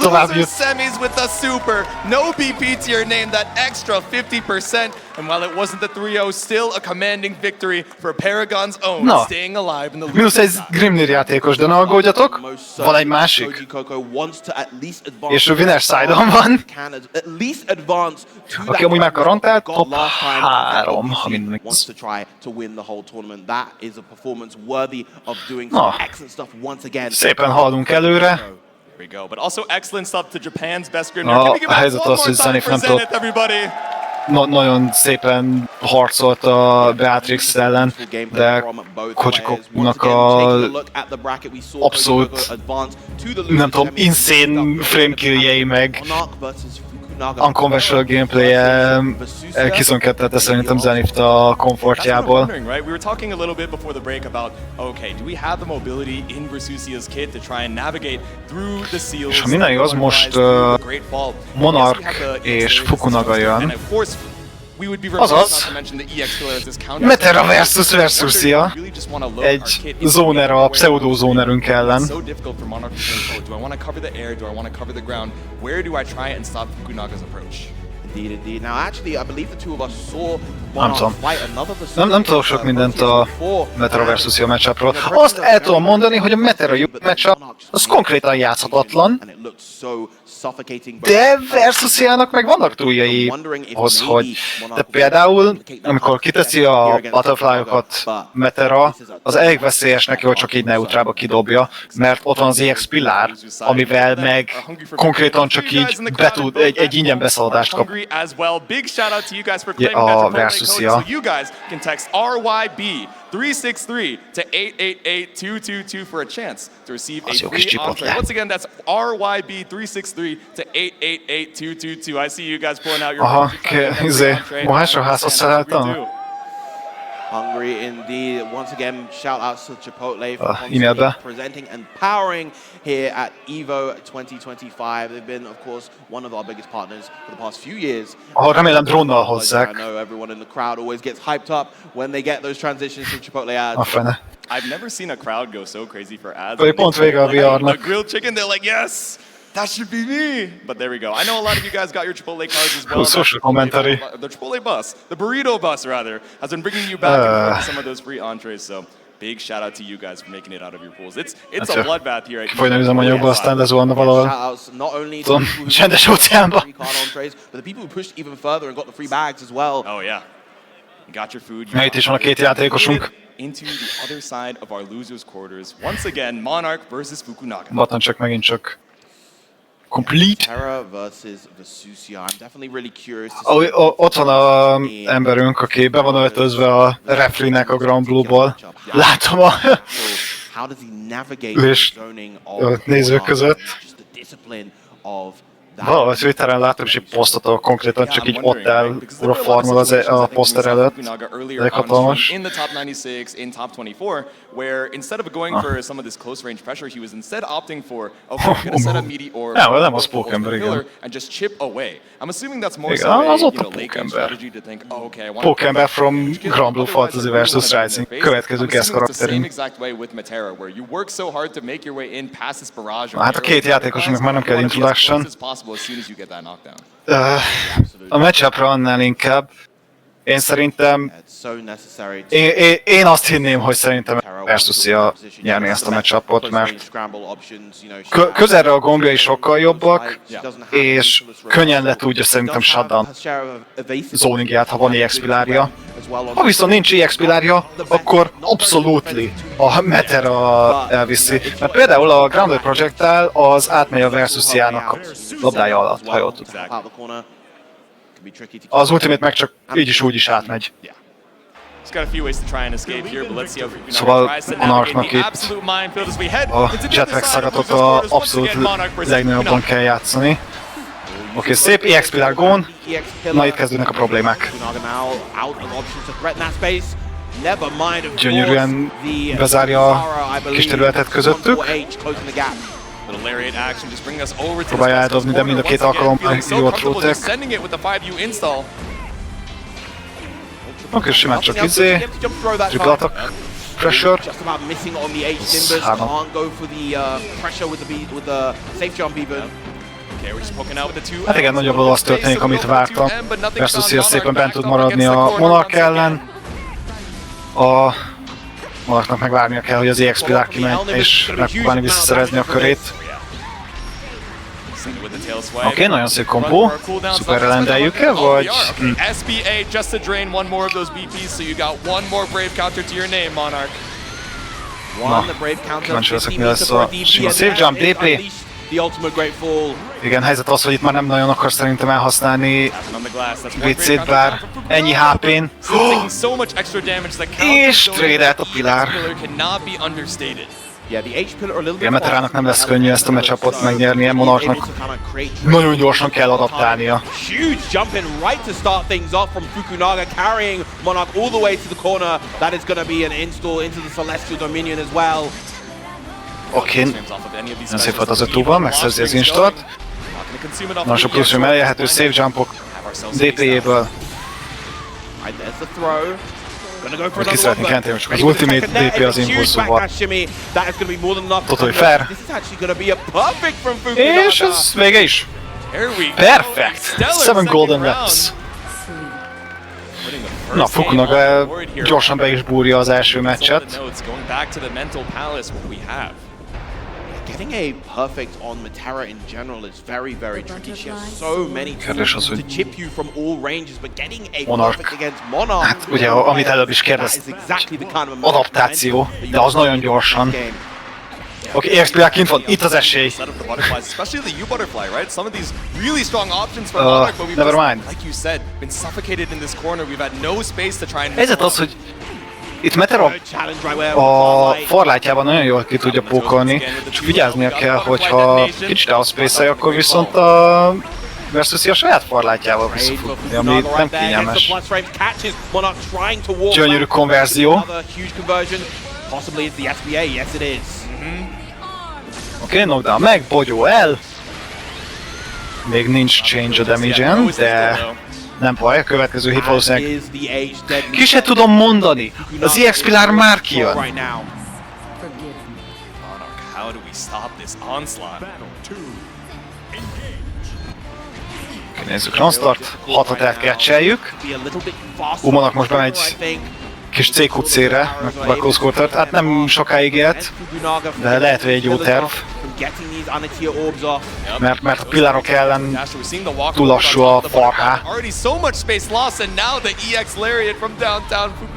tovább jut. Semis with the Super. No BP to your name, that extra 50%. And while it wasn't the 3-0, still a commanding victory for Paragon's own, staying alive in the league. Minusz egy Grimnir játékos, de ne aggódjatok, van egy másik. És ő winner side-on van. Aki amúgy már karantált, top 3, ha minden igaz. Szépen haladunk előre. A helyzet az, hogy Zenith nem tudott. Nagyon szépen harcolt a Beatrix ellen, de Koji Coco-nak a abszolút, nem tudom, insane frame-killjei meg unconventional gameplay-je kiszönketette szerintem Zenith a komfortjából. És ha minden igaz, most Monarch és Fukunaga jön. Azaz, Metera versus Versusia, egy zónera, a pseudo-zónerünk ellen. Nem tudok sok mindent a Metera versusia matchupról. Azt el tudom mondani, hogy a Metera matchup az konkrétan játszhatatlan, de Versusiának meg vannak túljai ahhoz, hogy... De például, amikor kiteszi a butterfly-okat Metera, az elég veszélyes neki, hogy csak így neutrába kidobja, mert ott van az EX Pillar, amivel meg konkrétan csak így betud, egy ingyen beszaladást kap a Versusia. 363 to 888-222 for a chance to receive a free entree. Once again, that's RYB363 to 888-222. I see you guys pulling out your Hungry indeed. Once again, shout outs to Chipotle for presenting and powering here at EVO 2025. They've been, of course, one of our biggest partners for the past few years. Remélem drónnal hozzák. I know everyone in the crowd always gets hyped up when they get those transitions from Chipotle ads. I've never seen a crowd go so crazy for ads. Pont vége a VR-nak. The grilled chicken, they're like, yes! That should be me! But there we go. I know a lot of you guys got your Chipotle cards as well. Social commentary. The Chipotle bus, the burrito bus rather, has been bringing you back and forth some of those free entrees. So big shout out to you guys for making it out of your pools. It's a bloodbath here. Folyna üzemanyagba, aztán lezuhanna valahol. Tudom, csendes óceánba. But the people who pushed even further and got the free bags as well. Oh yeah. You got your food. Itt is van a két játékosunk. Into the other side of our losers quarters. Once again, Monarch versus Fukunaga. Button csak megint csak. Complete. Terra versus Versusia. I'm definitely really curious to see. Ott van az emberünk, aki be van öltözve a referee-nek a Grand Blue-ból. Látom a nézők között. Valahol Twitteren láttam is egy posztot, ahol konkrétan csak így ott áll farmol a poszter előtt. Ezek hatalmas. In the top 96, in top 24, where instead of going for some of this close range pressure, he was instead opting for, okay, I'm gonna set a meteor and just chip away. I'm assuming that's more so a late game strategy to think, oh, okay, I want to... Pókember from Grand Blue Fantasy versus Rising. Következő guest karakterünk. The same exact way with Metera, where you work so hard to make your way in past this barrage. Hát a két játékosunknak már nem kell introduction. A matchupra annál inkább. Én szerintem... Én azt hinném, hogy szerintem Versusia nyerni ezt a matchupot, mert közelre a gombjai sokkal jobbak, és könnyen le tudja szerintem shutdown zoningját, ha van EX Pillarja. Ha viszont nincs EX Pillarja, akkor absolutely a Metera elviszi. Mert például a Grounded Projectile az átmegy a Versusiának a labdája alatt, ha jól tudom. Az Ultimate meg csak így is úgy is átmegy. Szóval Monarchnak itt a jetpack szagatot a abszolút legnagyobban kell játszani. Oké, szép EX Pillar gone. Na itt kezdődnek a problémák. Gyönyörűen bezárja a kis területet közöttük. Próbálja eldobni, de mind a két alkalommal jól trótek. Oké, simán csak izé. Triple attack. Pressure. Hát igen, nagyjából az történik, amit vártam. Versusia szépen bent tud maradni a Monarch ellen. A Monarchnak megvárnia kell, hogy az EX Pillar kimegy, és megpróbálni visszaszerezni a körét. Oké, nagyon szép kompó. Szuperre rendeljük-e, vagy... SBA just to drain one more of those BPs, so you got one more brave counter to your name, Monarch. Na, kíváncsi leszek, mi lesz a sima safe jump, DP. Igen, helyzet az, hogy itt már nem nagyon akar szerintem elhasználni WC-t, bár ennyi HP-n. És trade-elt a Pillar. Igen, Meterának nem lesz könnyű ezt a matchupot megnyernie, Monarchnak nagyon gyorsan kell adaptálnia. Huge jump in right to start things off from Fukunaga, carrying Monarch all the way to the corner. That is going to be an install into the Celestial Dominion as well. Oké, nem szép volt az 5-2-ban, megszerzi az instalt. Nagyon sok plusz elérhető safe jumpok DP-jéből. Right, there's the throw. Gonna go for Ki another szeretnék one, entélni, csak az ultimate DP az impulszúval. That is gonna be more than enough. Totally fair. This is actually gonna be a perfect from Fukunaga. És ez vége is. Perfect! 7 golden laps. Na, Fukunaga gyorsan be is búrja az első meccset. Getting a perfect on Matera in general is very, very tricky. She has so many tools to chip you from all ranges, but getting a perfect against Monarch. Hát ugye, amit előbb is kérdeztem, adaptáció, de az nagyon gyorsan. Oké, EXP kint van, itt az esély. Never mind. Helyzet az, hogy itt Matera a farlátjában nagyon jól ki tudja pókolni, csak vigyáznia kell, hogyha kicsit outspace-elj, akkor viszont a Versus a saját farlátjával visszafutni, ami nem kényelmes. Gyönyörű konverzió. Oké, knockdown meg, bogyó el. Még nincs change a damage-en, de nem baj, a következő hit valószínűleg ki se tudom mondani. Az EX Pillar már kijön. Nézzük, non-start, 6-at elcatcheljük. Umanak most bemegy kis CQC-re, meg Backoscortert. Hát nem sokáig élt, de lehet, hogy egy jó terv. Mert a pillárok ellen túl lassú a farhá.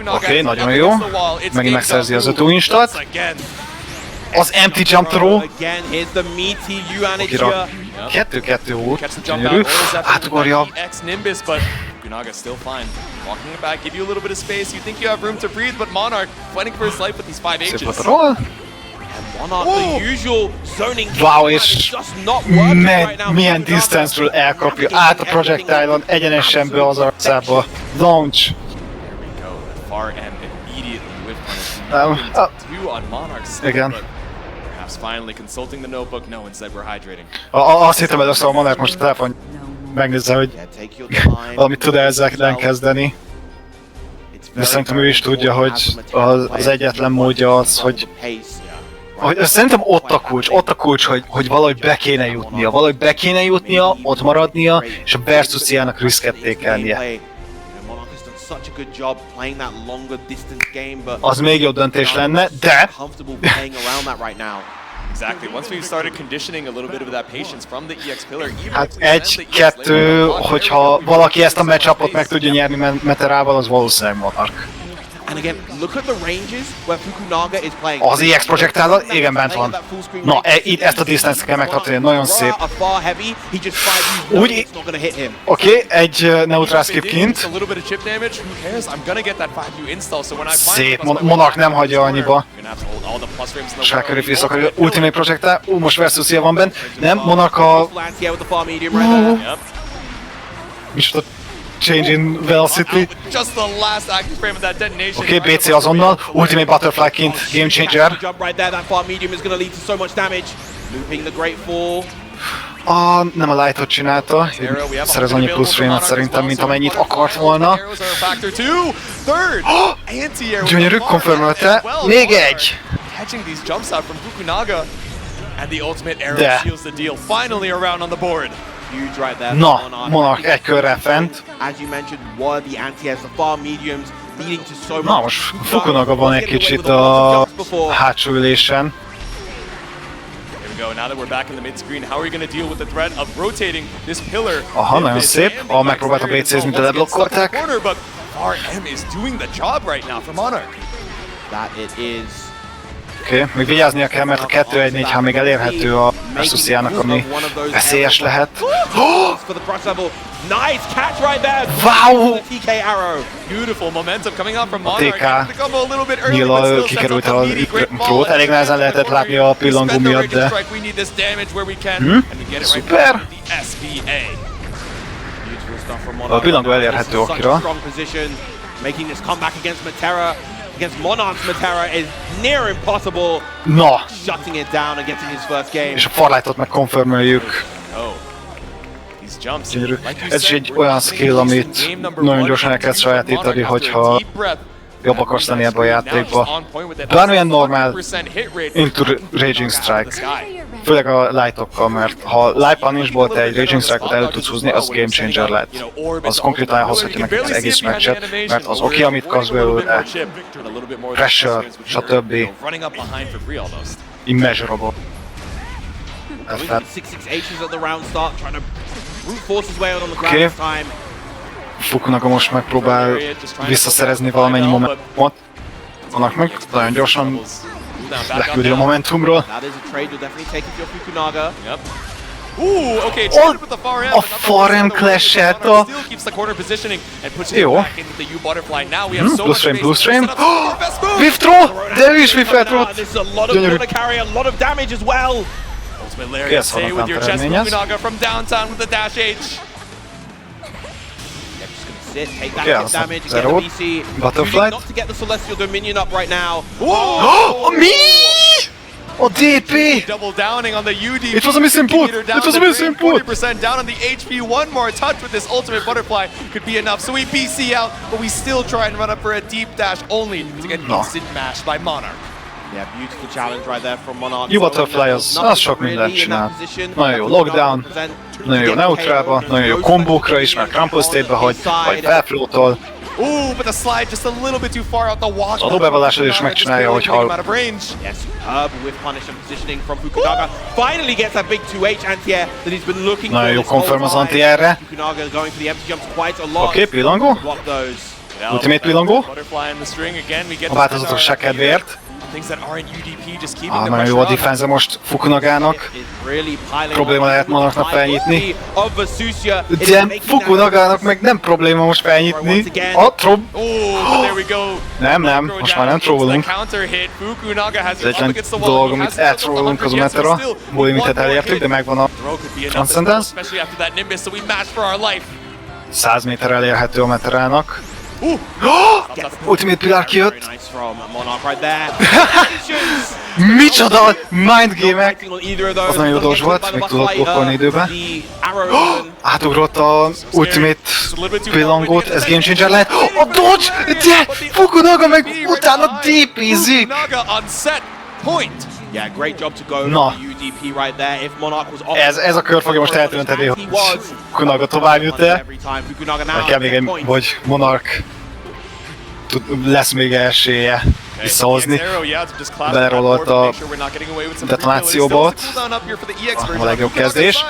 Oké, nagyon jó. Megint megszerzi az 5 instat. Az empty jump throw. Okira 2-2 volt, gyönyörű. Átugorja. Fukunaga still fine. Walking it back, give you a little bit of space. You think you have room to breathe, but Monarch fighting for his life with these 5 H's. Wow, és milyen distance-ről elkapja át a projectile-on, egyenesen be az arcába. Launch. Igen. Finally consulting the notebook. No, instead we're hydrating. Azt hittem először a Monarch most a telefon megnézze, hogy valamit tud ezzel kezdeni. De szerintem ő is tudja, hogy az egyetlen módja az, hogy szerintem ott a kulcs, hogy valahogy be kéne jutnia, ott maradnia, és a Versus-jának riszkettékelnie. Az még jobb döntés lenne, de... Exactly. Once we've started conditioning a little bit of that patience from the EX pillar, hát 1-2, hogyha valaki ezt a matchupot meg tudja nyerni Materával, az valószínűleg Monarch. Az EX projektálal, igen, bent van. Na, itt ezt a distance-t kell megtartani, nagyon szép. Úgy, oké, egy neutral skip kint. Szép, Monarch nem hagyja annyiba. Sákörű fész akarja, ultimate projektál, most Versus-ja van bent. Nem, Monarch a... Micsoda change in velocity. Oké, BC azonnal, ultimate butterfly kint, game changer. Nem a lightot csinálta, szerez annyi plusz frame-et szerintem, mint amennyit akart volna. Gyönyörű, confirmelte. Még egy! De... Na, Monarch egy körrel fent. Na most Fukunaga van egy kicsit a hátsó ülésen. Aha, nagyon szép. Megpróbálta BC-zni, de leblokkolták. Oké, még vigyáznia kell, mert a 2-1-4-H még elérhető a Versus-jának, ami veszélyes lehet. Wow! A TK nyílva kikerült a intrót, elég nehezen lehetett látni a pillangó miatt, de... Szuper! A pillangó elérhető Akira. Against Monarch's Matera is near impossible. Na! Shutting it down and getting his first game. És a farlightot meg confirmeljük. gyönyörű. Ez is egy olyan skill, amit nagyon gyorsan elkezd sajátítani, hogyha jobb akarsz lenni ebbe a játékba. Bármilyen normál into Raging Strike. Főleg a lightokkal, mert ha light punishból te egy Raging Strike-ot elő tudsz húzni, az game changer lehet. Az konkrétan elhozhatja meg az egész meccset, mert az oké, amit kapsz belőle, pressure, stb. Immeasurable. Oké. Fukunaga most megpróbál visszaszerezni valamennyi momentumot. Annak meg nagyon gyorsan leküldi a momentumról. A farm clash-et a... Jó. Blue stream. Whiff-throw! De ő is whiff-throw-t! Gyönyörű. Ez vannak eredményez. Oké, aztán zero. Butterfly. Mi? A DP! It was a misinput! It was a misinput! 40% down on the HP. One more touch with this ultimate butterfly could be enough. So we BC out, but we still try and run up for a deep dash only to get instant mashed by Monarch. Yeah, beautiful challenge right there from Monarch. Jó Butterfly az sok mindent csinál. Nagyon jó lockdown, nagyon jó neutrálba, nagyon jó kombókra is, mert crumple state-be hagy, vagy felflótol. Ooh, but the slide just a little bit too far out the walk. Az adóbevallásod is megcsinálja, hogy hal. Yes, superb with punish and positioning from Fukunaga. Finally gets that big 2H anti-air that he's been looking for. Nagyon jó confirm az anti-airre. Fukunaga going for the empty jumps quite a lot. Oké, pillangó. Ultimate pillangó. A változatosság kedvéért. Nagyon jó a defense most Fukunagának. Probléma lehet Monarchnak felnyitni. De Fukunagának meg nem probléma most felnyitni. Nem, most már nem trollunk. Ez egyetlen dolog, amit eltrollunk, az a Metera. Limitet elértük, de megvan a Transcendence. 100 méter elérhető a Meterának. Ultimate Pillar kijött! Micsoda mindgame-ek! Az nagyon jó dodge volt, még tudott blokkolni időben. Átugrott a Ultimate pillangót, ez game changer lehet. A dodge! De Fukunaga meg utána DP-zik! Na, ez a kör fogja most eltönteni, hogy Fukunaga tovább jut-e. Vagy kell még egy, hogy Monarch lesz még esélye visszahozni. Belerollt a detonációba, a legjobb kezdés.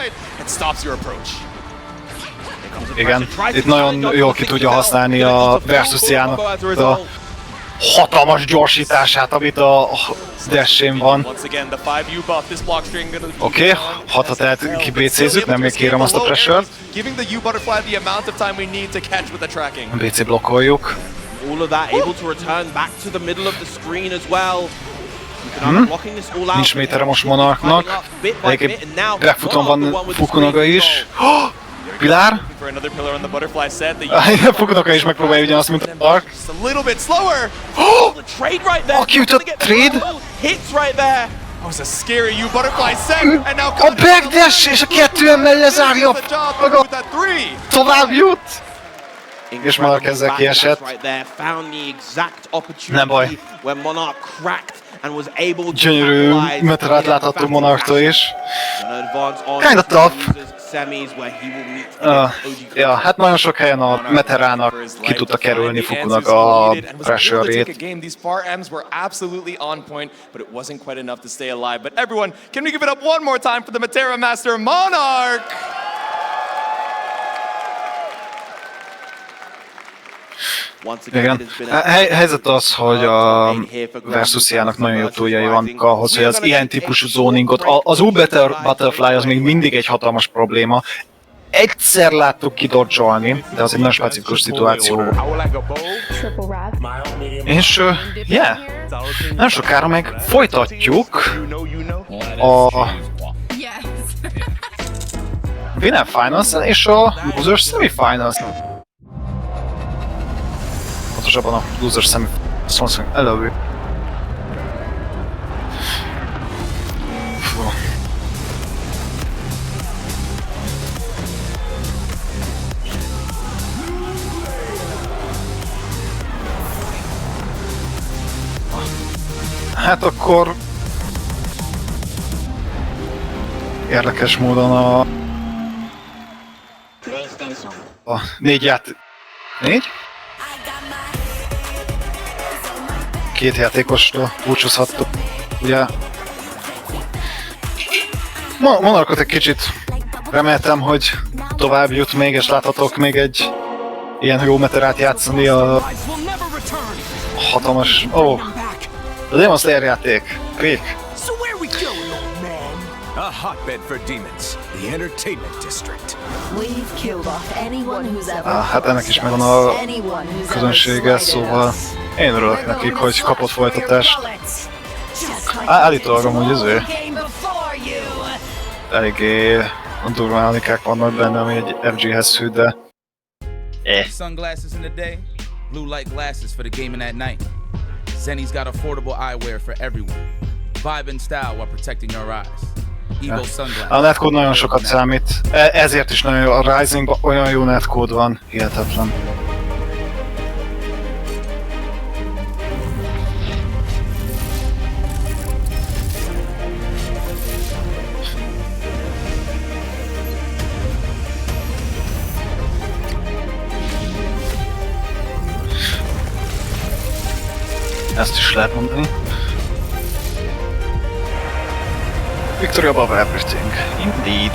Igen, itt nagyon jól ki tudja használni a Versus-jának a hatalmas gyorsítását, amit a dash-én van. Oké, 6-at el kibécézzük, nem még kérem azt a pressure-t. BC blokkoljuk. Nincs métere most Monarchnak. Egyébként befuton van Fukunaga is. Pilár? Fukunaga is megpróbálja ugyanazt, mint a Monarch. Aki ütött trade? A backdash és a 2 emel lezárja maga. Tovább jut! És Monarch ezzel kiesett. Nem baj. Gyönyörű Meterát látható Monarchtól is. Kinda tough. Ja, hát nagyon sok helyen a Meterának ki tudta kerülni Fukunaga a pressure-ét. Igen. Helyzet az, hogy a Versus-jának nagyon jó túljai vannak ahhoz, hogy az ilyen típusú zoningot, az Butterfly az még mindig egy hatalmas probléma. Egyszer láttuk kidodge-olni, de az egy nagyon specifikus szituáció. És, nem sokára meg folytatjuk a Winner Finals-en és a Losers Semifinals. Pontosabban a Losers Semifinals előbb. Hát akkor... Érdekes módon a 4 játék... 4? 2 játékostól búcsúzhattuk. Ugye... Monarkot egy kicsit reméltem, hogy tovább jut még, és láthatok még egy ilyen jó meterát játszani a hatalmas... Ó! A Demon Slayer játék. Quick. A hotbed for demons, the entertainment district. We've killed off anyone who's ever Hát ennek is megvan a közönsége, szóval én örülök nekik, hogy kapott folytatást. Állítólag amúgy eléggé durva mechanikák vannak benne, ami egy FG-hez hű, de... Sunglasses in the day, blue light glasses for the gaming at night. Zenny's got affordable eyewear for everyone. Vibe and style while protecting your eyes. EVO sunglasses. A netcode nagyon sokat számít, ezért is nagyon jó, a Risingban olyan jó netcode van, hihetetlen. Ezt is lehet mondani. Victory above everything. Indeed.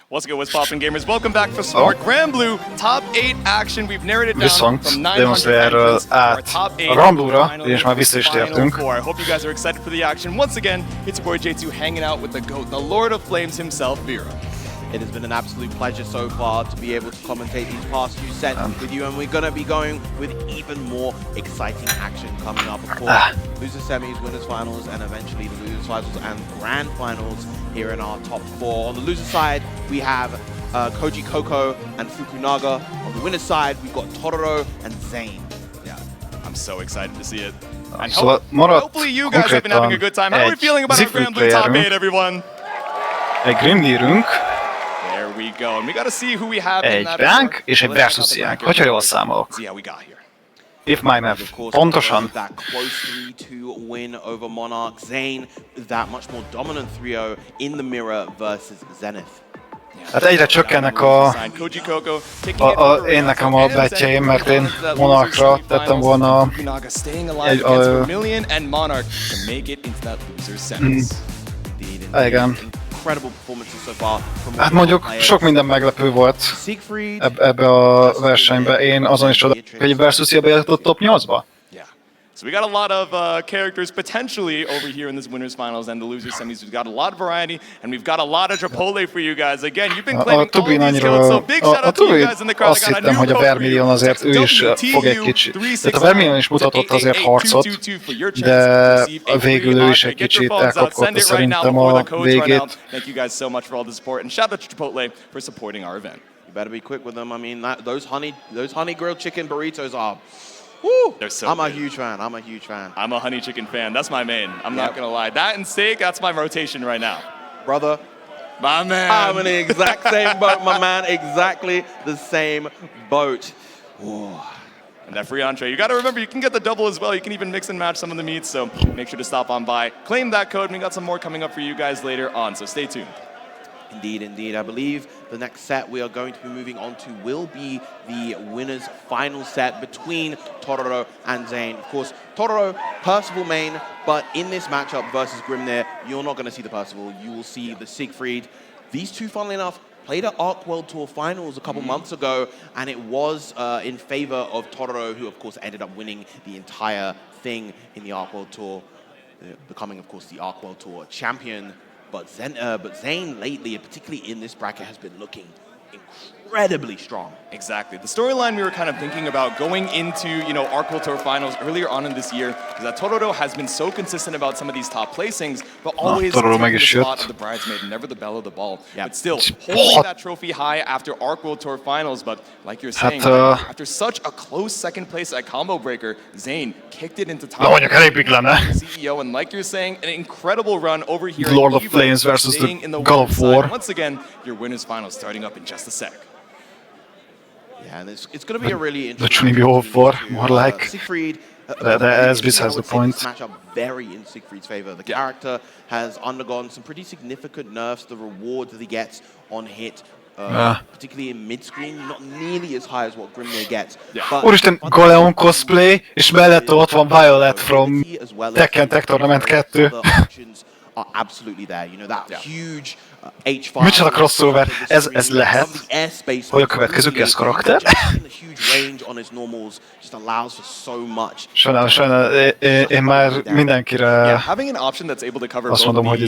What's good, what's poppin' gamers? Welcome back for some more Grand Blue Top 8 action. We've narrowed it down from 900 entrants to our top 8 és már vissza is tértünk. I hope you guys are excited for the action. Once again, it's your boy J2 hanging out with the GOAT, the Lord of Flames himself, Vera. It has been an absolute pleasure so far to be able to commentate these past few sets with you, and we're going to be going with even more exciting action coming up. Of course, loser semis, winners finals, and eventually the losers finals and grand finals here in our top 4. On the loser side, we have Koji Koko and Fukunaga. On the winner side, we've got Tororo and Zane. Yeah, I'm so excited to see it. And So hopefully you guys have been having a good time. How are we feeling about our Grand Blue Top 8, everyone? Egy Grimnirünk. There we go. And we got to see who we have in Egy that ránk és egy versus-iánk, hogyha jól számolok. If my map. Pontosan. That close 3-2 win over Monarch. Zane, that much more dominant 3-0 in the mirror versus Zenith. Hát egyre csökkennek én nekem a betjeim, mert én Monarchra tettem volna igen. Hát mondjuk sok minden meglepő volt ebbe a versenybe. Én azon is csodálkozom, hogy versus-ja bejutott top 8-ba. So we got a lot of characters potentially over here in this winners finals and the losers semis. We've got a lot of variety and we've got a lot of Chipotle for you guys. Again, you've been claiming all of these kills, so big shout out to you guys in the crowd. Azt hittem, hogy a Vermilion azért ő is fog egy kicsit. Tehát a Vermilion is mutatott azért harcot, de végül ő is egy kicsit elkapkodta szerintem a végét. Thank you guys so much for all the support and shout out to Chipotle for supporting our event. You better be quick with them. I mean, those honey grilled chicken burritos are... Woo! So I'm a huge fan. I'm a huge fan. I'm a honey chicken fan. That's my main. I'm not gonna lie. That and steak, that's my rotation right now. Brother. My man. I'm in the exact same boat, my man. Exactly the same boat. Ooh. And that free entree. You gotta remember, you can get the double as well. You can even mix and match some of the meats, so make sure to stop on by. Claim that code. We got some more coming up for you guys later on, so stay tuned. Indeed, indeed. I believe the next set we are going to be moving on to will be the winner's final set between Tororo and Zane. Of course, Tororo, Percival main, but in this matchup versus Grimnir, you're not going to see the Percival. You will see the Siegfried. These two, funnily enough, played at Arc World Tour Finals a couple months ago, and it was in favor of Tororo, who, of course, ended up winning the entire thing in the Arc World Tour, becoming, of course, the Arc World Tour champion. But Zane lately, particularly in this bracket, has been looking incredibly strong. Exactly. The storyline we were kind of thinking about going into, Arc World Tour Finals earlier on in this year is that Tororo has been so consistent about some of these top placings, but always taking the spot of the bridesmaid, never the belle of the ball. But still, holding that trophy high after Arc World Tour Finals. But like you're saying, after such a close second place at Combo Breaker, Zane kicked it into top CEO, and like you're saying, an incredible run over here. Lord of Flames versus the God of War. Once again, your winners final starting up in just a sec. Yeah, and it's going to be a really The Chunibyo war, more like. Siegfried, As besides the point. This matchup very in Siegfried's favor. The character has undergone some pretty significant nerfs. The rewards that he gets on hit, particularly in mid-screen, not nearly as high as what Grimnir gets. Úristen, Goleon cosplay, és mellette ott van Violet from Tekken Tech Tournament 2. Are absolutely there. You know, that huge H5. Micsoda crossover, ez lehet, hogy a következő guest karakter. Sajnálom, én már mindenkire azt mondom, hogy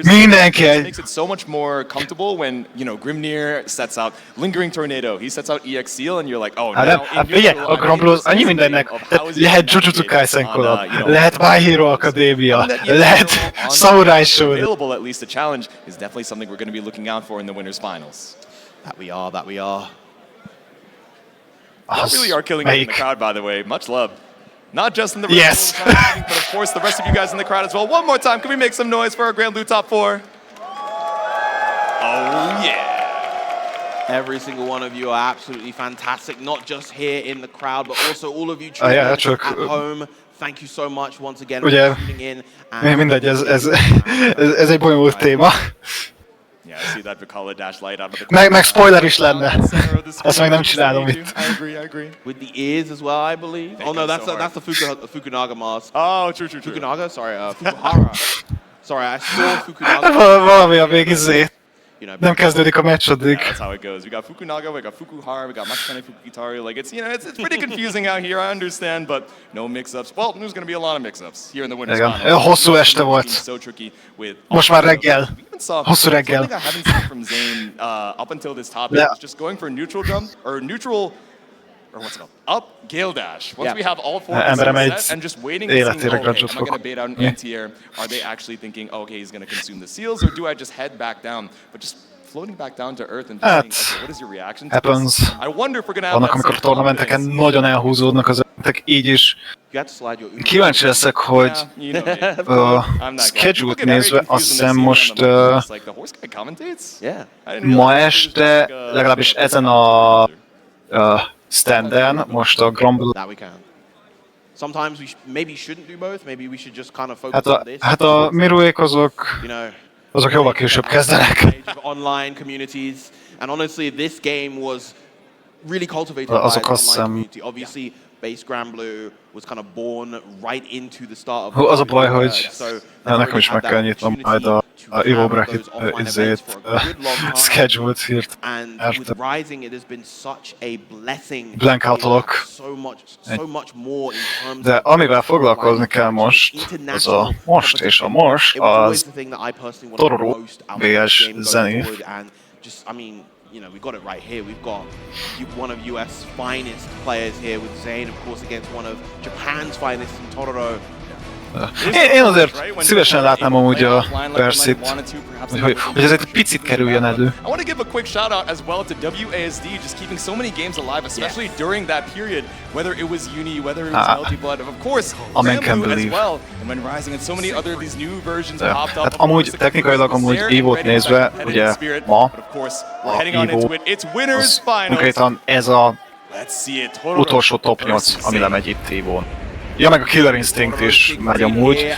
mindenki egy... Makes it so much more comfortable when, you know, Grimnir sets out Lingering Tornado, he sets out EX Seal, and you're like, oh, now Hát figyelj, a Grand Blue annyi mindennek, lehet Jujutsu Kaisen collab, lehet My Hero Academia, lehet Samurai Shodown. Available at least a challenge is definitely something we're going to be looking out for in the winners finals. That we are. Y'all really are killing it in the crowd, by the way. Much love. Not just in the yes, but of course the rest of you guys in the crowd as well. One more time, can we make some noise for our Grand Blue top 4? Oh yeah. Every single one of you are absolutely fantastic, not just here in the crowd, but also all of you at home. Thank you so much once again for tuning in. Mindegy, ez egy bonyolult téma. Yeah, I see that Vikala dash light out of the corner. Meg spoiler is lenne. Azt meg nem csinálom itt. I agree. With the ears as well, I believe. Oh no, that's the Fukunaga mask. Oh, true. Fukunaga, sorry, Fukuhara. Sorry, I saw Fukunaga. Valami a végizé. Nem kezdődik a meccs addig. That's how it goes. We got Fukunaga, we got Fukuhara, we got Matsukane Fukugitari. Like it's pretty confusing out here. I understand, but no mix-ups. Well, there's going to be a lot of mix-ups here in the winners final. Hosszú este volt. So tricky with most már reggel. Hosszú reggel. Something I haven't seen from Zane up until this topic is just going for a neutral jump or neutral. Or what's it called? Up Gale Dash. Once we have all 4 set and just waiting and seeing, okay, am I going to bait out an anti-air? Are they actually thinking, oh, okay, he's going to consume the seals, or do I just head back down? But just floating back down to earth and just saying, okay, what is your reaction to this? I wonder if we're going to have vannak, amikor a tornamenteken nagyon elhúzódnak az eventek, így is. Kíváncsi leszek, hogy schedule-t nézve, azt hiszem most ma este, legalábbis ezen a standen, most a Grand Blue. Sometimes we maybe shouldn't do both. Maybe we should just kind of focus on this. Hát a Miruék azok jóval később kezdenek. Online communities, and honestly, this game was really cultivated by the online community. Obviously, base Grand Blue was kind of born right into the start of. Az a baj, hogy nekem is meg kell nyitnom majd a EVO bracket scheduled hírt. And with Rising, it has been such a blessing. Blankoutlok. So much more in terms. De amivel foglalkozni kell most, az a most az Tororo vs Zenith. I mean, you know, we got it right here. We've got one of US finest players here with Zane, of course, against one of Japan's finest in Tororo. Én azért szívesen látnám amúgy a Persit, hogy ezért egy picit kerüljön elő. I want to give a quick shout out as well to WASD, just keeping so many games alive, especially during that period, whether it was Uni, whether it was Melty Blood, of course, Grand Blue as well, and when Rising and so many other these new versions popped up. Hát amúgy technikailag amúgy EVO-t nézve, ugye ma a EVO az konkrétan ez a utolsó top 8, ami lemegy itt EVO-n. Ja, meg a Killer Instinct is megy amúgy.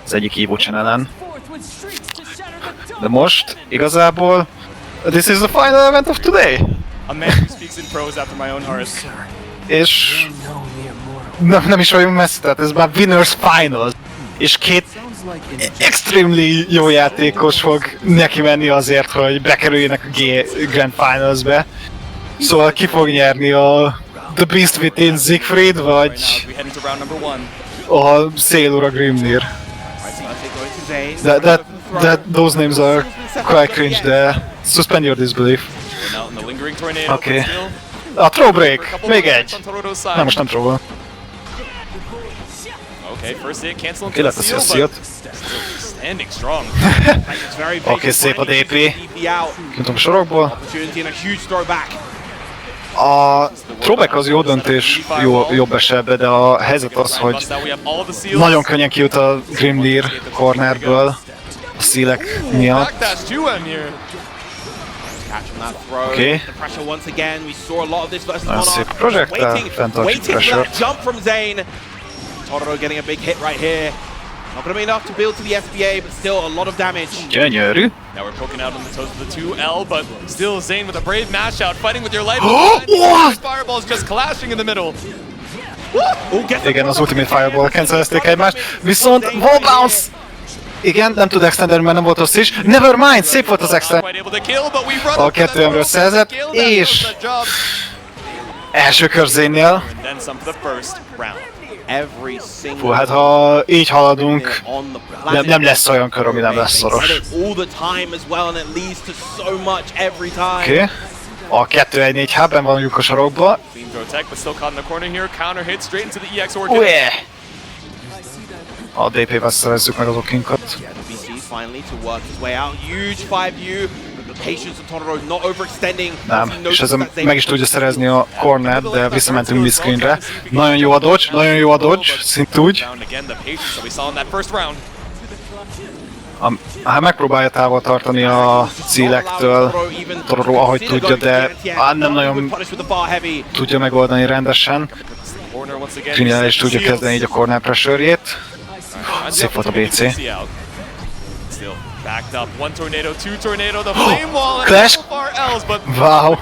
Az egyik EVO channelen. De most igazából this is the final event of today. A man who speaks in prose after my own heart. És nem is vagyunk messze, tehát ez már Winners Finals. És két extremely jó játékos fog neki menni azért, hogy bekerüljenek a Grand Finals-be. Szóval ki fog nyerni a The Beast Within Siegfried, vagy a Sailor a Grimnir. Those names are quite cringe, de suspend your disbelief. Oké. A throw break! Még egy! Nem, most nem throw-ol. Oké, leteszi a seal-t. Oké, szép a DP. Kintom a sorokból. A throwback az jó döntés, jobb esetben, de a helyzet az, hogy nagyon könnyen kijut a Grimnir cornerből a szílek miatt. Oké. Nagyon szép projektál, fenntartjuk pressure-t. Jump from Zane. Tororo getting a big hit right here. Not going to be enough to build to the SBA, but still a lot of damage. Gyönyörű. Now we're poking out on the toes of the 2L, but still Zane with a brave mash out, fighting with your life. Fireballs just clashing in the middle. Igen, az Ultimate Fireball cancelezték egymást, viszont wall bounce! Igen, nem tud extender, mert nem volt rossz is. Never mind, szép volt az extender. A 2-ről szerzett, és első kör Zane-nél. Fú, hát ha így haladunk, nem lesz olyan kör, ami nem lesz szoros. Oké. A 2-1-4H-ben vagyunk a sarokba. A DP-vel szerezzük meg az okinkat. Nem, és ezzel meg is tudja szerezni a cornert, de visszamentünk midscreenre. Nagyon jó a dodge, szint úgy. Hát megpróbálja távol tartani a célektől Tororo, ahogy tudja, de nem nagyon tudja megoldani rendesen. Kriminál is tudja kezdeni így a corner pressure-jét. Szép volt a BC. Clash! Wow!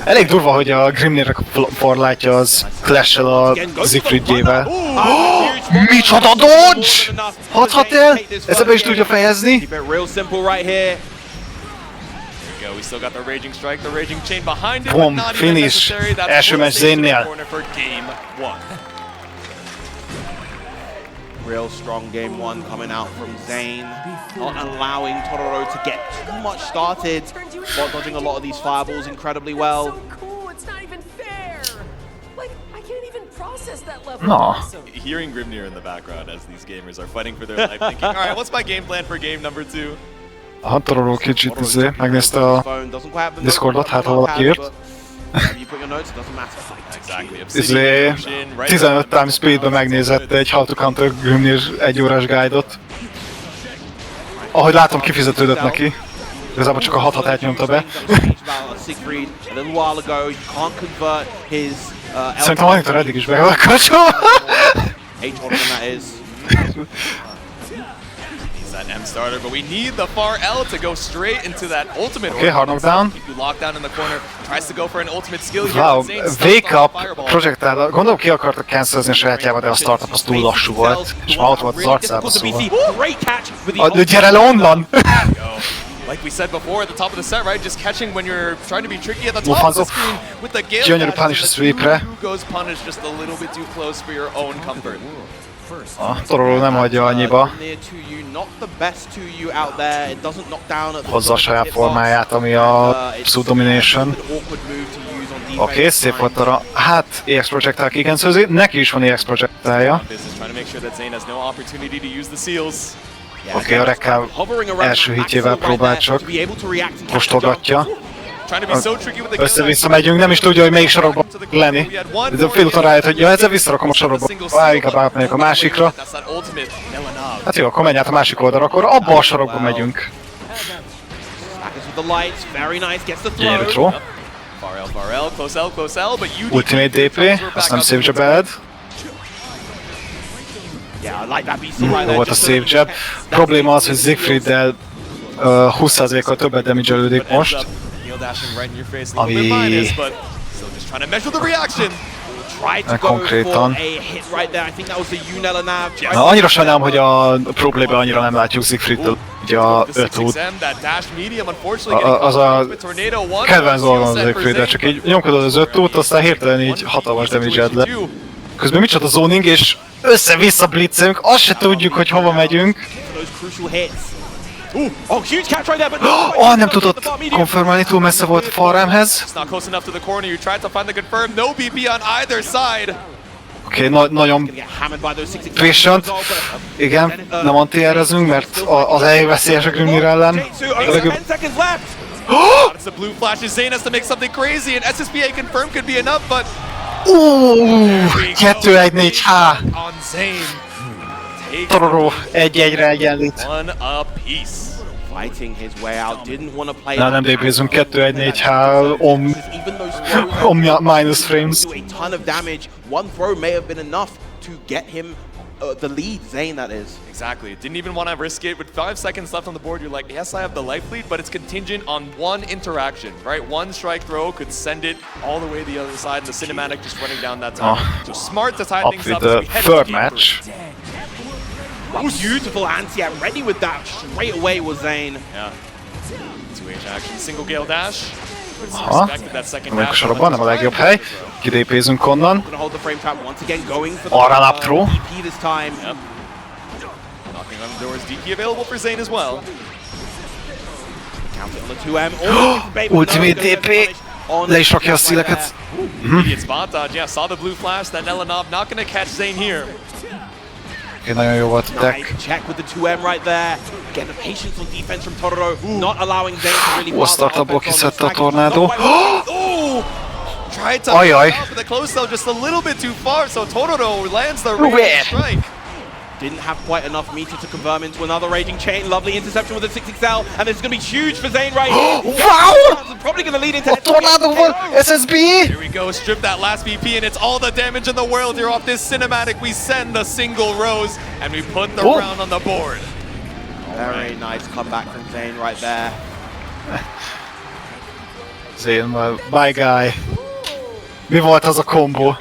Elég durva, hogy a Grimnirnek a farlátja az clash-el a Siegfriedjével. Micsoda dodge! Hathat el? Ezt be is tudja fejezni? Boom, finish! Első meccs Zane-nél. Real strong game one coming out from Zane, not allowing Tororo to get too much started, while dodging a lot of these fireballs incredibly well. No. Hearing Grimnir in the background as these gamers are fighting for their life, thinking, all right, what's my game plan for game number 2? A Tororo kicsit megnézte a Discordot, hát ha valaki írt. 15 times speedben megnézett egy How to Counter Grimnir 1 órás guide-ot. Ahogy látom, kifizetődött neki. Igazából csak a 6-6-át nyomta be. Szerintem Monitor eddig is behalkacsol. That M starter, but we need the far L to go straight into that ultimate. Okay, hard knockdown. Keep you locked down in the corner. Tries to go for an ultimate skill here. Wow, wake up projektál. Gondolom ki akartak cancelzni a sajátjába, de a startup az túl lassú volt. És már ott volt az arcába, szóval. Gyere le onnan! Like we said before at the top of the set, right? Just catching when you're trying to be tricky at the top of the screen with the Gale. Gyönyörű punish a sweepre. Goes punish just a little bit too close for your own comfort. A Tororo nem hagyja annyiba. Hozza a saját formáját, ami a Pseudomination. Oké, szép volt arra. Hát, EX projectál kikenszőzi. Neki is van EX projectálja. Oké, a Rekkel első hitjével próbál csak. Kóstolgatja. Össze-vissza megyünk, nem is tudja, hogy melyik sarokban lenni. De félúton rájött, hogy ja, ezzel visszarakom a sarokba. Inkább átmegyek a másikra. Hát jó, akkor menj át a másik oldalra, akkor abba a sarokba megyünk. Gyönyörű throw. Ultimate DP, ezt nem safe jab-eled. Jó volt a safe jab. Probléma az, hogy Siegfrieddel 20%-kal többet damage-elődik most. Ami... konkrétan. Na, annyira sajnálom, hogy a pro-playben annyira nem látjuk Siegfriedtől, ugye a 5 út. Az a kedvenc dolgom az Siegfrieddel, csak így nyomkodod az 5 út, aztán hirtelen így hatalmas damage-ed le. Közben micsoda zoning, és össze-vissza blitzünk, azt se tudjuk, hogy hova megyünk. Nem tudott konfirmálni, túl messze volt a falrámhez. Oké, nagyon patient. Igen, nem anti-erezünk, mert az elveszélyes a Grimnir ellen. Uuuuh, 2-1-4H. Tororo 1-1-re egyenlít. Fighting his way out, didn't want to play. Na, nem DP-zünk 2-1-4-H om minus frames. Do a ton of damage. One throw may have been enough to get him the lead, Zane, that is. Exactly. Didn't even want to risk it. With 5 seconds left on the board, you're like, yes, I have the life lead, but it's contingent on one interaction, right? One strike throw could send it all the way to the other side, and the cinematic just running down that time. So smart to tie things up. Up with the third match. Beautiful anti-air, ready with that straight away was Zane. Yeah. 2H action, single gale dash. Aha, amikor sorokban, nem a legjobb hely. Kidépézünk onnan. Arra lap throw. Knocking on the doors, DP available for Zane as well. Ultimate DP! Le is rakja a széleket. Immediate spot dodge, yeah, saw the blue flash, that Nelanov not gonna catch Zane here. Nagyon jó volt a deck. Check with the 2M right there. Get the patience on defense from Tororo, not allowing Zane to really pass. Startupból kiszedte a tornádó. Tried to but the close though just a little bit too far, so Tororo lands the ranged strike. Didn't have quite enough meter to convert into another raging chain. Lovely interception with a 6XL, and this is going to be huge for Zane right here. Wow! Probably going to lead into a tornado SSB. Here we go, strip that last VP, and it's all the damage in the world here off this cinematic. We send the single rose, and we put the round on the board. Very nice comeback from Zane right there. Zane, my guy. Mi volt az a kombó?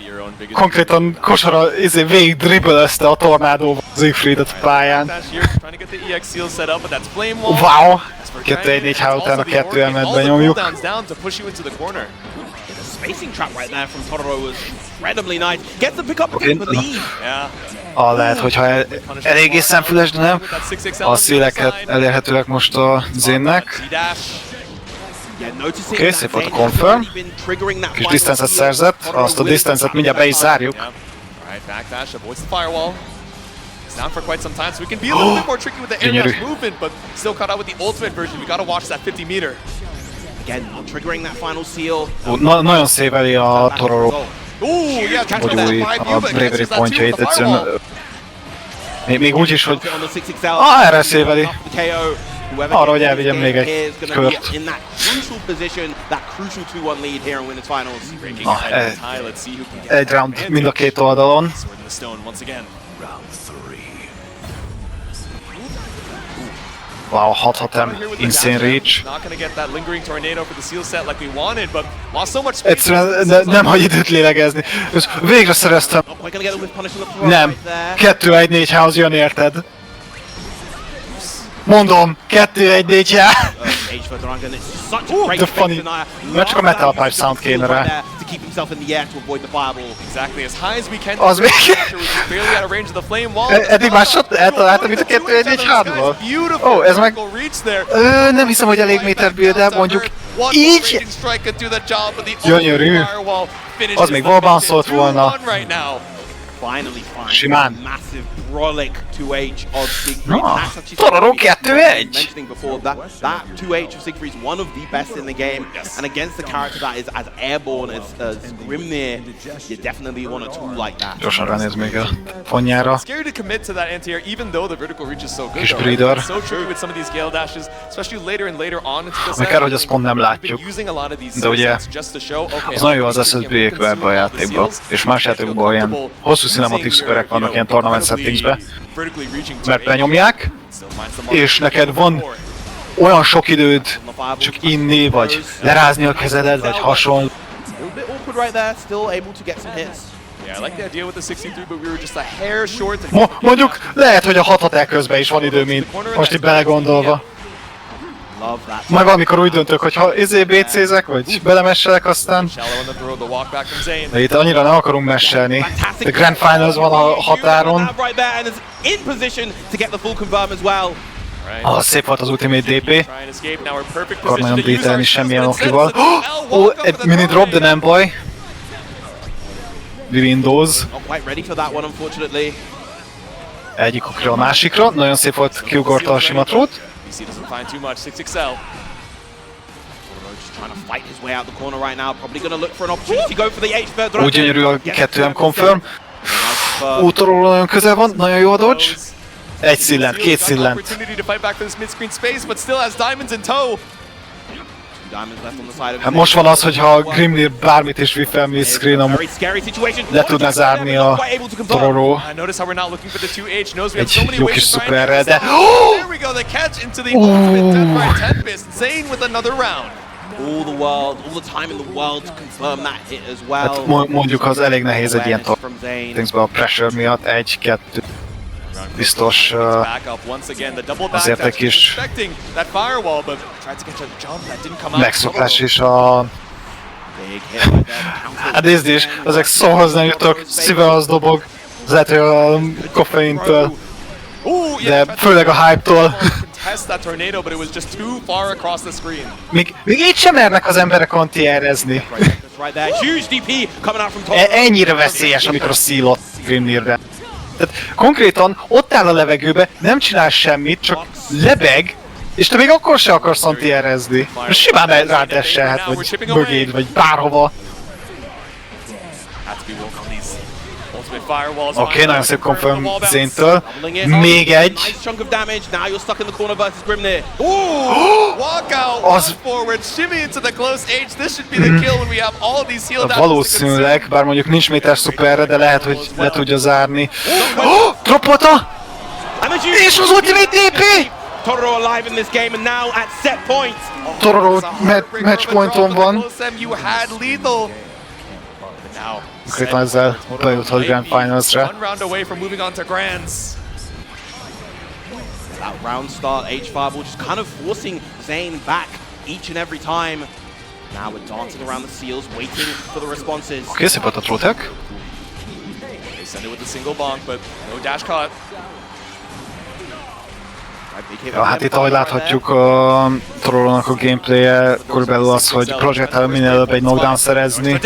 Konkrétan kosara végig dribbelezte a tornádóval Siegfriedet a pályán. Wow! 2-1-4-H után a 2M-et benyomjuk. Spacing trap right there from Tororo was incredibly nice. Gets the pick up again, believe. Lehet, hogyha eléggé szemfüles, de nem. A széleket elérhetőek most a Zane-nek. Oké, szép volt a confirm. Kis distance-et szerzett, azt a distance-et mindjárt be is zárjuk. Down for quite some time, so we can be a little bit more tricky with the air dash movement, but still caught out with the ultimate version. We gotta watch that 50 meter. Again, not triggering that final seal. Nagyon széveli a Tororo. Hogy új a bravery pointjait egyszerűen. Még úgy is, hogy erre széveli. Arra, hogy elvigyem még egy kört. Egy round mind a két oldalon. Wow, 6-6M, insane reach. Egyszerűen nem hagy időt lélegezni. Végre szereztem. Nem, 2-1-4-hez jön, érted? Mondom, 2-1-4-je! The funny. Mert csak a metal pipe sound kéne rá. Az még... Eddig másod eltaláltam itt a 2-1-4-hardból. Ó, ez meg... Nem hiszem, hogy elég méter build-el, mondjuk így... Gyönyörű. Az még wallban szólt volna. Simán. Tororo 2-1! Mentioning before that 2H of Siegfried is one of the best in the game, and against the character that is as airborne as Grimnir, you definitely want a tool like that. Gyorsan ránéz még a fonjára. Scary to commit to that anti-air, even though the vertical reach is so good. Kis breeder. So true with some of these gale dashes, especially later and later on into the set. Kár, hogy azt pont nem látjuk. De ugye, az nagyon jó az SSB-ekben ebben a játékban, és más játékokban ilyen hosszú cinematic superek vannak ilyen tournament settingsben, mert benyomják, és neked van olyan sok időd csak inni, vagy lerázni a kezedet, vagy hasonló. Mondjuk lehet, hogy a 6-6 közben is van idő, mint most itt belegondolva. Majd valamikor úgy döntök, hogy ha BC-zek, vagy belemesselek aztán... De itt annyira nem akarunk messelni. The Grand Finals van a határon. Szép volt az Ultimate DP. Akkor nagyon blételni semmilyen okival. Egy mini drop, de nem baj. Windows. Egyik okra a másikra. Nagyon szép volt, kiugorta a simatrót. Doesn't find too much, 6XL. Úgy gyönyörű a 2M confirm. Útorról nagyon közel van, nagyon jó a dodge. Egy szillent, két szillent. Opportunity to fight back for this mid-screen space, but still has diamonds in tow. Hát most van az, hogyha Grimnir bármit is vitt fel mid-screenom, le tudná zárni a Tororo egy jó kis szuperrel, de... There we go, the catch into the ultimate death by Tempest. Zane with another round. All the time in the world to confirm that hit as well. Hát mondjuk az elég nehéz egy ilyen things a pressure miatt, egy-kettő. Biztos azért egy kis megszokás is a... Hát nézd is, ezek szóhoz nem jutok, szíve az dobog, az lehet, hogy a koffeintől, de főleg a hype-tól. Még így sem mernek az emberek anti-erezni. Ennyire veszélyes, amikor a szílott Grimnirre. Tehát konkrétan ott áll a levegőbe, nem csinál semmit, csak lebeg, és te még akkor se akarsz anti-erezni. Simán rád esselhet, vagy mögéd, vagy bárhova. Oké, nagyon szép confirm Zane-től. Még egy. Az... Valószínűleg, bár mondjuk nincs méter szuperre, de lehet, hogy le tudja zárni. Droppolta! És az ultimate DP! Tororo matchpointon van. Konkrétan ezzel bejuthat Grand Finals-re. That round start, H5 will just kind of forcing Zane back each and every time. Now we're dancing around the seals, waiting for the responses. Oké, szép volt a trolltech. They send it with a single bonk, but no dash caught. Ja, hát itt ahogy láthatjuk a Tororo-nak a gameplay-je körülbelül az, hogy projektál minél előbb egy knockdown szerezni.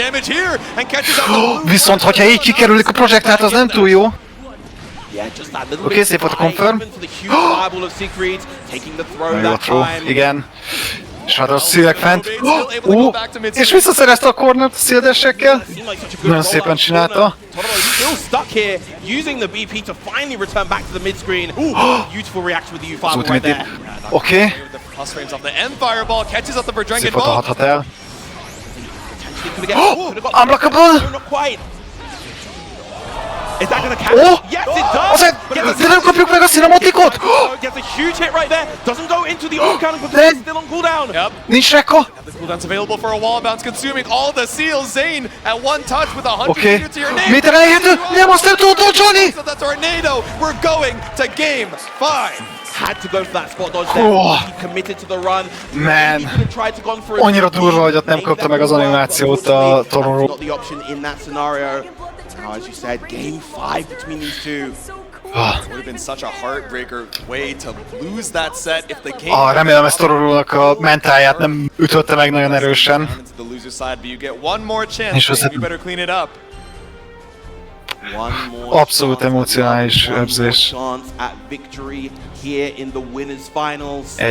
Viszont, hogyha így kikerülik a projektált, az nem túl jó. Oké, szép volt a confirm. Nagyon jó a throw, igen. És hát a szílek fent. És visszaszerezte a cornert a szildesekkel. Nagyon szépen csinálta. Az ultimate. Oké. Szép volt a hathat el. Unblockable! Is that gonna catch? Oh! Yes, it does! De nem kapjuk meg a cinematikot! Gets a huge hit right there. Doesn't go into the all counter because it's still on cooldown. Yep. Nincs rekka! The cooldown's available for a wall bounce, consuming all the seals. Zane at one touch with 100 meter to your name. Méter elérhető! Nem, azt nem tudod dodge-olni! So the tornado. We're going to game 5. Had to go for that spot dodge there. He committed to the run. Man, annyira durva, hogy ott nem kapta meg az animációt a Tororo. Not the option in that scenario. Now, as you said, game 5 between these two. Would have been such a heartbreaker way to lose that set if the game. Remélem ezt Tororo-nak a mentáját nem ütötte meg nagyon erősen. És az abszolút emocionális érzés.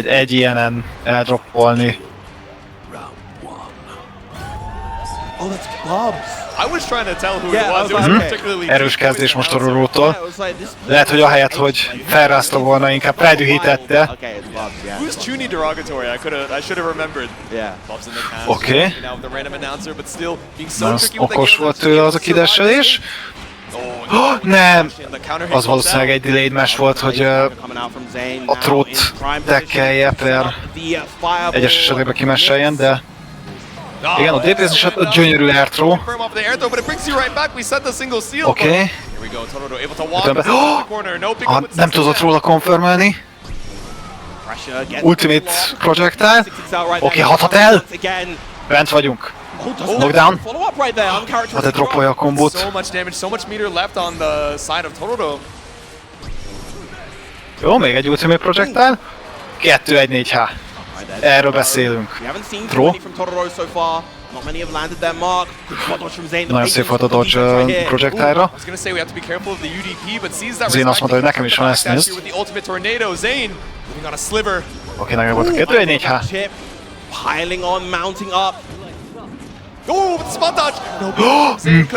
Egy ilyenen eldroppolni. Oh, that's Bubs. I was trying to tell who it was. It was particularly erős kezdés most a Tororo-tól. Lehet, hogy ahelyett, hogy felrázta volna, inkább feldühítette. Who's Chuni derogatory? I should have remembered. Oké. Nagyon okos volt tőle az a kideselés. Nem! Az valószínűleg egy delayed mesh volt, hogy a trót tekkelje per egyes esetekben kimesseljen, de igen, a DPS is a gyönyörű airthrow. Oké. Nem tudott róla confirmelni. Ultimate projectile. Oké, hathat el. Bent vagyunk. Knockdown. Hát egy droppolja a kombót. Jó, még egy ultimate projectile. 2-1-4-H. Erről beszélünk. Throw. Nagyon szép volt a dodge projectile-ra. Zane azt mondta, hogy nekem is van, ezt nézd. Oké, nagyon volt a 2-1-4-H.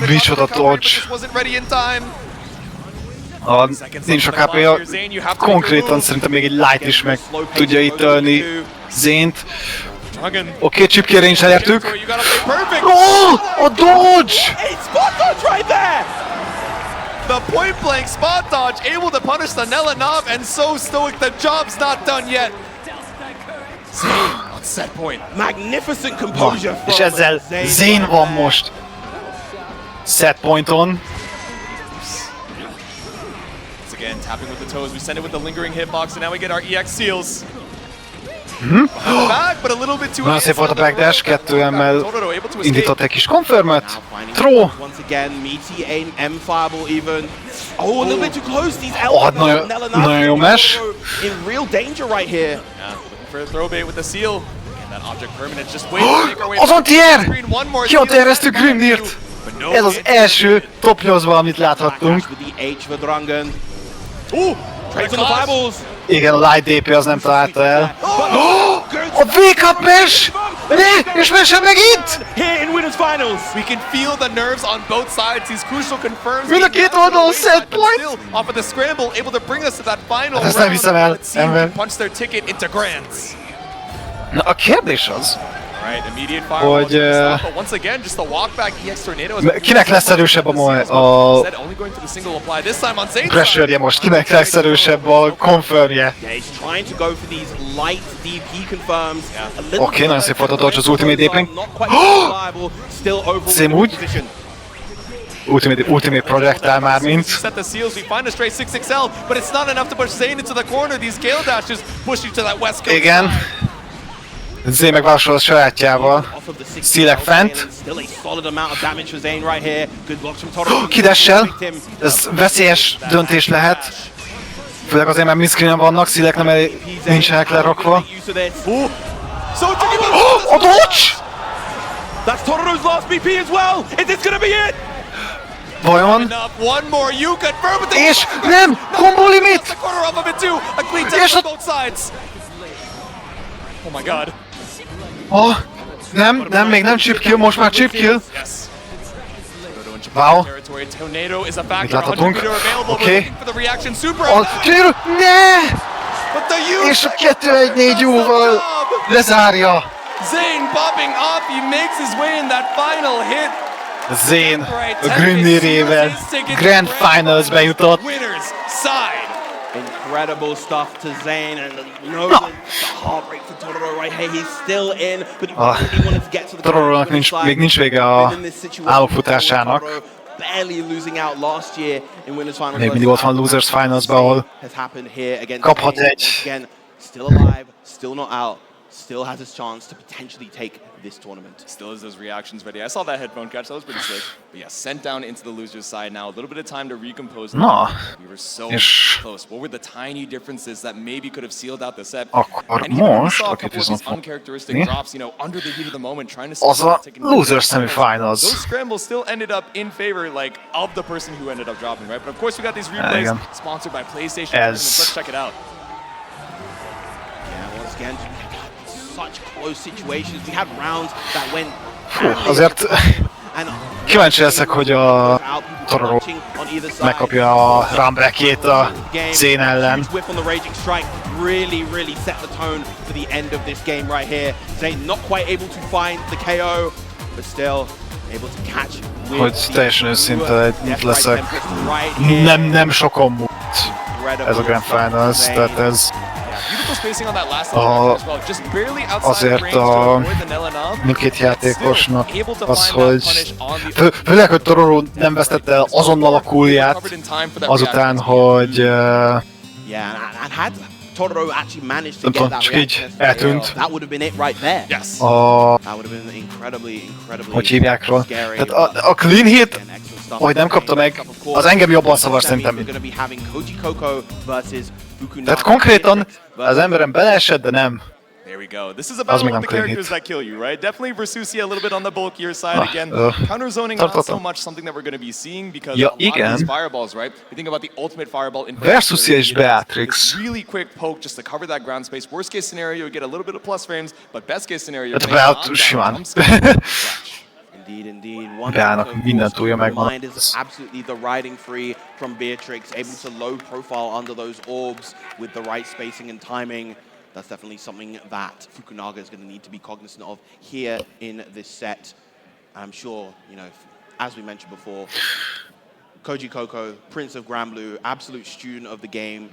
Micsoda dodge. Nincs sok HP-ja, konkrétan szerintem még egy light is meg tudja itt ölni Zént. Oké, chipkére is elértük. Oh, a dodge! Spot dodge right there! The point blank spot dodge able to punish the Nelanov, and so stoic, the job's not done yet. Zane on set point. Magnificent composure from és ezzel Zane van most set pointon. Once again, tapping with the toes, we send it with the lingering hitbox, and now we get our EX seals. Nagyon szép volt a backdash, 2M-mel indított egy kis confirmet. Throw! Nagyon jó mesh. Az anti-air! Kiatereztük Grimnirt! Ez az első top 8-ban, amit láthattunk. Igen, a light DP az nem találta el. A wake-up mesh! Ne! És mesh megint! We can feel the nerves on both sides. These crucial confirms. Mind a két oldalon set point! Off of the scramble, able to bring us to that final ezt nem hiszem el, ember. punch their ticket into grands. Na, a kérdés az, hogy kinek lesz erősebb a pressure-je most, kinek lesz erősebb a confirm-je. Oké, nagyon szép volt a dodge az ultimate déping. Szém úgy. Ultimate projektál már, mint. Igen. Zé megválsol a sajátjával. Szílek fent. Kidessel. Ez veszélyes döntés lehet. Főleg azért, mert miscreenen vannak, Szílek nem nincsenek lerakva. A dodge! That's Totoro's last BP as well! Is this gonna be it? Vajon? És nem! Combo limit! És a... Oh my god. Nem, még nem chip kill, most már chip kill. Wow. Mit láthatunk? Oké. Ne! És a 2-1-4 jóval lezárja. Zane popping off, he makes his way in that final hit. Zane a Grimnirével Grand Finals-be jutott. Incredible stuff to Zane, and you know the heartbreak for Totoro right here. He's still in, but he really wanted to get to the Totoronak még nincs vége a álomfutásának. Barely losing out last year in winners finals. Még mindig ott van Losers Finals-ba, ahol kaphat egy. Still alive, still not out. Still has his chance to potentially take this tournament. Still has those reactions ready. I saw that headphone catch, that was pretty slick. But yeah, sent down into the loser's side now. A little bit of time to recompose. Na, we were so close. What were the tiny differences that maybe could have sealed out the set? Akkor most, akit viszont uncharacteristic drops, you know, under the heat of the moment, trying to az a Losers Semifinals. Those scrambles still ended up in favor, like, of the person who ended up dropping, right? But of course, we got these replays sponsored by PlayStation. Let's check it out. Yeah, once again, such close situations. We had rounds that went. Azért kíváncsi leszek, hogy a Tororo megkapja a runback-ét a Zane ellen. Really set the tone for the end of this game right here. Zane not quite able to find the KO, but still able to catch. Hogy teljesen őszinte leszek. Nem sokon múlt ez a Grand Finals, tehát ez azért a mindkét játékosnak az, hogy főleg, hogy Tororo nem vesztette el azonnal a coollját azután, hogy nem tudom, csak így eltűnt hogy hívják róla. Tehát a clean hit, ahogy nem kapta meg, az engem jobban szavar szerintem, mint. Tehát konkrétan az emberem beleesett, de nem. There we go. This is about one of the characters that kill you, right? Definitely Versusia a little bit on the bulkier side again. Counter zoning not so much something that we're going to be seeing because a lot of these fireballs, right? We think about the ultimate fireball in Versusia is Beatrix. Really quick poke just to cover that ground space. Worst case scenario, you get a little bit of plus frames, but best case scenario, simán. Beállnak, minden túlja megvan. Absolutely the riding free from Beatrix, able to low profile under those orbs with the right spacing and timing. That's definitely something that Fukunaga is going to need to be cognizant of here in this set. I'm sure, you know, as we mentioned before, Koji Koko, Prince of Granblue, absolute student of the game,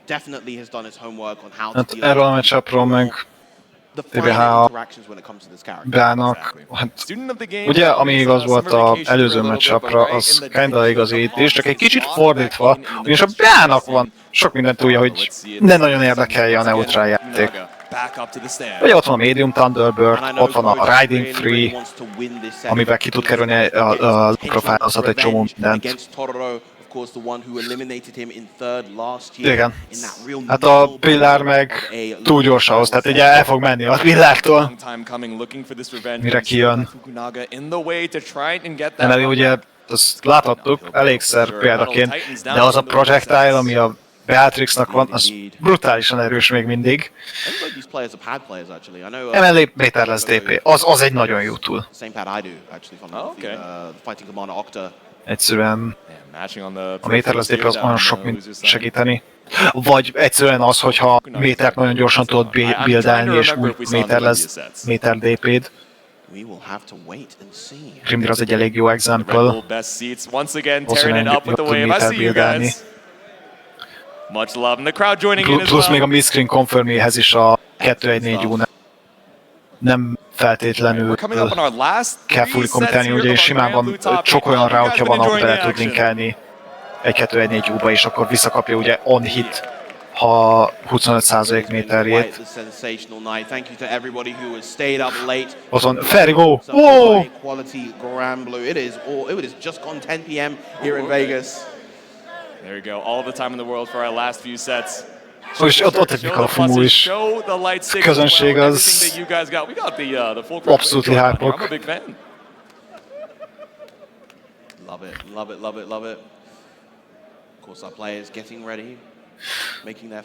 definitely has done his homework on how to deal erről a matchupról meg the final interactions when it comes to this character. Beállnak, hát ugye ami igaz volt az előző matchupra, az kinda igaz itt is, csak egy kicsit fordítva, ugyanis a Beállnak van sok minden túlja, hogy ne nagyon érdekelje a neutral játék. Ugye ott van a Medium Thunderbird, ott van a Riding Free, amivel ki tud kerülni a profilozhat egy csomó mindent. Igen. Hát a Pillár meg túl gyors ahhoz, tehát ugye el fog menni a Pillártól, mire kijön. Emeli ugye, azt láthattuk elégszer példaként, de az a projectile, ami a Beatrixnak van, az brutálisan erős még mindig. Emellé Better lesz DP, az egy nagyon jó tool. Egyszerűen a Meterless DP az nagyon sok segíteni. Vagy egyszerűen az, hogyha Métert nagyon gyorsan tudod buildelni, és új Meter DP-d. Grimdir az egy elég jó example. Valószínűleg jól tud Meter buildelni. Plusz még a Miscreen Confirméhez is a 2-1-4 nem feltétlenül kell fully committelni, ugye simán van, sok olyan routja van, ahol bele tud linkelni egy 2-1-4 és akkor visszakapja ugye on hit, ha 25% méterjét. Ott van, Ferry, go! Oh! There we go, all the time in the world for our last few sets. És ott egy Mikala Fumu is. Közönség az abszolút hype-ok. Love it, love it, love it, love it. Of course our players getting ready, making their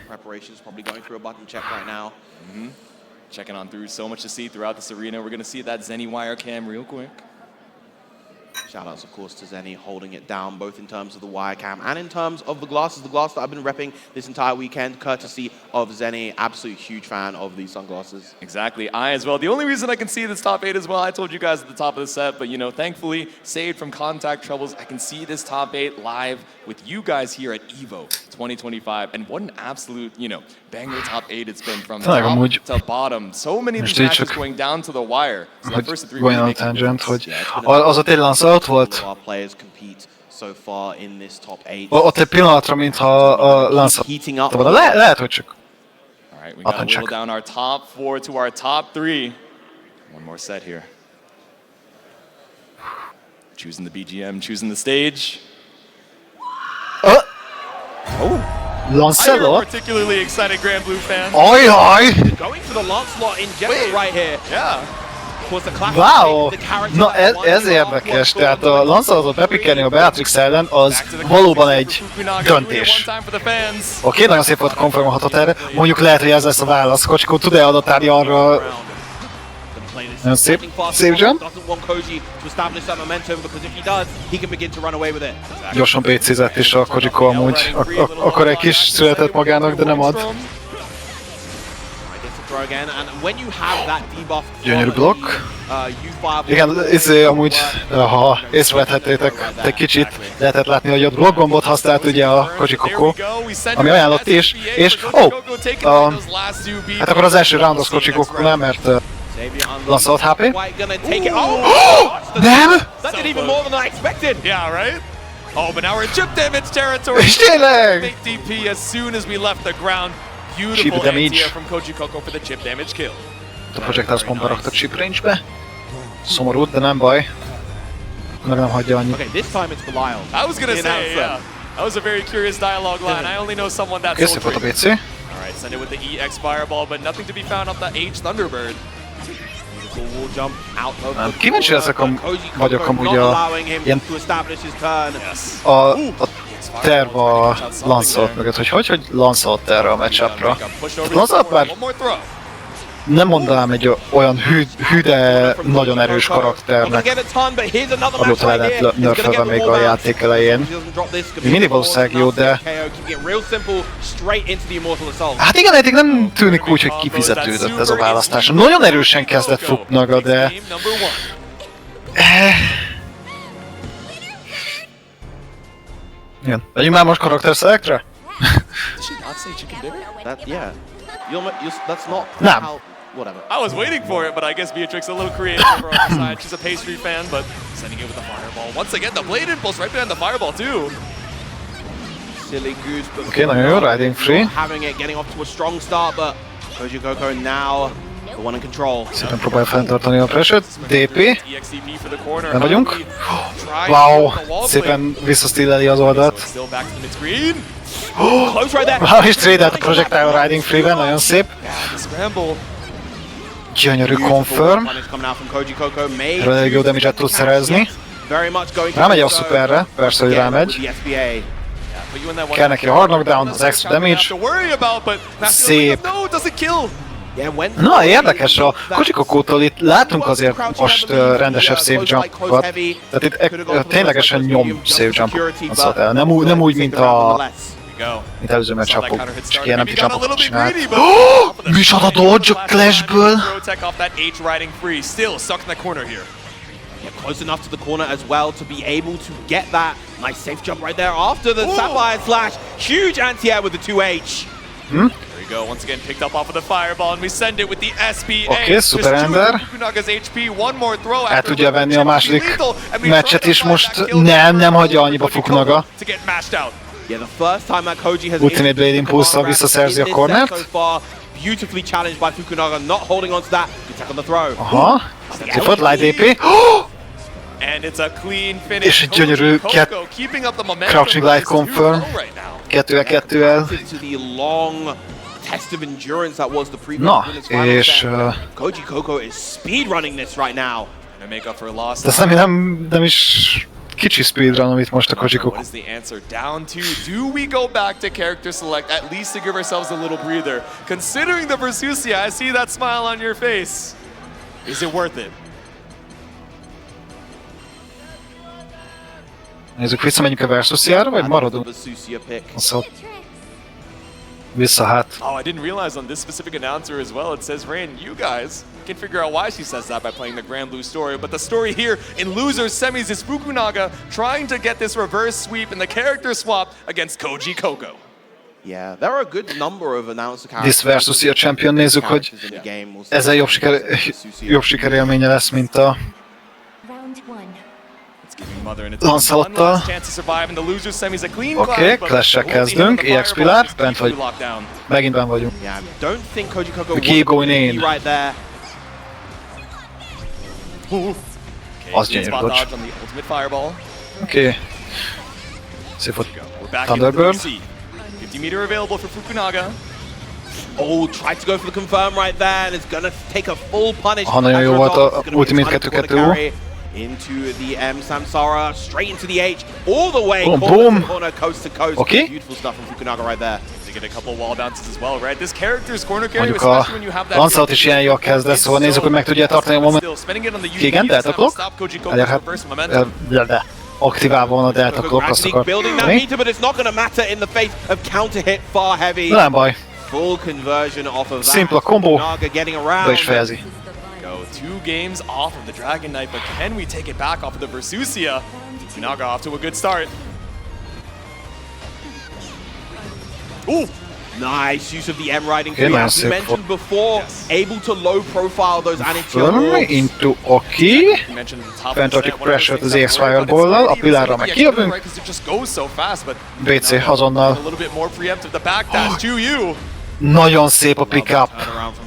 preparations, probably going through a button check right now. Checking on through, so much to see throughout this arena. We're going to see that Zenny wire cam real quick. Shoutouts, of course, to Zenny holding it down, both in terms of the wire cam and in terms of the glasses. The glass that I've been repping this entire weekend, courtesy of Zenny. Absolute huge fan of these sunglasses. Exactly, I as well. The only reason I can see this top 8 as well, I told you guys at the top of the set, but you know, thankfully, saved from contact troubles, I can see this top 8 live with you guys here at EVO 2025. And what an absolute, you know, banger top 8 it's been from top to bottom. So many of these matches going down to the wire. So the first 3 going on tangent, hogy az a tényleg ott volt. Ott egy pillanatra, mintha a Lanza volna. Lehet, hogy csak. Alright, we gotta whittle down our top 4 to our top 3. One more set here. Choosing the BGM, choosing the stage. Lancelot? Particularly excited Granblue fan. Ajaj! Going for the Lancelot in general right here. Yeah. Wow! Na ez érdekes, tehát a Lancelotot bepikelni a Beatrix ellen az valóban egy döntés. Oké, nagyon szép volt a konfirmálhatott erre, mondjuk lehet, hogy ez lesz a válasz. Kocsikó tud-e adatálni arra? Nagyon szép, szép jump. Gyorsan PC-zett is a Kojiko amúgy, akkor egy kis született magának, de nem ad. Gyönyörű blokk. Igen, amúgy, ha észrevethettétek egy kicsit, lehetett látni, hogy ott blokkgombot használt ugye a Kojikoko, ami ajánlott is, és hát akkor az első round az Kojikoko nem, mert Lancelot HP. Nem! That did even more than I expected! Yeah, right? Oh, but now we're in chip damage territory! És tényleg! DP as soon as we left the ground. Beautiful anti-air from Koji Koko for the chip damage kill. A projectiles bomba rakta chip range-be. Szomorú, de nem baj. Meg nem hagyja annyit. Okay, this time it's Belial. I was gonna say, yeah. That was a very curious dialogue line. I only know someone that's so trained. a BC. Alright, send it with the EX Fireball, but nothing to be found off the H Thunderbird. Wall jump out of kíváncsi vagyok amúgy a ilyen a terv a Lancelot mögött, hogy Lancelot erre a matchupra. Lancelot már nem mondanám egy olyan hű, de nagyon erős karakternek, amióta le lett nerfelve még a játék elején. Mindig valószínűleg jó, de... Hát igen, eddig nem tűnik úgy, hogy kifizetődött ez a választás. Nagyon erősen kezdett Fukunaga, de... Igen. Legyünk már most karakter selektre? Nem. Whatever. I was waiting for it, but I guess Beatrix a little creative over on the side. She's a pastry fan, but sending it with the fireball. Once again, the blade impulse right behind the fireball too. Silly goose, but okay, now you're riding free. Having it, getting off to a strong start, but Koji Coco now the one in control. Szépen próbálja fenntartani a pressure-t. DP. Nem vagyunk. Wow, szépen visszasztilleli az oldalt. Wow, és trade-elt a projectile riding free-ben, nagyon szép. Gyönyörű confirm. Erről elég jó damage-et tud szerezni. Rámegy a szuperre, persze, hogy rámegy. Kell neki a hard knockdown, az extra damage. Szép. Na, érdekes, a Koji Coco-tól itt látunk azért most rendesebb save jump-ot. Tehát itt ténylegesen nyom save jump-ot el. Nem úgy, mint előző match-upok, csak ilyen empty jump-okat csinált. Micsoda dodge a Clash-ből! Close enough to the corner as well to be able to get that nice safe jump right there after the Sapphire Slash. Huge anti-air with the 2H. There we go, once again picked up off of the fireball and we send it with the SPA. Oké, Super Ender. El tudja venni a második meccset is most. Nem hagyja annyiba Fukunaga. Ultimate Blade Impulse-szal visszaszerzi a cornert. Beautifully challenged by Fukunaga, not holding on to that. Good tech on the throw. Aha, szép light DP. És egy gyönyörű crouching light confirm. 2-2-el. Na, és... Koji Coco is speedrunning this right now. De ez nem is kicsi speedrun, amit most a Koji Coco. What is the answer? Down to, do we go back to character select at least to give ourselves a little breather? Considering the Versusia, I see that smile on your face. Is it worth it? Nézzük, visszamegyünk a Versusiára, vagy maradunk? Szóval... Vissza hát. Oh, I didn't realize on this specific announcer as well, it says, Rain, you guys can figure out why she says that by playing the Grand Blue story, but the story here in losers semis is Fukunaga trying to get this reverse sweep in the character swap against Koji Coco. Yeah, there are a good number of announcer characters. This Versusia champion, nézzük, hogy ezzel jobb sikerélménye lesz, mint a Lancelottal. Oké, Clash-sel kezdünk, EX Pillar, bent vagy, megint bent vagyunk. We keep going in. Az gyönyörű dodge. Oké. Szép volt Thunderbird. 50 meter available for Fukunaga. Oh, tried to go for the confirm right there, and it's gonna take a full punish. Nagyon jó volt a Ultimate 2-2. Into the M Samsara, straight into the H, all the way boom. Corner coast to coast. Okay. Beautiful stuff from Fukunaga right there. To get a couple wall bounces as well, right? This character's corner carry, mondjuk especially when you have that. Lancelot is ilyen jól kezdett, szóval nézzük, hogy meg tudja tartani a moment. Igen, Delta Clock. Elérhet. De aktiválva van a Delta Clock, azt akar. Nem baj. Szimpla kombó, be is fejezi. Two games off of the Dragon Knight, but can we take it back off of the Versusia? Fukunaga off to a good start. Ooh! Nice use of the M riding free, as we mentioned before, able to low profile those Anichion into Oki. Fenntartjuk pressure-t az EX Fireball-lal, a Pillarra meg kijövünk. BC azonnal. Nagyon szép a pickup.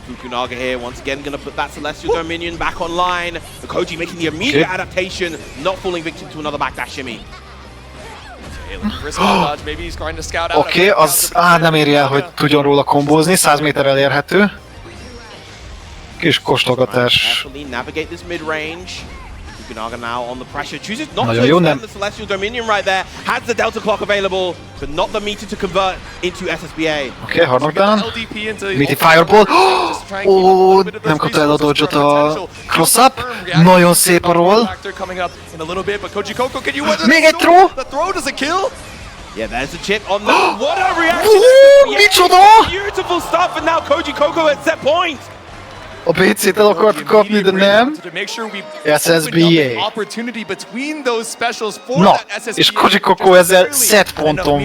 Fukunaga here once again gonna put that Celestial Dominion back online. The Koji making the immediate adaptation, not falling victim to another backdash shimmy. Oké, az nem éri el, hogy tudjon róla kombózni, 100 méter elérhető. Kis kóstolgatás. Fukunaga now on the pressure, chooses not to extend the Celestial Dominion right there, has the Delta Clock available, but not the meter to convert into SSBA. Oké, harmadán. Miti Fireball. Ó, nem kapta el a dodge-ot a cross-up. Nagyon szép a roll. Még egy throw. Yeah, there's a chip on that. What a reaction! Micsoda! Beautiful stuff, and now Koji Coco at set point. A BC-t el akart kapni, de nem. SSBA. Na, és Koji Coco ezzel set ponton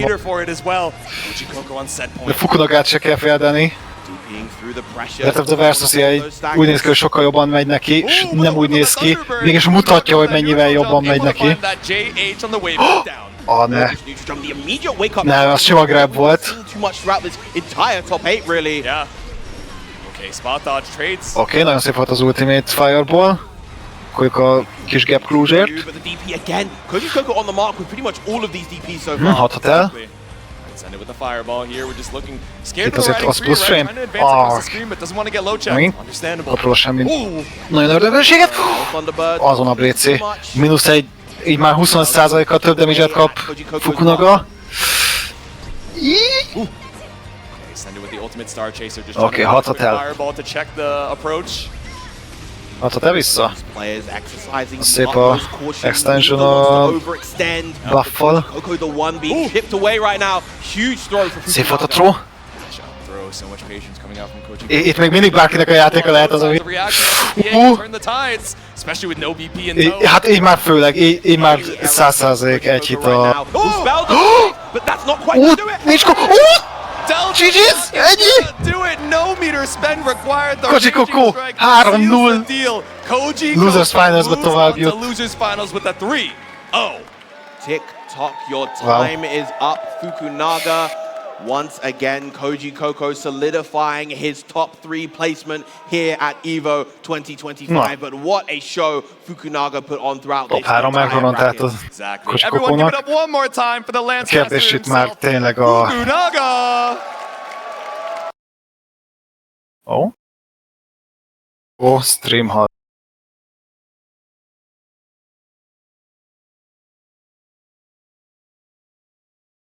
van. De Fukunagát se kell félteni. Breath of the Versus úgy néz ki, hogy sokkal jobban megy neki, és nem úgy néz ki, mégis mutatja, hogy mennyivel jobban megy neki. Ne. Ne, az sima grab volt. Oké, nagyon szép volt az Ultimate Fireball. Akkor a kis gap closure-t. Hathat el. Itt azért az plusz frame. Megint kapról semmi. Nagyon ördögönséget. Azon a BC. -1. Így már 20%-kal több damage-et kap Fukunaga. Oké, hathat el. Hathat el vissza. Szép a extension a buff-val. Szép volt a throw. Itt még mindig bárkinek a játéka lehet az, ami... Hát így már főleg, így már 100% egy hit a... Nincs ko... GG's! Ennyi! Koji Coco 3-0! Losers Finals-ba tovább jut. Tick-tock, your time is up, Fukunaga. Once again, Koji Coco solidifying his top 3 placement here at EVO 2025. But what a show Fukunaga put on throughout this entire bracket. Koji Cocónak. A kérdés itt már tényleg a... Stream hall.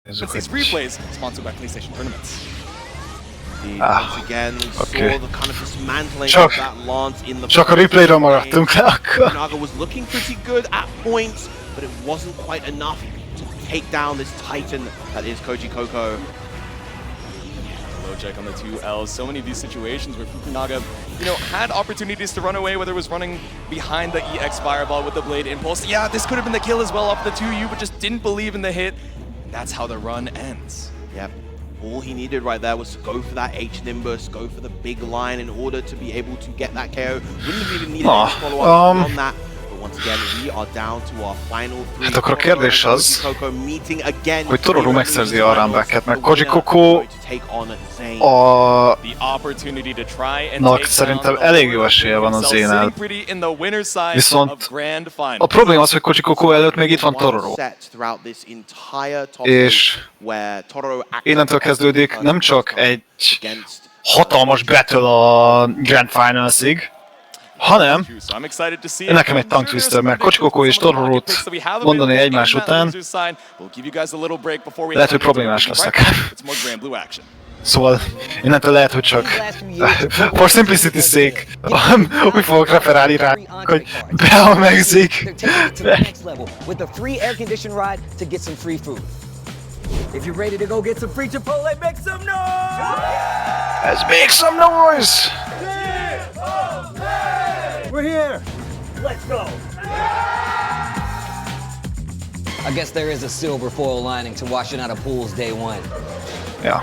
This is replays sponsored by PlayStation Tournaments. Once again, we saw the kind of dismantling of that lance in the csak a replayről maradtunk le akkor. Fukunaga was looking pretty good at points, but it wasn't quite enough to take down this titan that is Koji Coco. Low check on the 2 Ls. So many of these situations where Fukunaga, had opportunities to run away, whether it was running behind the EX Fireball with the Blade Impulse. Yeah, this could have been the kill as well off the 2U, but just didn't believe in the hit. That's how the run ends. Yep. All he needed right there was to go for that H-Nimbus, go for the big line in order to be able to get that KO. Wouldn't have even needed any follow-up on that. But once again, we are down to our final 3. Hát akkor a kérdés az, hogy Tororo megszerzi a runbacket, mert Koji Coco nak szerintem elég jó esélye van az énel. Viszont a probléma az, hogy Koji Coco előtt még itt van Tororo. És innentől kezdődik nem csak egy hatalmas battle a Grand Finals-ig, hanem nekem egy tongue twister, mert Koji Coco és Tororót mondani egymás után lehet, hogy problémás lesz nekem. Szóval innentől lehet, hogy csak for simplicity sake úgy fogok referálni rá, hogy beamegzik. If you're ready to go get some free Chipotle, make some noise! Let's make some noise! We're here! Let's go! I guess there is a silver foil lining to washing out of pools day one. Yeah.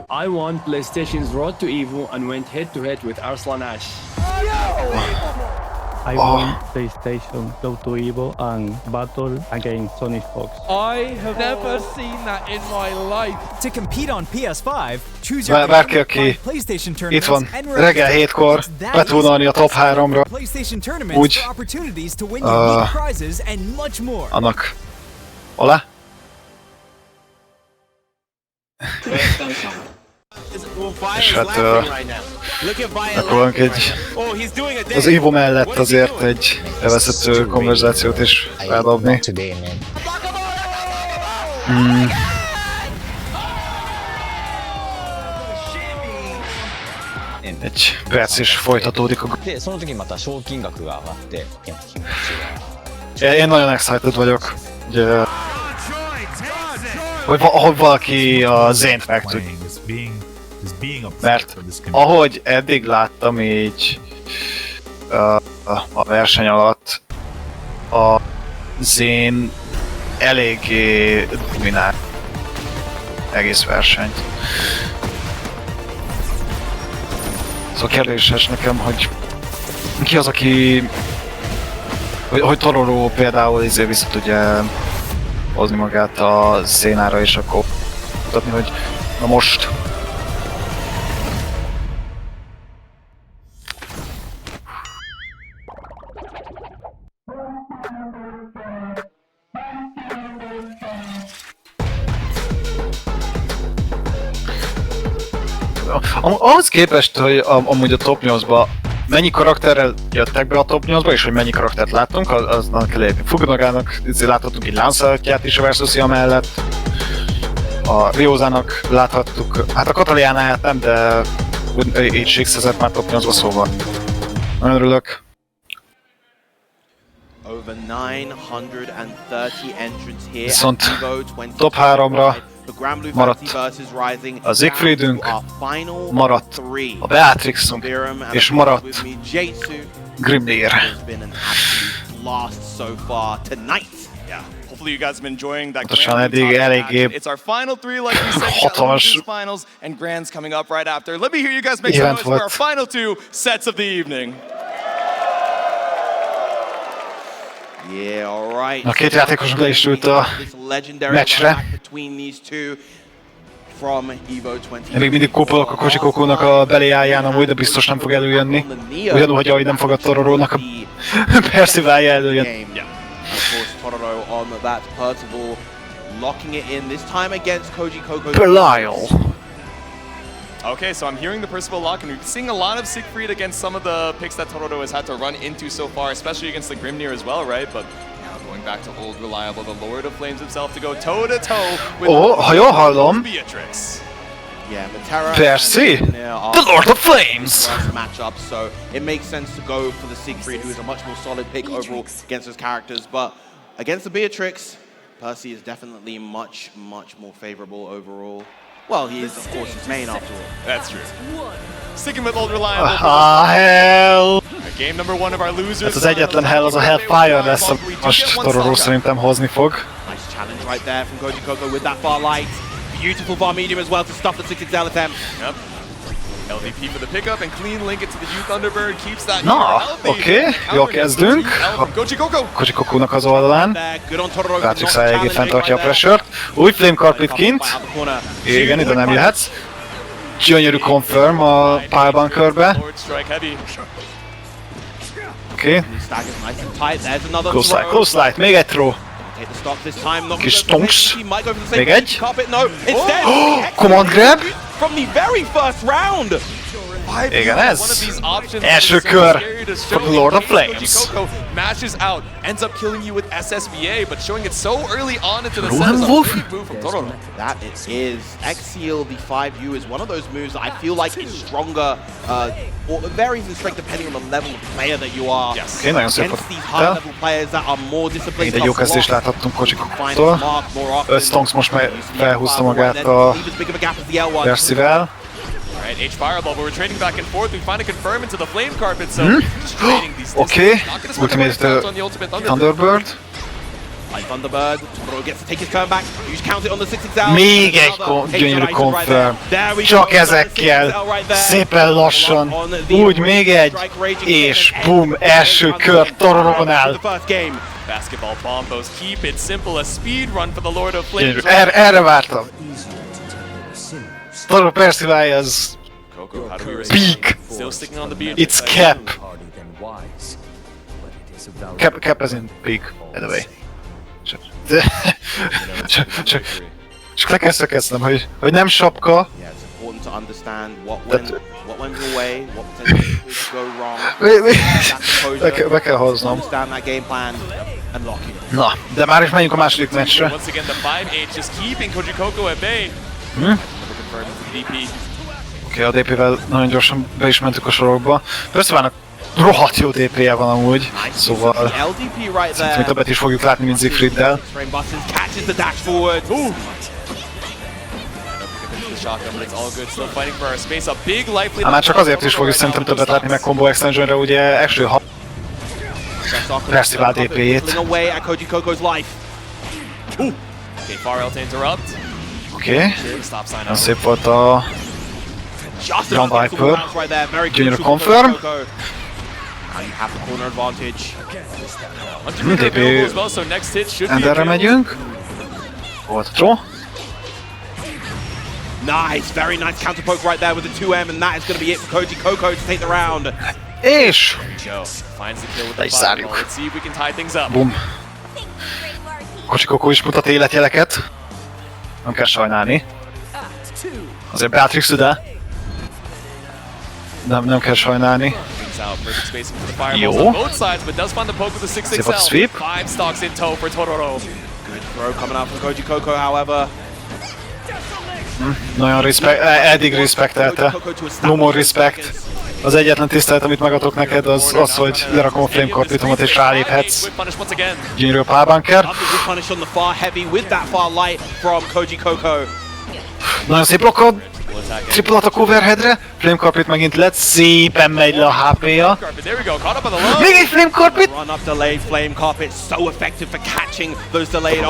I won PlayStation's Road to EVO and went head-to-head with Arslan Ash. I won PlayStation Road to EVO and battle against Sonic Fox. I have never seen that in my life. To compete on PS5, choose your PlayStation itt van tournaments and reggel 7-kor betúnolni a top 3-ra. PlayStation tournaments for opportunities to win unique prizes and much more. Annak alá? És hát Megpróbálunk az EVO mellett azért egy bevezető konverzációt is feldobni. Egy perc is folytatódik a... Én nagyon excited vagyok, hogy valaki a Zane-t megtud. Mert ahogy eddig láttam így a verseny alatt, a Zane eléggé dominál egész versenyt. Szóval kérdéses nekem, hogy ki az, aki... Hogy Tororo például vissza tudja hozni magát a szénára, és akkor mutatni, hogy na most. Ahhoz képest, hogy amúgy a top 8-ba mennyi karakterrel jöttek be a top 8-ba, és hogy mennyi karaktert láttunk, aznak kell lépni. Fukunagának láthattunk egy Lancelotját is a Versusia mellett. A Ryozának láthattuk, hát a Kataliánáját nem, de így Sixezett már top 8-ba, szóval. Nagyon örülök. Viszont top 3-ra maradt a Siegfriedünk, maradt a Beatrixunk, és maradt Grimnir. Hopefully you guys have been enjoying that Pontosan eddig eléggé It's our final three, like we said, hatalmas finals and grands coming up right after. Let me hear you guys make some noise for our final two sets of the evening. A két játékos le is ült a meccsre. Én még mindig kópolok a Kocsikokónak a beléjáján amúgy, de biztos nem fog előjönni. Ugyanúgy, hogy ahogy nem fog a Tororónak a Percivalja előjönni. Belial. Okay, so I'm hearing the Percival lock, and we're seeing a lot of Siegfried against some of the picks that Tororo has had to run into so far, especially against the Grimnir as well, right? But now going back to old reliable, the Lord of Flames himself to go toe-to-toe with ha jól hallom, Beatrix. Percy, the Lord of Flames! Matchup, so it makes sense to go for the Siegfried, who is a much more solid pick overall against those characters, but against the Beatrix, Percy is definitely much more favorable overall. Well, he is, of course, his main after all. That's true. Sticking with old reliable. Hell! Game number one of our losers. Ez az egyetlen hell, az a Hellfire lesz, most Tororo szerintem hozni fog. Nice challenge right there from Koji Koko with that far light. Beautiful far medium as well to stop the 6-6 LFM. Yep. LVP for the pickup and clean link it to the Youth Thunderbird keeps that. Na, oké, jól kezdünk. Koji Kokónak az oldalán. Beatrix eléggé fenntartja a pressure-t. Új Flame Carpet kint. Igen, ide nem jöhetsz. Gyönyörű confirm a Pilebunkerbe. Oké. Close light, még egy throw. Kis stonks. Még egy. Command grab. From the very first round. Igen, ez. Első kör from the Lord of Flames. Mashes out, ends up killing you with SSBA, but showing it so early on into the set is a great move from Tororo. That is Exil, the 5U, is one of those moves that I feel like is stronger, or varies in strength depending on the level of player that you are. Yes. Okay, nagyon szép these high level players that are more disciplined. Egy jó kezdést láthattunk Kocsikótól. Stonks most felhúzta magát a Percival. Alright, H Fireball, but we're trading back and forth. We find a confirm into the flame carpet, so just trading these okay, ultimate on the ultimate Thunderbird. Thunderbird, Tororo gets to take his turn back. You just count it on the 6-6 out. Még egy gyönyörű confirm. Csak ezekkel, szépen lassan. Úgy még egy, és boom, első kör Tororónál. Basketball bombos keep it simple, a speed run for the Lord of Flames. Erre vártam. Tororo Percival az peak. It's cap. Cap as in peak, by the way. Csak le kell szökesznem, hogy nem sapka. went your way, what potentially could go wrong. Be kell hoznom. Understand that game plan and lock it. Na, de már is menjünk a második meccsre. Once again, the 5-8 just keeping Koji Coco at bay. Oké, a DP-vel nagyon gyorsan be is mentük a sorokba. Persze rohadt jó DP-je van amúgy, szóval szerintem többet is fogjuk látni, mint Siegfrieddel. Már csak azért is fogjuk szerintem többet látni meg Combo Extensionre, ugye első Fesztivál DP-jét. Oké, nagyon szép volt a Grand Viper, gyönyörű confirm. DP Enderre megyünk. Volt a throw. Nice, very nice counter poke right there with the 2M, and that is going to be it for Koji Coco to take the round. És le is zárjuk. Bum. Koji Coco is mutat életjeleket. Nem kell sajnálni. Azért Beatrix ide. Nem kell sajnálni. Jó. Szép a sweep. Nagyon eddig respektelte. No more respect. Az egyetlen tisztelet, amit megadok neked, az hogy lerakom a Flame Corpitomat és ráléphetsz. Gyönyörű a pálbunker. Nagyon szép blokkod. Triple attack overheadre. Flame Corpit megint lett, szépen megy le a HP-ja. Még egy Flame Corpit!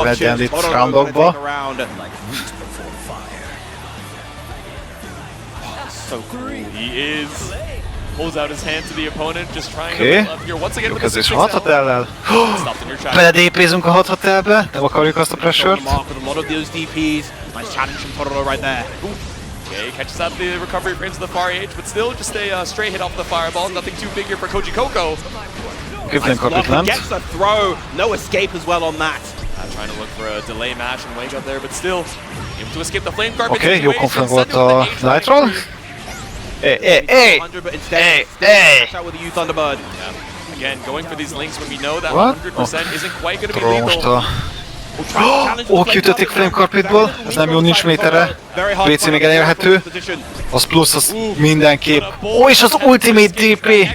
Legyen itt roundokba. He is. Pulls out his hand to the opponent, just trying to level up here once again with the 6L. Hot Hotel-lel. Beledépézünk a Hot Hotelbe, nem akarjuk azt a pressure-t. Okay, catches out the recovery frames of the far edge, but still just a straight hit off the fireball. Nothing too big here for Koji Coco. Gets the throw, no escape as well on that. Trying to look for a delay mash and wake up there, but still able to escape the flame carpet. Okay, jó confirm volt a Nitro. Hey! Again, going for these links when we know that 100% isn't quite going to be lethal. Ó, kiütötték Flame Carpetból, ez nem jó, nincs méterre. PC még elérhető. Az plusz, az mindenképp. Ó, és az Ultimate DP!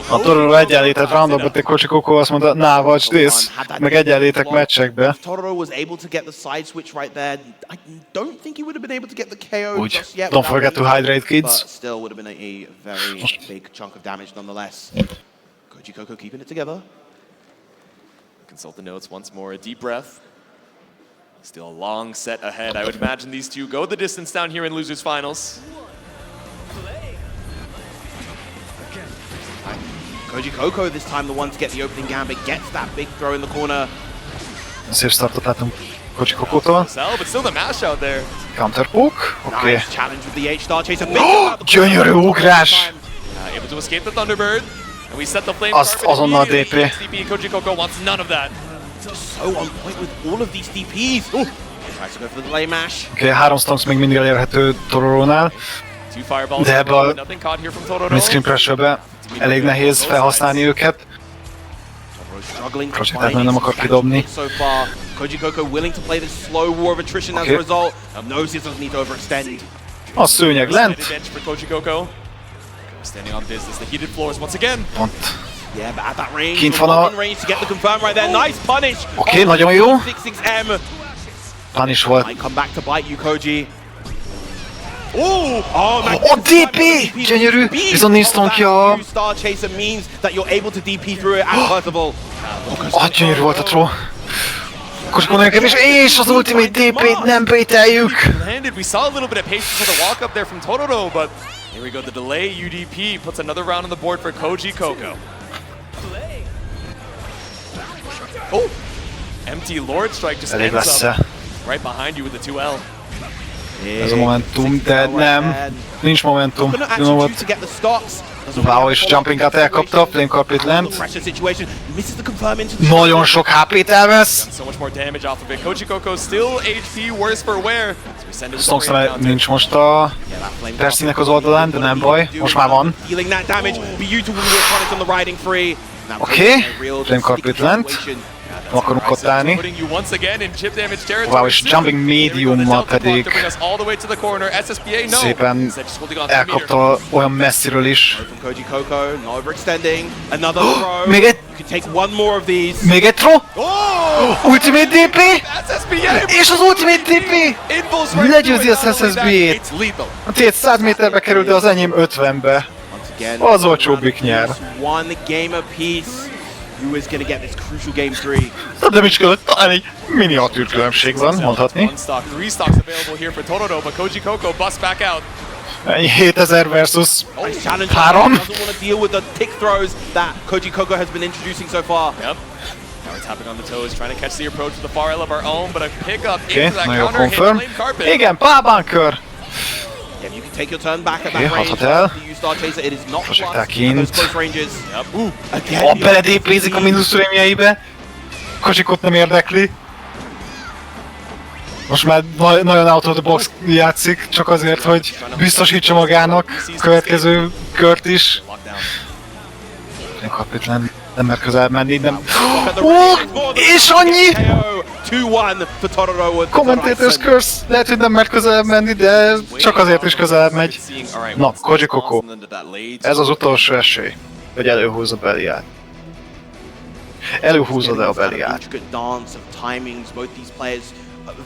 A Tororo egyenlített roundokba, te Koji Coco azt mondta, nah, watch this, meg egyenlítek meccsekbe. Úgy, don't forget to hydrate, kids. Koji Coco keeping it together. Consult the notes once more, a deep breath. Still a long set ahead. I would imagine these two go the distance down here in losers finals. Koji Coco this time the one to get the opening gambit, gets that big throw in the corner. Szép startot látunk Koji Coco-tól. But still the mash out there. Counter poke, oké. Nice challenge with the H-Star chase. Gyönyörű ugrás! Able to escape the Thunderbird. And we set the flame carpet azonnal DP. Koji Coco wants none of that. So on point with all of these DPs. Tries to go for the delay mash. Oké, 3 stonks még mindig elérhető Tororónál. De ebbe a mid-screen pressure-be elég nehéz felhasználni őket. Projectet nem akar kidobni. Koji Coco willing to play this slow war of attrition as a result. Knows he doesn't need to overextend. A szőnyeg lent. Standing on business, the heated floors once again. Pont. Yeah, but at that range, Kint van a... range to get the confirm right there. Nice punish. Oké, nagyon jó. 6-6M. Punish volt. Might come back to bite you, Koji. A DP! Gyönyörű! Viszont nincs stonkja. Star Chaser means that you're able to DP through it and Percival. Gyönyörű volt a throw. Kocsikon nagyon kevés, és az Ultimate DP-t nem baiteljük. We saw a little bit of patience for the walk up there from Tororo, but here we go, the delay UDP puts another round on the board for Koji Coco. Oh! Empty Lord Strike just ends up right behind you with the 2L. Ez a momentum, de nem. Nincs momentum. You know what? Wow, és Jumping Cut elkapta, Flame Carpet lent. Nagyon sok HP-t elvesz. So much more damage off of it. Koji Coco still HP worse for wear. Stonks nincs most a Percynek az oldalán, de nem baj, most már van. Oké, Flame Carpet lent. Nem akarunk ott állni. Wow, és Jumping Mediummal pedig szépen elkapta olyan messziről is. Még egy... Még egy throw! Ultimate DP! És az Ultimate DP! Legyőzi az SSB-t! A tét 100 méterbe kerül, de az enyém 50-be. Az olcsóbbik nyer. Who is going to get this crucial game 3? De mit kellett talán egy miniatűr különbség van, mondhatni. 7000 versus 3. Oké, nagyon confirm. Igen, Pálbunker! Oké, hathat el. Projektál kint. Beledéplézik a mínusz rémjeibe. Kocsikot nem érdekli. Most már nagyon out of the box játszik, csak azért, hogy biztosítsa magának a következő kört is. Nem kapitlen, nem mer közel menni, nem... És annyi! Commentator's Curse, lehet, hogy nem mer közel menni, de csak azért is közel megy. Na, Koji Coco. Ez az utolsó esély, hogy előhúzza Beliát. Előhúzod-e a Beliát?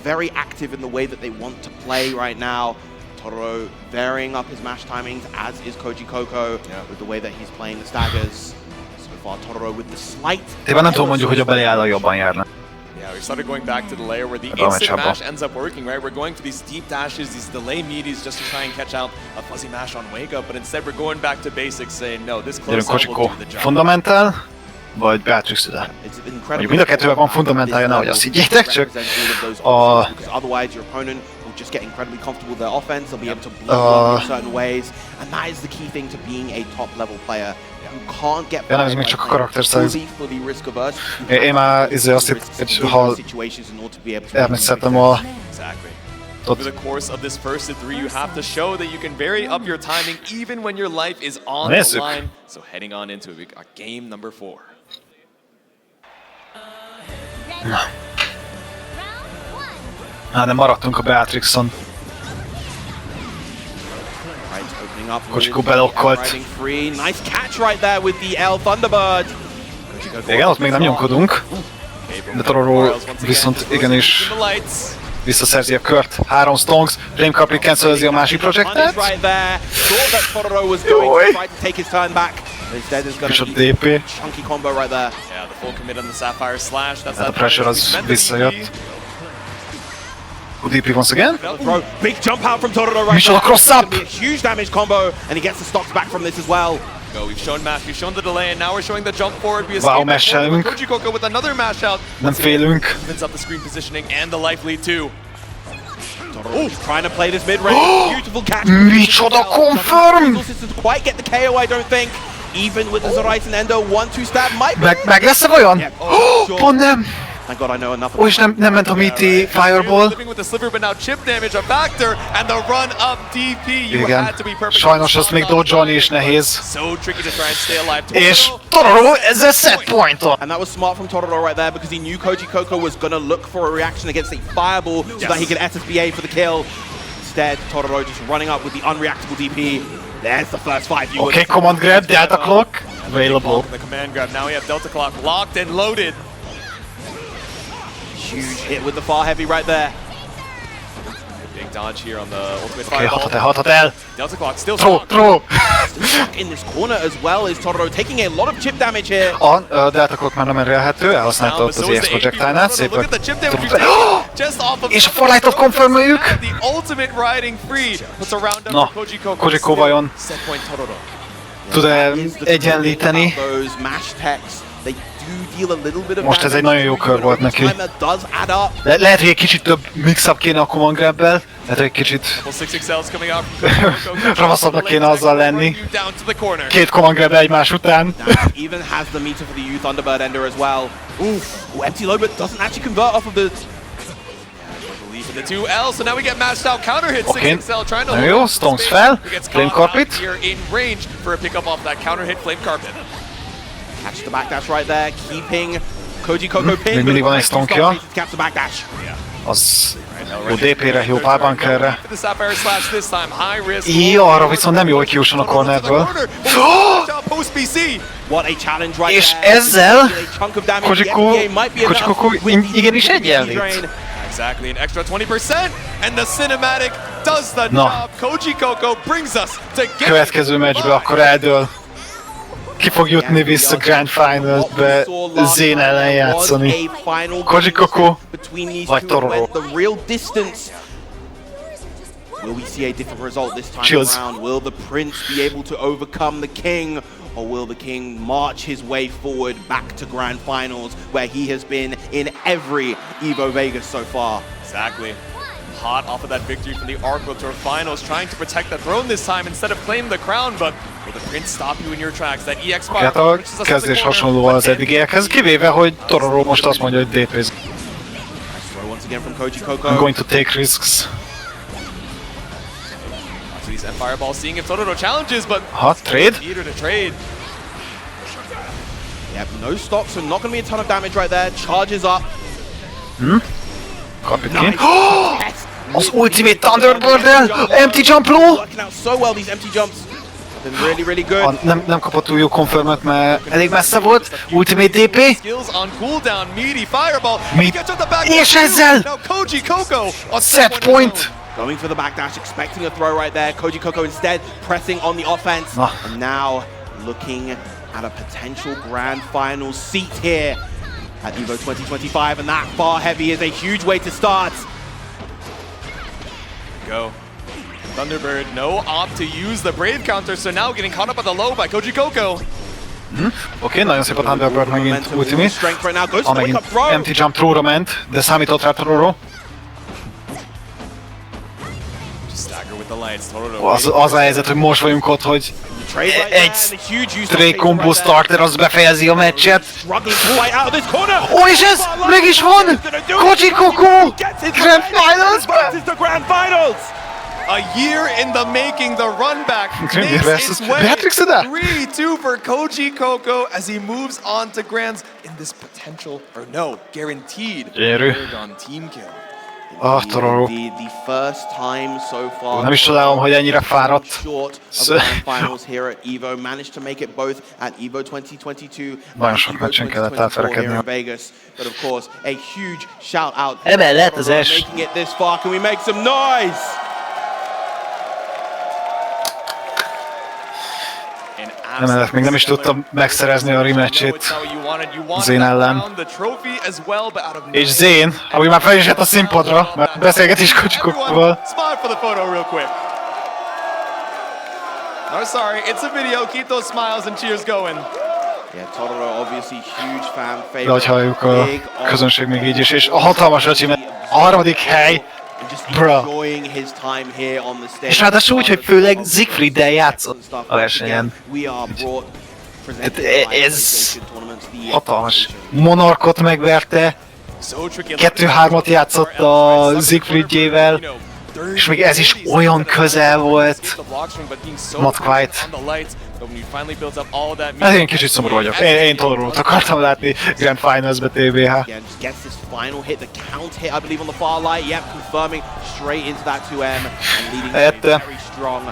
Very active in the way that they want to play right now. Tororo varying up his mash timings, as is Koji Coco, with the way that he's playing the staggers. So far, Tororo with the slight... Tényleg nem tudom mondjuk, hogy a Beliállal jobban járna. Yeah, we started going back to the layer where the instant mash ends up working, right? We're going for these deep dashes, these delay meaties just to try and catch out a fuzzy mash on wake up, but instead we're going back to basics saying, no, this close will do the job. Fundamental, vagy Beatrix ide. Mondjuk mind a kettőben van fundamentálja, nehogy azt higgyétek, csak a... just get incredibly comfortable with their offense, they'll be able to blow in certain ways, and that is the key thing to being a top level player. You can't get by fully risk averse. Én már azt hittem, hogy ha elmetszettem a... Over the course of this first of 3, you have to show that you can vary up your timing even when your life is on the line. So heading on into it, our game number 4. Hát nem maradtunk a Beatrixon. Kocsikó belokkolt. Igen, ott még nem nyomkodunk. De Tororo viszont igenis visszaszerzi a kört. 3 Stonks, Flame Carpet cancelezi a másik projektet. Jój! És a DP. Hát a pressure az visszajött. DP once again. Big jump out from Tororo right Micsoda cross up! Huge damage combo, and he gets the stocks back from this as well. We've shown mash, we've shown the delay, and now we're showing the jump forward. Wow, mash-elünk. Koji Coco with another mash out. Nem félünk. Opens up the screen positioning and the life lead too. Tororo trying to play this mid range. Beautiful catch. Micsoda confirm! Doesn't quite get the KO, I don't think. Even with the Zoraisen Endo 1-2 stab might. Meg lesz-e vajon? Pont nem! Thank God I know enough. Ó, és nem ment a Meaty Fireball. Igen, sajnos azt még dodge-olni is nehéz. És Tororo ezzel set point-on. And that was smart from Tororo right there because he knew Koji Coco was gonna look for a reaction against a Fireball so that he could SSBA for the kill. Instead, Tororo just running up with the unreactable DP. There's the first 5 units. Okay, command grab, Delta Clock available. The command grab, now we have Delta Clock locked and loaded. Huge hit with the far heavy right there. Big dodge here on the ultimate fireball. Hathat el. Delta Clock still throw. Stuck in this corner as well is Tororo taking a lot of chip damage here. A Delta Clock már nem elérhető, elhasználta ott az EX projectile-nál, szépen. És a Forlight-ot confirmáljuk. Na, Kojiko vajon tud-e egyenlíteni? Most ez egy nagyon jó kör volt neki. Lehet, hogy egy kicsit több mix-up kéne a command grab-bel. Lehet, hogy egy kicsit ravaszabbnak kéne azzal lenni. 2 command grab egymás után. Using the 2L, so now we get mashed out counter hit. 6XL trying to jó, Stonks fel, Flame Carpet. Here in range for a pickup off that counter hit Flame Carpet. Catch the backdash right there, keeping Koji Coco pinned. Még mindig van egy stonkja. Catch the backdash. Az jó DP-re, jó pálbankerre. The Sapphire Slash this time, high risk. Jó, arra viszont nem jó, hogy kiusson a cornerből. What a challenge right És ezzel Kojiko igenis egyenlít. Exactly, an extra 20%, and the cinematic does the job. Koji Coco brings us together. Következő meccsbe akkor eldől. Ki fog jutni vissza Grand Finals-be Zane ellen játszani? Koji Coco vagy Tororo? Will we see a different result this time around? Will the prince be able to overcome the king? Or will the king march his way forward back to Grand Finals, where he has been in every EVO Vegas so far? Exactly. Hot off of that victory from the Arco Tour Finals, trying to protect the throne this time instead of claim the crown, but will the prince stop you in your tracks? That EX5 hát a kezdés hasonló az eddigiekhez, kivéve, hogy Tororo most azt mondja, hogy DP-z. I'm going to take risks. And Fireball seeing if Tororo challenges, but trade? Eater to trade. Yep, no stock, so not going to be a ton of damage right there. Charges up. Kapit ki. Az Ultimate Thunderbird-el! Empty Jump Low! Working out so well, these empty jumps. Been really, really good. Nem kapott túl jó confirmet, mert elég messze volt. Ultimate DP. Skills on cooldown, meaty Fireball. És ezzel! Koji Coco on set point! Going for the backdash, expecting a throw right there. Koji Coco instead pressing on the offense. And now looking at a potential grand final seat here at EVO 2025. And that bar heavy is a huge way to start. Go. Thunderbird, no opt to use the Brave counter, so now getting caught up at the low by Koji Coco. Oké, nagyon szép a Thunderbird megint ultimate. Amegint empty jump throw-ra ment, de számított rá Tororo. Az a helyzet, hogy most vagyunk ott, hogy egy stray combo starter az befejezi a meccset. Ó, és ez meg is van! Koji Coco! Grand Finals! A year in the making, the run back makes its way. 3-2 for Koji Coco as he moves on to Grands in this potential, or no, guaranteed third on team kill. Tororo. The first time so far. Nem is csodálom, hogy ennyire fáradt. Finals here at EVO managed to make it both at EVO 2022 nagyon sok meccsen kellett átverekedni. Vegas, but of course a huge shout out emellett az making it this far. Can we make some noise? Emellett még nem is tudtam megszerezni a rematchét Zane ellen. És Zane, ami már fel is jött a színpadra, mert beszélgetés Kocsikóval. No, sorry, it's a video. Keep those smiles and cheers going. Yeah, Tororo obviously huge fan favorite. Nagy halljuk a közönség még így is, és a hatalmas achievement, a harmadik hely. Bro. És ráadásul úgy, hogy főleg Siegfrieddel játszott a versenyen. Ez hatalmas. Monarkot megverte, 2-3-at játszott a Siegfriedjével, és még ez is olyan közel volt. Not quite. Hát én kicsit szomorú vagyok. Én Tororót akartam látni Grand Finals-be TBH.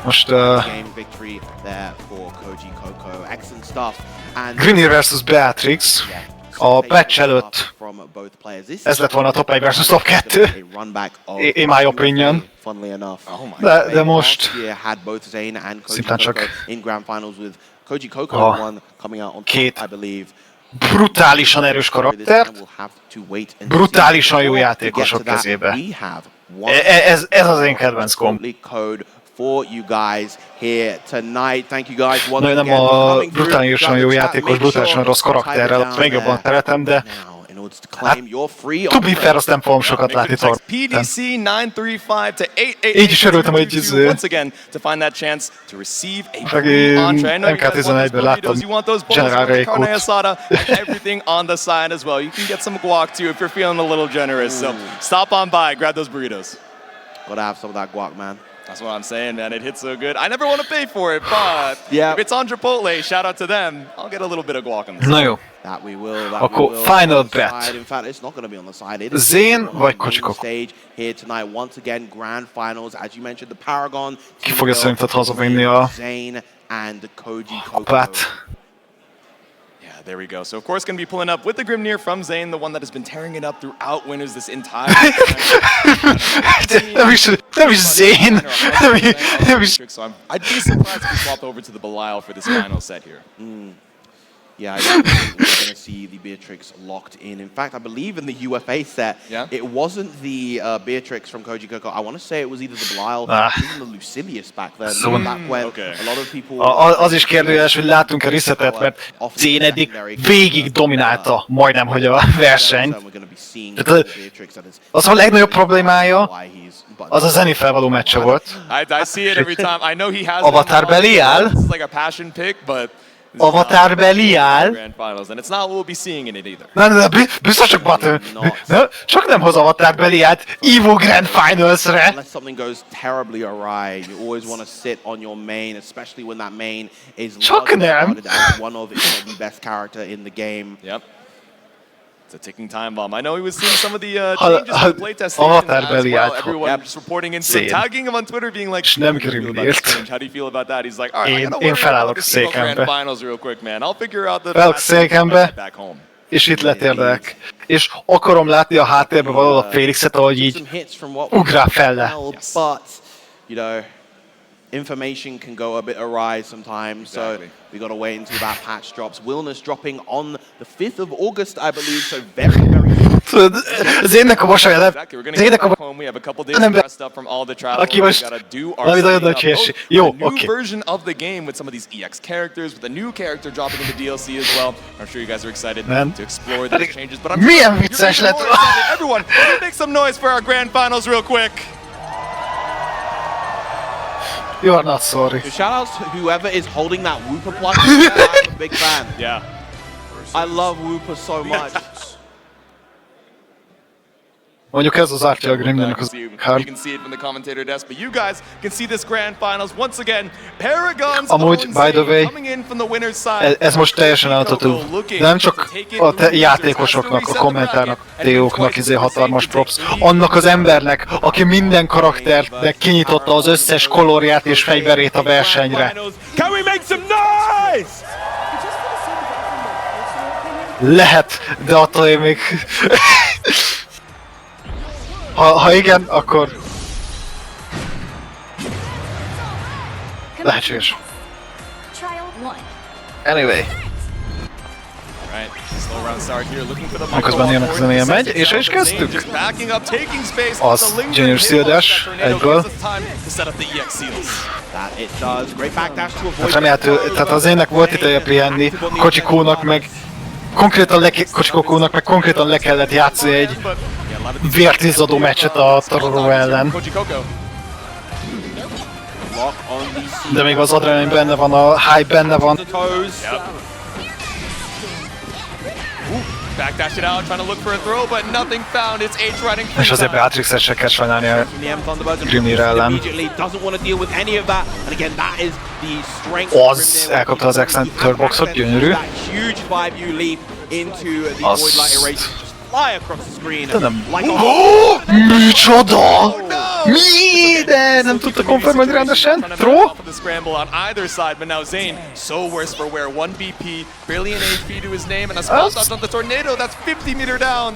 Most Greeny vs. Beatrix. A patch előtt ez lett volna a top 1 vs. top 2. In my opinion. De most szimplán csak két brutálisan erős karaktert, brutálisan jó játékosok kezébe. Ez az én kedvenc komp. Nem a brutálisan jó játékos, brutálisan rossz karakterrel, még jobban szeretem, de To be fair, azt nem fogom sokat látni tornán. PDC 935 to 888. Így is örültem, hogy once again to find that chance to receive a free entree. I know you guys want those burritos, you want those bowls, you want the carne asada, and everything on the side as well. You can get some guac too if you're feeling a little generous. So stop on by, grab those burritos. Gotta have some of that guac, man. That's what I'm saying, man. It hits so good. I never want to pay for it, but if it's on Chipotle, shout out to them. I'll get a little bit of guac on this. Na jó. That we will. Akkor final bet. In fact, it's not going to be on the side. It is Zane vagy Kocsikok? Stage here tonight. Once again, grand finals. As you mentioned, the Paragon. Ki fogja szerinted hazavinni a Zane and Koji kupát? There we go. So of course going to be pulling up with the Grimnir from Zane, the one that has been tearing it up throughout winners this entire time. That was Zane. So I'd be surprised if we swap over to the Belial for this final set here. Yeah, I don't think we're going to see the Beatrix locked in. In fact, I believe in the UFA set, it wasn't the Beatrix from Koji Coco. I want to say it was either the Belial or even the Lucilius back then. Back when a lot of people... Az is kérdőjeles, hogy látunk a resetet, mert Zane eddig végig dominálta majdnem, hogy a versenyt. Az a legnagyobb problémája, az a Zeni felvaló meccse volt. I see it every time. I know he has Avatar Belial. This is like a passion pick, but Avatar Belial. And it's not what we'll be seeing in it either. Na, biztos csak Battle. Csak nem hoz Avatar Belialt EVO Grand Finals-re. Unless something goes terribly awry, you always want to sit on your main, especially when that main is regarded as one of the best character in the game. Yep. It's a ticking time bomb. I know he was seeing some of the changes in the playtest as well. Everyone just reporting into him, tagging him on Twitter, being like, how do you feel about that? He's like, all right, I gotta work grand finals real quick, man. I'll figure out the back home. És itt letérdek. És akarom látni a háttérben valahol a Félixet, ahogy így ugrál felle. But, you know, information can go a bit awry sometimes, so we got to wait until that patch drops. Willness dropping on the 5th of August, I believe, so very, very Zénnek a vasaja nem. Zénnek a nem aki most valami nagyon nagy hírség. Jó, oké. Version of the game with some of these EX characters, with a new character dropping in the DLC as well. I'm sure you guys are excited to explore those changes, but I'm milyen vicces lett. Everyone, make some noise for our grand finals real quick. You are not sorry. Shout outs to whoever is holding that Wooper plush. I'm a big fan. Yeah. I love Wooper so much. Mondjuk ez az ártja a Grimnirnek az You can see it from the commentator desk, but you guys can see this grand finals once again. Paragons amúgy, by the way, coming in from the winner's side. Ez most teljesen átadó. De nem csak a játékosoknak, a kommentárnak, Teóknak hatalmas props. Annak az embernek, aki minden karakternek kinyitotta az összes kolorját és fegyverét a versenyre. Can we make some noise? Lehet, de attól én még... Ha igen, akkor... Lehetséges. Anyway. Miközben ilyenek az zenéje megy, és el is kezdtük. Az Genius Szildás egyből. Hát remélhető, tehát az énnek volt ideje pihenni, Kocsikónak meg konkrétan le kellett játszani egy vértizzadó meccset a Tororo ellen. De még az adrenalin benne van, a hype benne van. És azért Beatrix-et se kell sajnálni a Grimnir ellen. Az elkapta az Accenture boxot, gyönyörű. De nem... Micsoda! Mi? De nem tudta konfirmálni rendesen? Throw?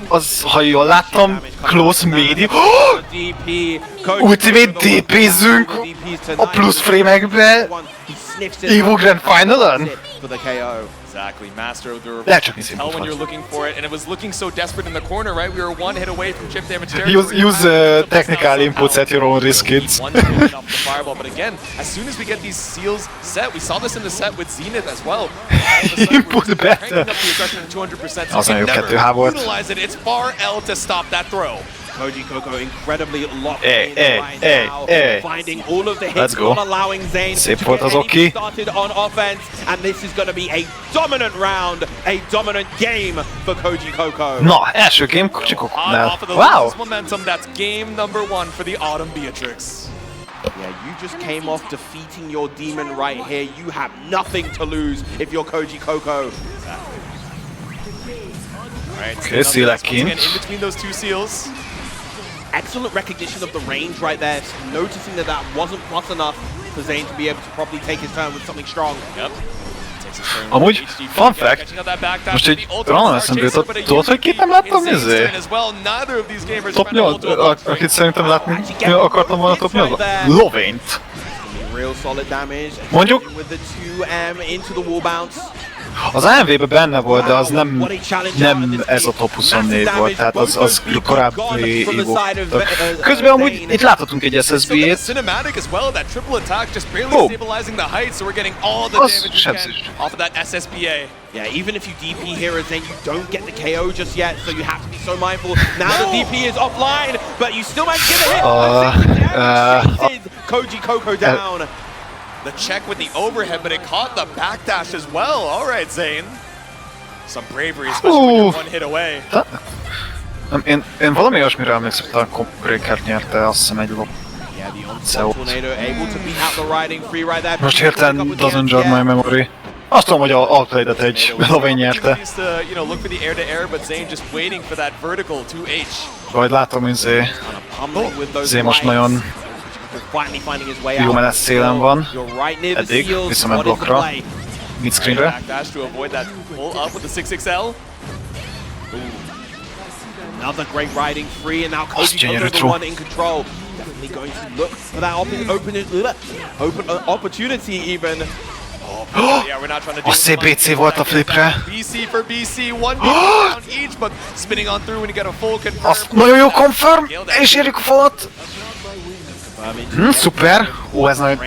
Az, ha jól láttam, close medium. Ultimate DP-zünk a plusz frame-ekbe EVO Grand Finalen? for the KO. Exactly, master of the reverse. You can tell when you're looking for it, and it was looking so desperate in the corner, right? We were one hit away from chip damage territory. Use technical inputs at your own risk, kids. One hit off the fireball, but again, as soon as we get these seals set, we saw this in the set with Zenith as well. Input better. Cranking up the aggression to 200%, so you can never utilize it. It's far L to stop that throw. Koji Coco incredibly locked in right now, finding all of the hits, not allowing Zane to get any started on offense, and this is going to be a dominant round, a dominant game for Koji Coco. Na, első game Koji Coco-nál. Wow! Momentum, that's game number 1 for the Autumn Beatrix. Yeah, you just came off defeating your demon right here. You have nothing to lose if you're Koji Coco. Right, okay, seal that king. In between those two seals. Excellent recognition of the range right there, noticing that that wasn't plus enough for Zane to be able to properly take his turn with something strong. Yep. Amúgy, fun fact, most így random eszembe jutott, tudod, hogy kit nem láttam izé? Top 8, akit szerintem látni akartam volna top 8-ba? Lovényt. Mondjuk, az AMV-ben benne volt, de az nem ez a top 24 volt, tehát az korábbi EVO. Közben amúgy itt láthatunk egy SSB-t. Az sebzés. Yeah, even if you DP here as Zane, you don't get the KO just yet, so you have to be so mindful. Now the DP is offline, but you still manage to get a hit. Koji Coco down. The check with the overhead, but it caught the backdash as well. All right, Zane. Some bravery, especially when you're one hit away. Én valami olyasmire emlékszem, talán Breakert nyerte, azt hiszem egy lop. Most hirtelen doesn't jog my memory. Azt tudom, hogy Outplayed-et egy Lovény nyerte. Vagy látom, hogy Zé most nagyon jó menet szélen van. Eddig, viszem egy blokkra. Midscreenre. Another great riding free, and now Koji Coco the one in control. Definitely going to look for that open opportunity even. Yeah, we're not trying to do a szép BC volt a flipre. BC for BC, one down each, but spinning on through when you get a full confirm. Azt nagyon jó confirm, és érjük a falat. Szuper. Ó, ez nagyon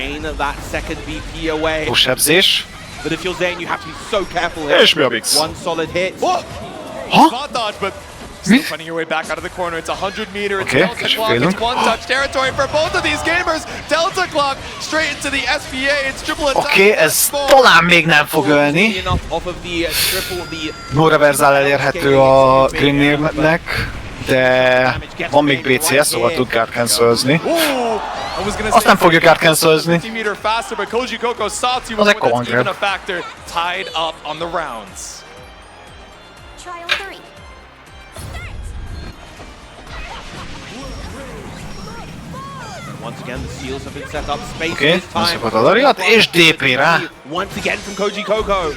jó sebzés. But if you're Zane, you have to be so careful here. És mi a Bix? One solid hit. Spot dodge, but still finding your way back out of the corner. It's 100 meter. It's Delta Clock. It's one touch territory for both of these gamers. Delta Clock straight into the SPA. It's triple attack. Oké, ez talán még nem fog ölni. No reversal elérhető a Greeniernek, de van még BCS, szóval tud guard cancel-zni. Azt nem fogja guard cancel-zni. Az egy common grab. Tied up on the rounds. Once again, the seals have been set up. Space this time. És DP rá. Once again from Koji Coco.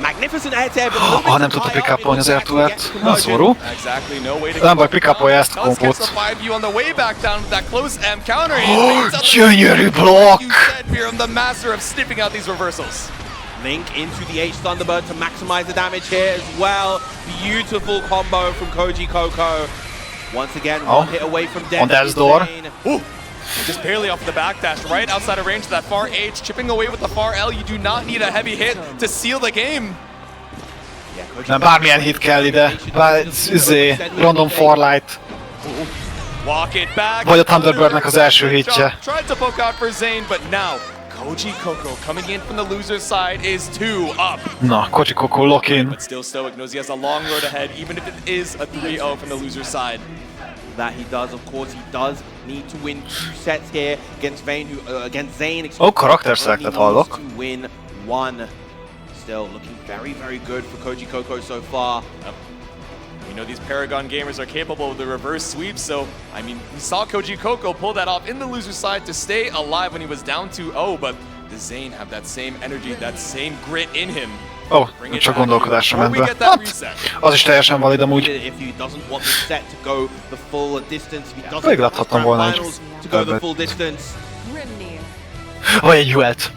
Magnificent air but nem tudta pick-upolni az R2-et. Na, szorú. Nem baj, pick-upolja ezt a kompót. Gyönyörű blokk! Link into the H Thunderbird to maximize the damage here as well. Beautiful combo from Koji Coco. Once again, one hit away from death. On death's door. Just barely off the backdash, right outside of range of that far H, chipping away with the far L. You do not need a heavy hit to seal the game. Nem, bármilyen hit kell ide. Random Farlight. Walk it back. Vagy a Thunderbirdnek az első hitje. Tried to poke out for Zane, but now Koji Coco coming in from the loser's side is 2 up. Na, Koji Coco lock in. But still stoic, knows he has a long road ahead, even if it is a 3-0 from the loser's side. That he does, of course, he does need to win 2 sets here against Zane. Character selected hallok. To win 1. Still looking very, very good for Koji Coco so far. We know these Paragon gamers are capable of the reverse sweep, so, I mean, we saw Koji Coco pull that off in the loser's side to stay alive when he was down 2-0, but does Zane have that same energy, that same grit in him? Ó, csak gondolkodásra ment be. Hát, az is teljesen valid amúgy. Még láthattam volna egy Vagy egy Juelt.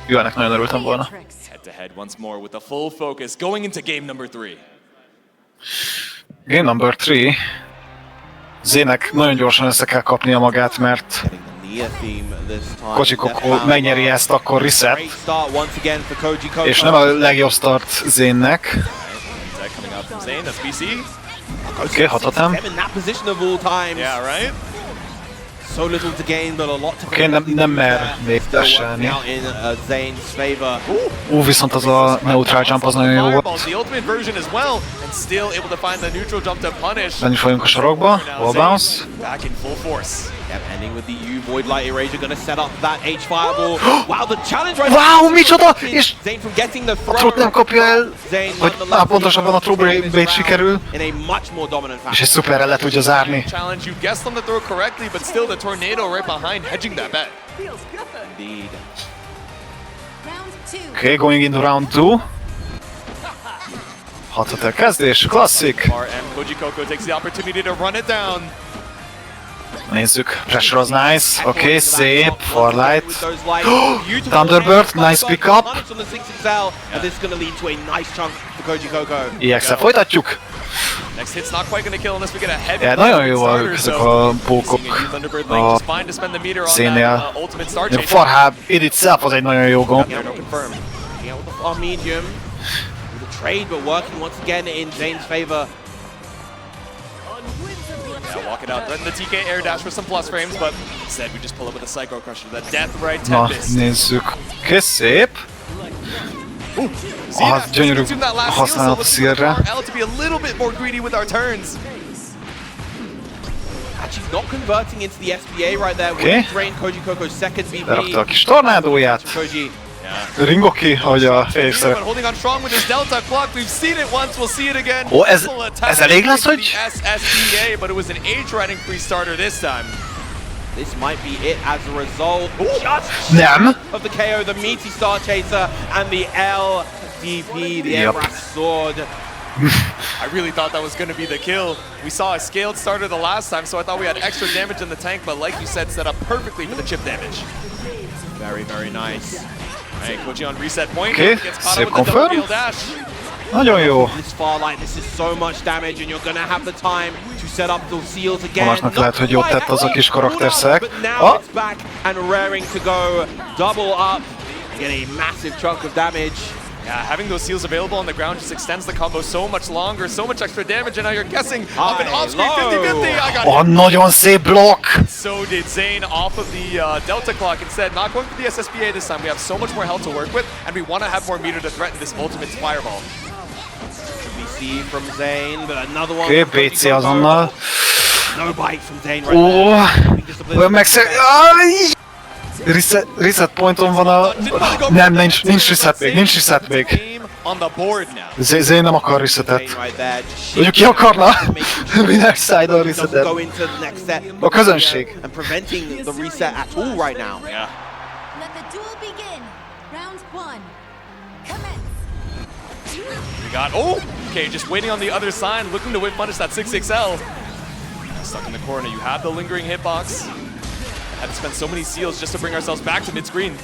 Jó, ennek nagyon örültem volna. Head to head once more with a full focus going into game number 3. Game number 3. Zének nagyon gyorsan össze kell kapnia magát, mert Koji Coco megnyeri ezt, akkor reset. És nem a legjobb start Zénnek. Oké, hatatom. Oké, nem mer még tesselni. Viszont az a neutral jump az nagyon jó volt. Lenni folyunk a sarokba, wall bounce. Ending with the U, Void Light Erasure gonna set up that H fireball. Wow, the challenge right now! Wow, micsoda! És Zane from getting the a Trot nem kapja el, vagy pontosabban a True Bait sikerül, in a much more dominant fashion. és egy szuperrel le tudja zárni. Challenge, you guessed on the throw correctly, but still the tornado right behind hedging that bet. Indeed. Okay, going into round 2. 6 kezdés, klasszik. Koji Coco takes the opportunity to run it down. Nézzük, pressure az nice, oké, szép, Farlight. Thunderbird, nice pickup. EX-el folytatjuk. Ja, nagyon jó ezek a pókok a szénnél. A Farhab in itself az egy nagyon jó gomb. Yeah, walk it out, threaten the TK air dash for some plus frames, but instead we just pull up with a Psycho Crusher, the Death Right Tempest. Na, nézzük. Oké, szép. Gyönyörű használat a szélre. To be a little bit more greedy with our turns. Actually not converting into the SBA right there. Okay. Drain Koji Coco's second VP. Berakta a kis tornádóját. Ringoki, ahogy a fékszer. Holding on strong with his Delta clock. We've seen it once, we'll see it again. Ó, ez elég lesz, hogy? SSBA, but it was an H-riding pre-starter this time. This might be it as a result. Nem. Of the KO, the meaty Star Chaser and the LDP, the Airbrass Sword. I really thought that was going to be the kill. We saw a scaled starter the last time, so I thought we had extra damage in the tank, but like you said, set up perfectly for the chip damage. Very, very nice. Right, Koji on reset point. Okay, szép confirm. Nagyon jó. This Farlight, this is so much damage, and you're gonna have the time to set up those seals again. Tamásnak lehet, hogy jót tett az a kis karakterszeg. But now it's back and raring to go. Double up, get a massive chunk of damage. Yeah, having those seals available on the ground just extends the combo so much longer, so much extra damage, and now you're guessing up and off screen 50-50. I got nagyon szép block! So did Zane off of the Delta clock instead. Not going for the SSBA this time. We have so much more health to work with, and we want to have more meter to threaten this ultimate fireball. BC from Zane, but another one. Okay, BC azonnal. No bite from Zane right there. Olyan reset pointon van a... Nem, nincs reset még. Zé nem akar resetet. Mondjuk ki akarna? Winner side-on resetet. A közönség. We got, okay, just waiting on the other side, looking to whip punish that 6XL. Stuck in the corner, you have the lingering hitbox. Had to spend so many seals just to bring ourselves back to mid-screen.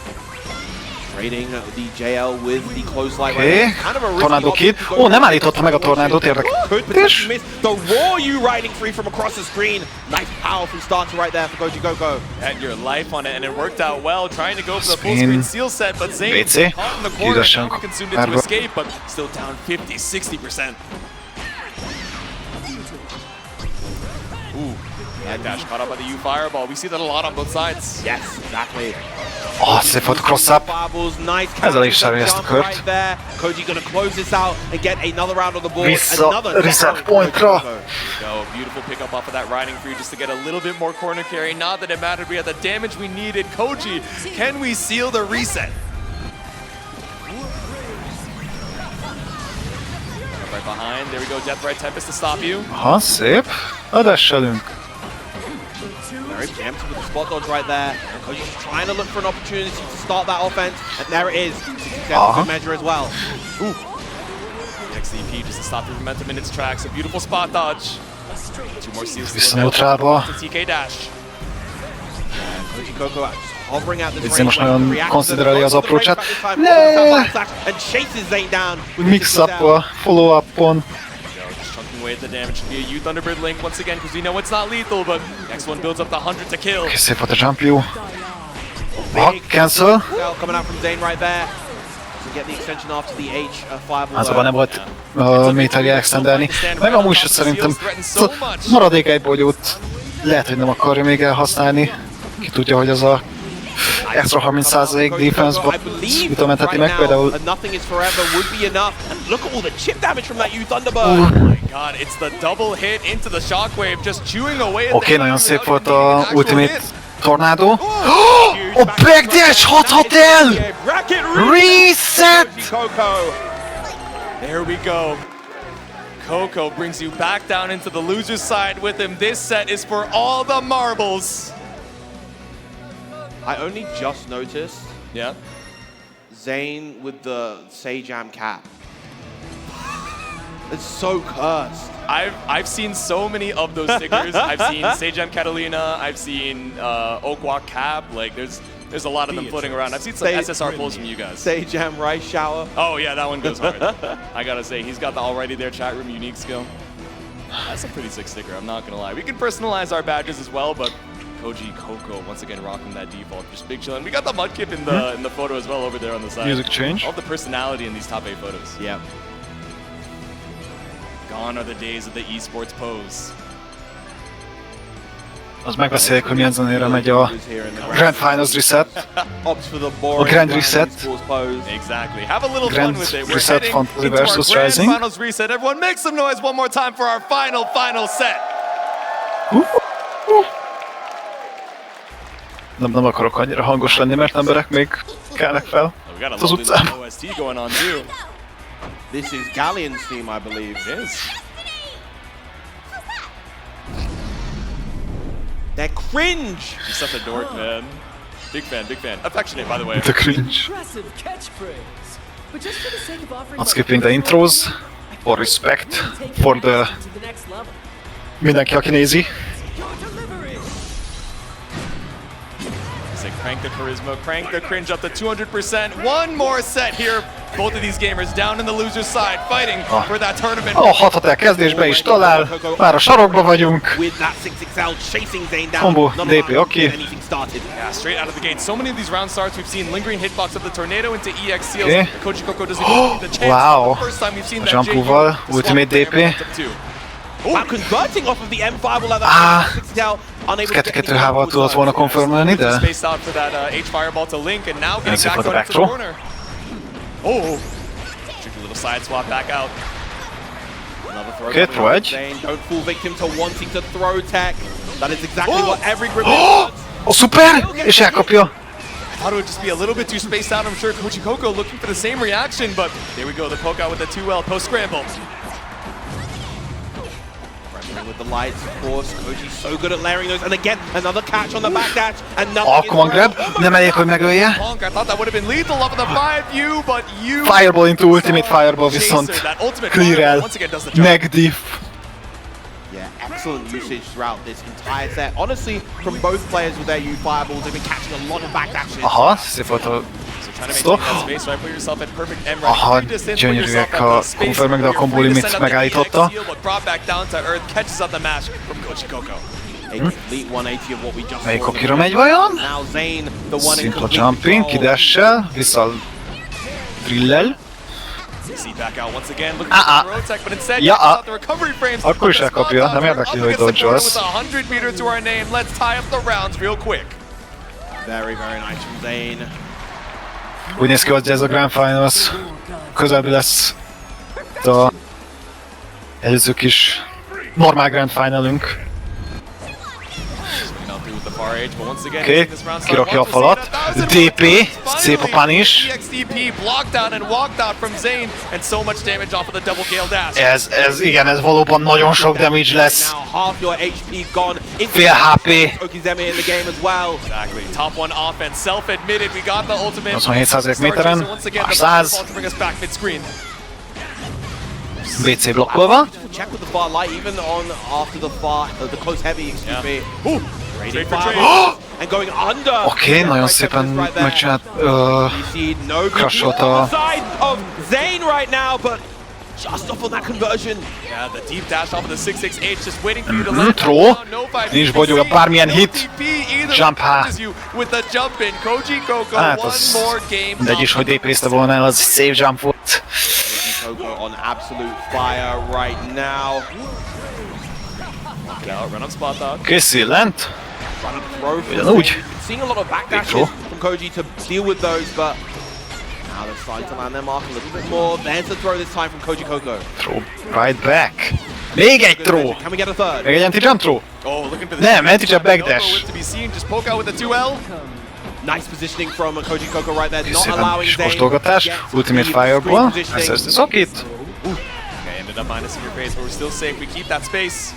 Trading the JL with the close light. Okay, tornádó kid. Ó, nem állította meg a tornádót, érdekes. The raw you riding free from across the screen. Nice powerful starter right there for Koji Coco. Had your life on it and it worked out well, trying to go for the full screen seal set, but Zane caught in the corner and now consumed it to escape, but still down 50-60%. Ooh. Dash caught up by the U fireball. We see that a lot on both sides. Yes, exactly. Szép volt a cross-up. Ezzel is sárni ezt a kört. Koji gonna close this out and get another round on the board. Vissza reset pointra. Beautiful pick up off of that riding free just to get a little bit more corner carry. Not that it mattered. We had the damage we needed. Koji, can we seal the reset? Right behind. There we go. Death Right Tempest to stop you. Szép. Adásselünk. Very preemptive with the spot dodge right there. And Koji's just trying to look for an opportunity to start that offense. And there it is. 6 good measure as well. Ooh. The XDP just to stop the momentum in its tracks. A beautiful spot dodge. 2 more seals to neutrálba. TK dash. Vicci most nagyon konsiderálja az approach-át. Mix-up-a, follow-up-on. Away the damage should be a U Thunderbird link once again because we know it's not lethal, but next one builds up the 100 to kill. Okay, szép volt a jump you. Cancel. Coming out from Zane right there. Doesn't get the extension after the H5. Azonban nem volt méterje extendelni. Meg amúgy is szerintem maradék egy bogyót lehet, hogy nem akarja még elhasználni. Ki tudja, hogy az a extra 30% defense-ba jutomentheti meg például. Nothing is forever would be enough. And look at all the chip damage from that U Thunderbird. Oh my god, it's the double hit into the shockwave, just chewing away at Oké, nagyon szép volt a ultimate tornado. A backdash hathat el! Reset! There we go. Coco brings you back down into the loser's side with him. This set is for all the marbles. I only just noticed. Yeah. Zane with the Sajam cap. It's so cursed. I've seen so many of those stickers. I've seen Sajam Catalina. I've seen Okwak cap. Like there's a lot of them floating around. I've seen some SSR pulls from you guys. Sajam Rice Shower. Oh yeah, that one goes hard. I gotta say, he's got the already there chat room unique skill. That's a pretty sick sticker. I'm not gonna lie. We can personalize our badges as well, but Koji Coco once again rocking that default, just big chillin'. We got the Mudkip in the photo as well over there on the side. Music change. All the personality in these top 8 photos. Yeah. Gone are the days of the esports pose. Az megbeszéljük, hogy milyen zenére megy a Grand Finals Reset. A Grand Reset. Exactly. Have a little Grand fun with it. We're Reset heading Fantasy into our versus Grand Rising. Finals Reset. Everyone make some noise one more time for our final set. Nem akarok annyira hangos lenni, mert emberek még kelnek fel az utcán. This is Galleon's team, I believe. It is. They're cringe! You're such a dork, man. Big fan, big fan. Affectionate, by the way. The cringe. Not skipping the intros, for respect for the mindenki, aki nézi. Crank the charisma, crank the cringe up to 200%. One more set here. Both of these gamers down in the loser's side, fighting for that tournament. Hathat el kezdésbe is talál, már a sarokba vagyunk. Combo, DP, oké. Yeah, straight out of the gate. So many of these round starts, we've seen lingering hitbox of the tornado into EX seals. Okay. Koji Coco doesn't even get the chance. Wow. The first time we've seen that Jump-val, ultimate DP. Wow, converting off of the M5 will have that 2-2-H-val tudott volna confirmálni, de... Spaced out for that H-fireball to Link, and now getting back out into the corner. Oh! Tricky little side swap back out. Another throw. Okay, throw edge. Don't fall victim to wanting to throw tech. That is exactly what every grip wants. Oh, super! És elkapja. I thought it would just be a little bit too spaced out. I'm sure Koji Coco looking for the same reaction, but there we go. The poke out with the 2L post-scramble. With the lights, of course. Koji's so good at layering those. And again, another catch on the backdash. And nothing come on, grab. Nem elég, hogy megölje. I thought that would have been lethal off of the 5U, but you... Fireball into ultimate fireball viszont clear el. Neg diff. Yeah, excellent usage throughout this entire set. Honestly, from both players with their U fireballs, they've been catching a lot of backdashes. Aha, szép volt a stop. Aha, gyönyörűek a confirmek, de a combo limit megállította. Melyik okira megy vajon? Szimpla jumping, kidessel, vissza drillel. Akkor is elkapja, nem érdekli, hogy dodge-olsz. Very, very nice from Zane. Úgy néz ki, hogy ez a Grand Finals közelben lesz a előző kis normál Grand Finalünk. Oké, kirakja a falat. DP, szép a punish. Ez igen, ez valóban nagyon sok damage lesz. Fél HP. 87% méteren, már 100. BC blokkolva. Oké, nagyon szépen megcsinált, crasholta. Just off on that conversion. Yeah, the deep dash off of the 668 just waiting for you to land. Throw. Nincs bogyója, bármilyen hit. Jump high. With the jump in, Koji Coco, hát one more game. Mindegy is, hogy DP-zte volna el, az safe jump volt. Koji Coco on absolute fire right now. Run up spot dog. Készülent. Run up throw. Ugyanúgy. Seeing a lot of backdashes from Koji to deal with those, but now they're starting to land their mark a little bit more. There's the throw this time from Koji Coco. Throw right back. Még egy throw. Can we get a third? Még egy anti-jump throw. Oh, looking for the nem, anti-jump backdash. To be seen, just poke out with the 2L. Nice positioning from Koji Coco right there, not allowing Zane. Postolgatás, ultimate fireball. Access the socket. Okay, ended up minusing your face, but we're still safe. We keep that space.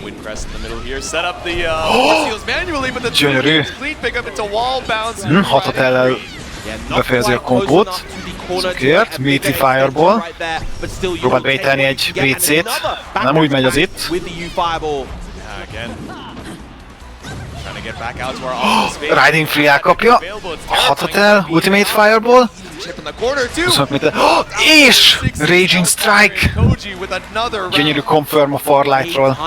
Wind crest in the middle here. Set up the seals manually, but the clean pick up into wall bounce. Hatot ellel befejezi a kompót. Szokért, meaty fireball. Próbált bejtelni egy BC-t. Nem úgy megy az itt. Riding free elkapja. Hatot el, ultimate fireball. 25 méter. És Raging Strike! Gyönyörű confirm a Farlightról.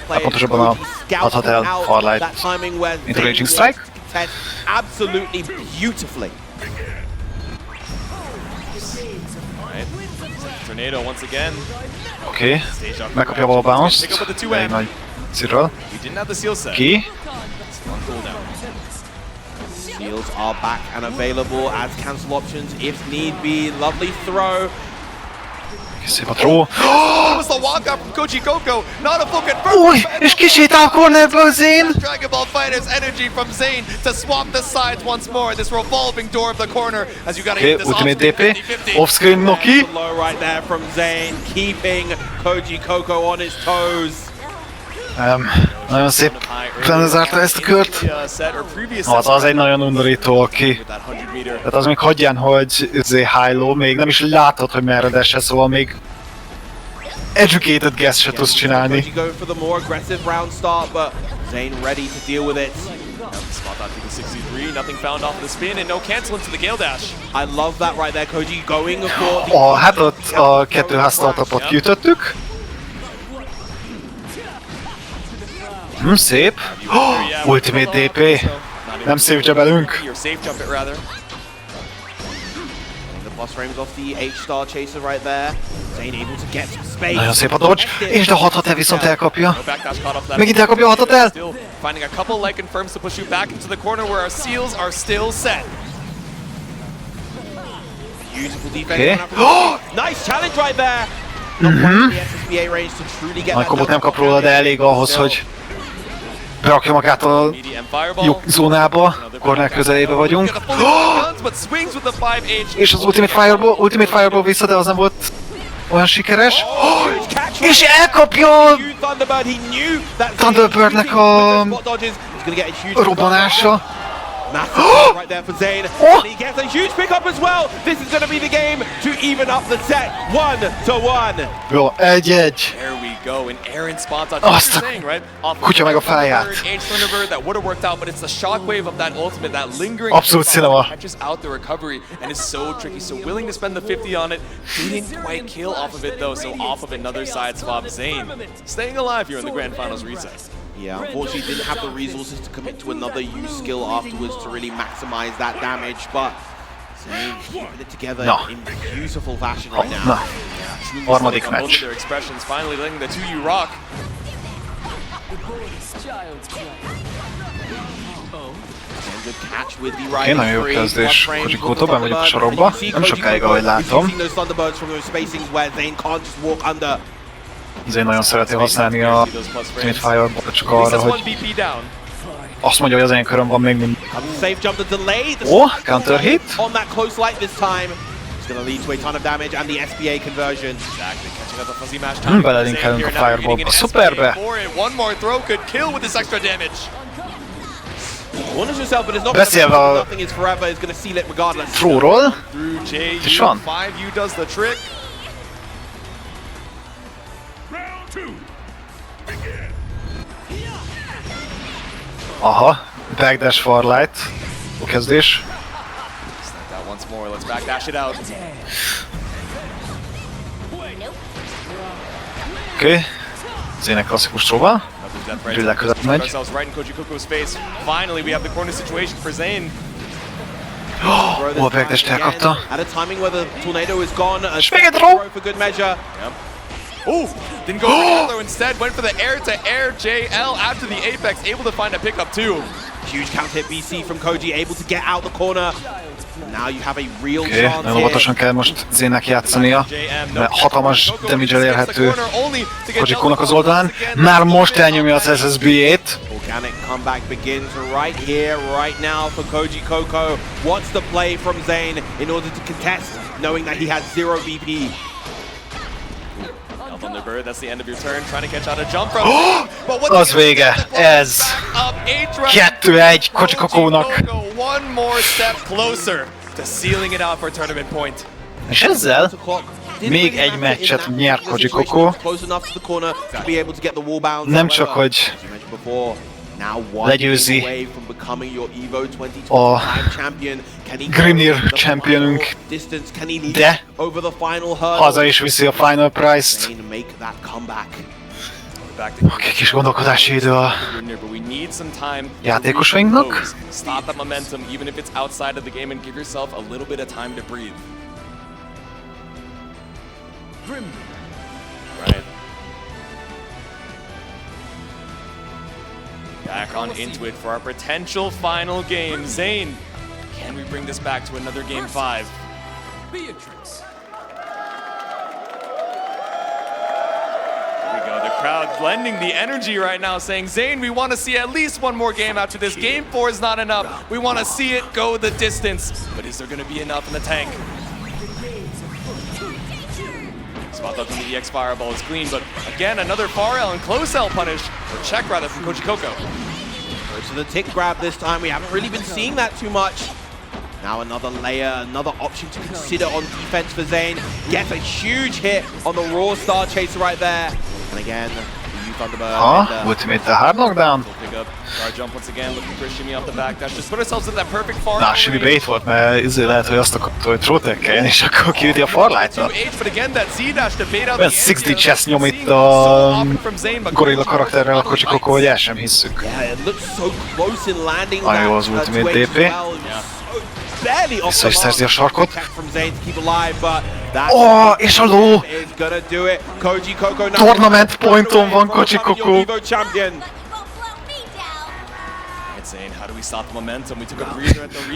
Hát pontosabban a adhat el Farlight, mint a Raging Strike. Absolutely beautifully. Tornado once again. Oké, megkapja a wall bounce-t. Elég nagy szirral. Ki? Seals are back and available as cancel options if need be. Lovely throw. Szép a throw. It was the walk up from Koji Coco, not a fucking Új, és kisétál a cornerből Zane! Dragon Ball Fighters energy from Zane to swap the sides once more. This revolving door of the corner as you gotta hit this ultimate DP. Off-screen Noki. Low right there from Zane, keeping Koji Coco on his toes. Nagyon szép lezárta ezt a kört. Az egy nagyon undorító, oké. Tehát az még hagyján, hogy high-low, még nem is látod, hogy merre desse, szóval még educated guess se tudsz csinálni. Hát ott a 2 startupot kiütöttük. Szép. Ultimate DP. Nem szép belünk. Nagyon szép a dodge. És a 6-6 viszont elkapja. Megint elkapja a 6-6 el. Finding a couple light confirms to push you back into the corner where our seals are still set. Beautiful defense. Nice challenge right there. Nagy kombót nem kap róla, de elég ahhoz, hogy berakja magát a jó zónába, kornál közelébe vagyunk. És az Ultimate Fireball vissza, de az nem volt olyan sikeres. És elkapja Thunderbirdnek a robbanása. Massive right there for Zane. And he gets a huge pickup as well. This is going to be the game to even up the set. 1-1. Jó, 1-1. There we go. And Aaron spots out. Azt a kutya meg a fáját. That would have worked out, but it's the shockwave of that ultimate, that lingering. Abszolút cinema. Catches out the recovery and is so tricky. So willing to spend the 50 on it. Didn't quite kill off of it though. So off of another side swap. Zane staying alive here in the grand finals reset. Yeah, unfortunately didn't have the resources to commit to another use skill afterwards to really maximize that damage, but Zane keeping it together in beautiful fashion right now. Harmadik match. Their expressions finally letting the 2U rock. Én nagyon jó kezdés Kojikótól, benn vagyok a sorokba, nem sokáig, ahogy látom. Zane nagyon szereti használni a Ultimate Fireball csak arra, hogy azt mondja, hogy az én köröm van még mindig. Ó, counter hit. Belelinkelünk a Fireballba, szuperbe! Beszélve a throw-ról, és van. Aha, backdash farlight. Jó kezdés. Once more, let's backdash it out. Oké. Zének klasszikus próba. Drillek között megy. Finally, we have the corner situation for Zane. A backdash-t elkapta. At a timing where the tornado is gone. És még egy draw! For good measure. Ooh, didn't go for the instead, went for the air-to-air JL after the Apex, able to find a pickup too. Huge count hit BC from Koji, able to get out the corner. Now you have a real Oké, chance nagyon óvatosan kell most Zénnek játszania, mert hatalmas damage-el érhető Kojikónak az oldalán. Már most elnyomja az SSB-ét. Organic comeback begins right here, right now for Koji Coco. Wants the play from Zane in order to contest, knowing that he has 0 BP. On the bird, that's the end of your turn, trying to catch out a jump from Az vége, ez 2-1 Kojikónak. One more step closer to sealing it out for a tournament point. És ezzel még egy meccset nyer Kojikó. Nem csak, hogy legyőzi a Grimnir championünk, de haza is viszi a Final Prize-t. Oké, kis gondolkodási idő a játékosainknak. Stop that momentum, even if it's outside of the game, and give yourself a little bit of time to breathe. Right. Back on into it for our potential final game. Zane, can we bring this back to another game 5? Beatrix. There we go, the crowd blending the energy right now, saying, Zane, we want to see at least one more game after this. Game 4 is not enough. We want to see it go the distance. But is there going to be enough in the tank? Spot up from the EX Fireball is clean, but again, another far L and close L punish, or check rather, from Kojikó. Goes to the tick grab this time. We haven't really been seeing that too much. Now another layer, another option to consider on defense for Zane. Gets a huge hit on the raw Star Chaser right there. And again, Thunderbird. Ultimate the hard knockdown. Guard jump once again, looking for a shimmy off the back dash. Just put ourselves in that perfect far. Na, shimmy bait volt, mert lehet, hogy azt akarta, hogy trótekkeljen, és akkor kiüti a farlight-ra. Olyan 6D chess nyom itt a gorilla karakterrel a Kojikó, hogy el sem hisszük. Nagyon jó az ultimate DP. Vissza is szerzi a sarkot. És a ló! Tournament pointon van Kojikó.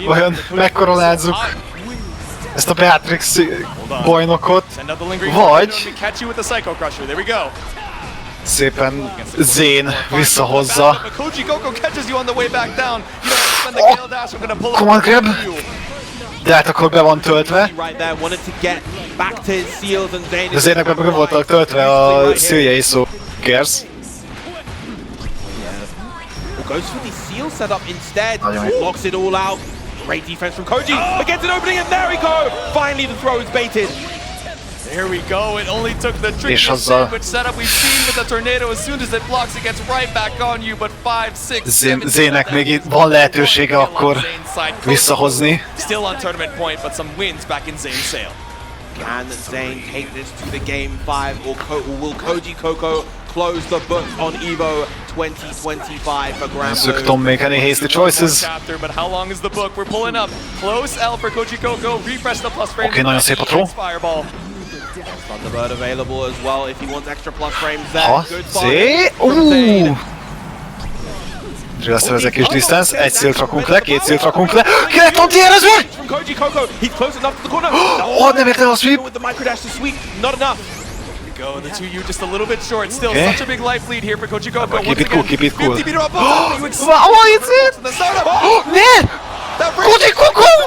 Vajon megkoronázzuk ezt a Beatrix bajnokot, vagy szépen Zane visszahozza. Command grab, de hát akkor be van töltve. De Zane-nek be voltak töltve a széljei, szó cares. Goes for the seal setup instead, locks it all out. Great defense from Koji, but gets an opening, and there we go! Finally the throw is baited. There we go, it only took the trickiest sandwich setup we've seen with the tornado. As soon as it blocks, it gets right back on you, but 5, 6, 7... Zének még itt van lehetősége akkor visszahozni. Still on tournament point, but some wins back in Zane's sail. Can Zane take this to the game 5, or will Kojikó close the book on EVO 2025 for Grand Blue? Don't make any hasty choices. But how long is the book? We're pulling up. Close L for Kojikó. Refresh the plus frames. Okay, nagyon szép a throw. Fireball. Thunderbird available as well if he wants extra plus frames there. Good fight. Drillesztő ezek is distance, egy szélt rakunk le, két szélt rakunk le, ki lett anti-érezve? Nem érte a sweep! Go, the 2U just a little bit short. Still such a big life lead here for Kojikó. Keep it cool, keep it cool. 50 meter up, you expect the startup. Kojikó!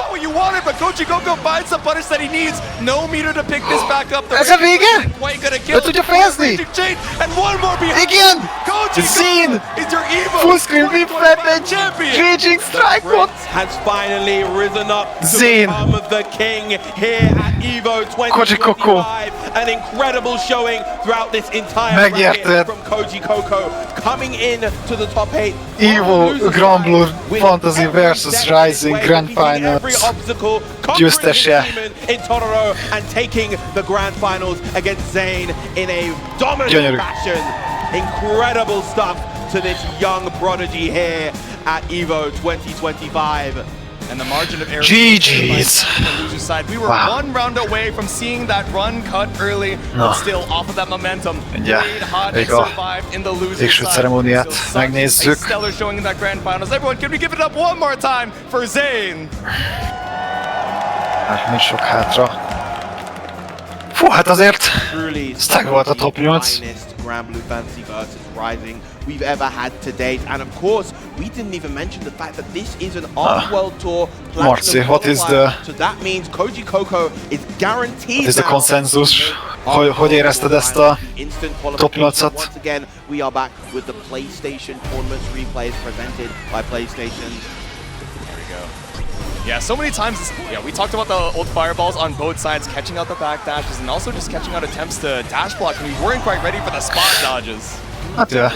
What you wanted, but Kojikó finds the punish that he needs. No meter to pick this back up. Ez a vége? Quite gonna kill. Be tudja fejezni? And one more behind. Igen! Zane is your EVO full screen reflect champion. Raging strike has finally risen up Zane to become the king here at EVO 2025. an incredible showing throughout this entire bracket from Koji Coco, coming in to the top 8. EVO GBVSR Fantasy versus Rising Grand Finals győztese. In Tororo and taking the Grand Finals against Zane in a dominant fashion. Incredible stuff to this young prodigy here at EVO 2025. And the margin of error GG's. on the loser side. We were one round away from seeing that run cut early, but still off of that momentum. Played hot and survived in the loser side. So stellar showing in that grand finals. Everyone, can we give it up one more time for Zane? Hát nincs sok hátra. Fú, hát azért stack volt a top 8. Grand Blue Fantasy versus Rising we've ever had to date, and of course we didn't even mention the fact that this is an World Tour Marci, what is the... so that means Koji Coco is guaranteed. What is the consensus? Hogy érezted ezt a top 8-at? Once again, we are back with the PlayStation Tournaments replays presented by PlayStation. There we go. Yeah, so many times, we talked about the old fireballs on both sides, catching out the back dashes, and also just catching out attempts to dash block, and we weren't quite ready for the spot dodges. Hát ja,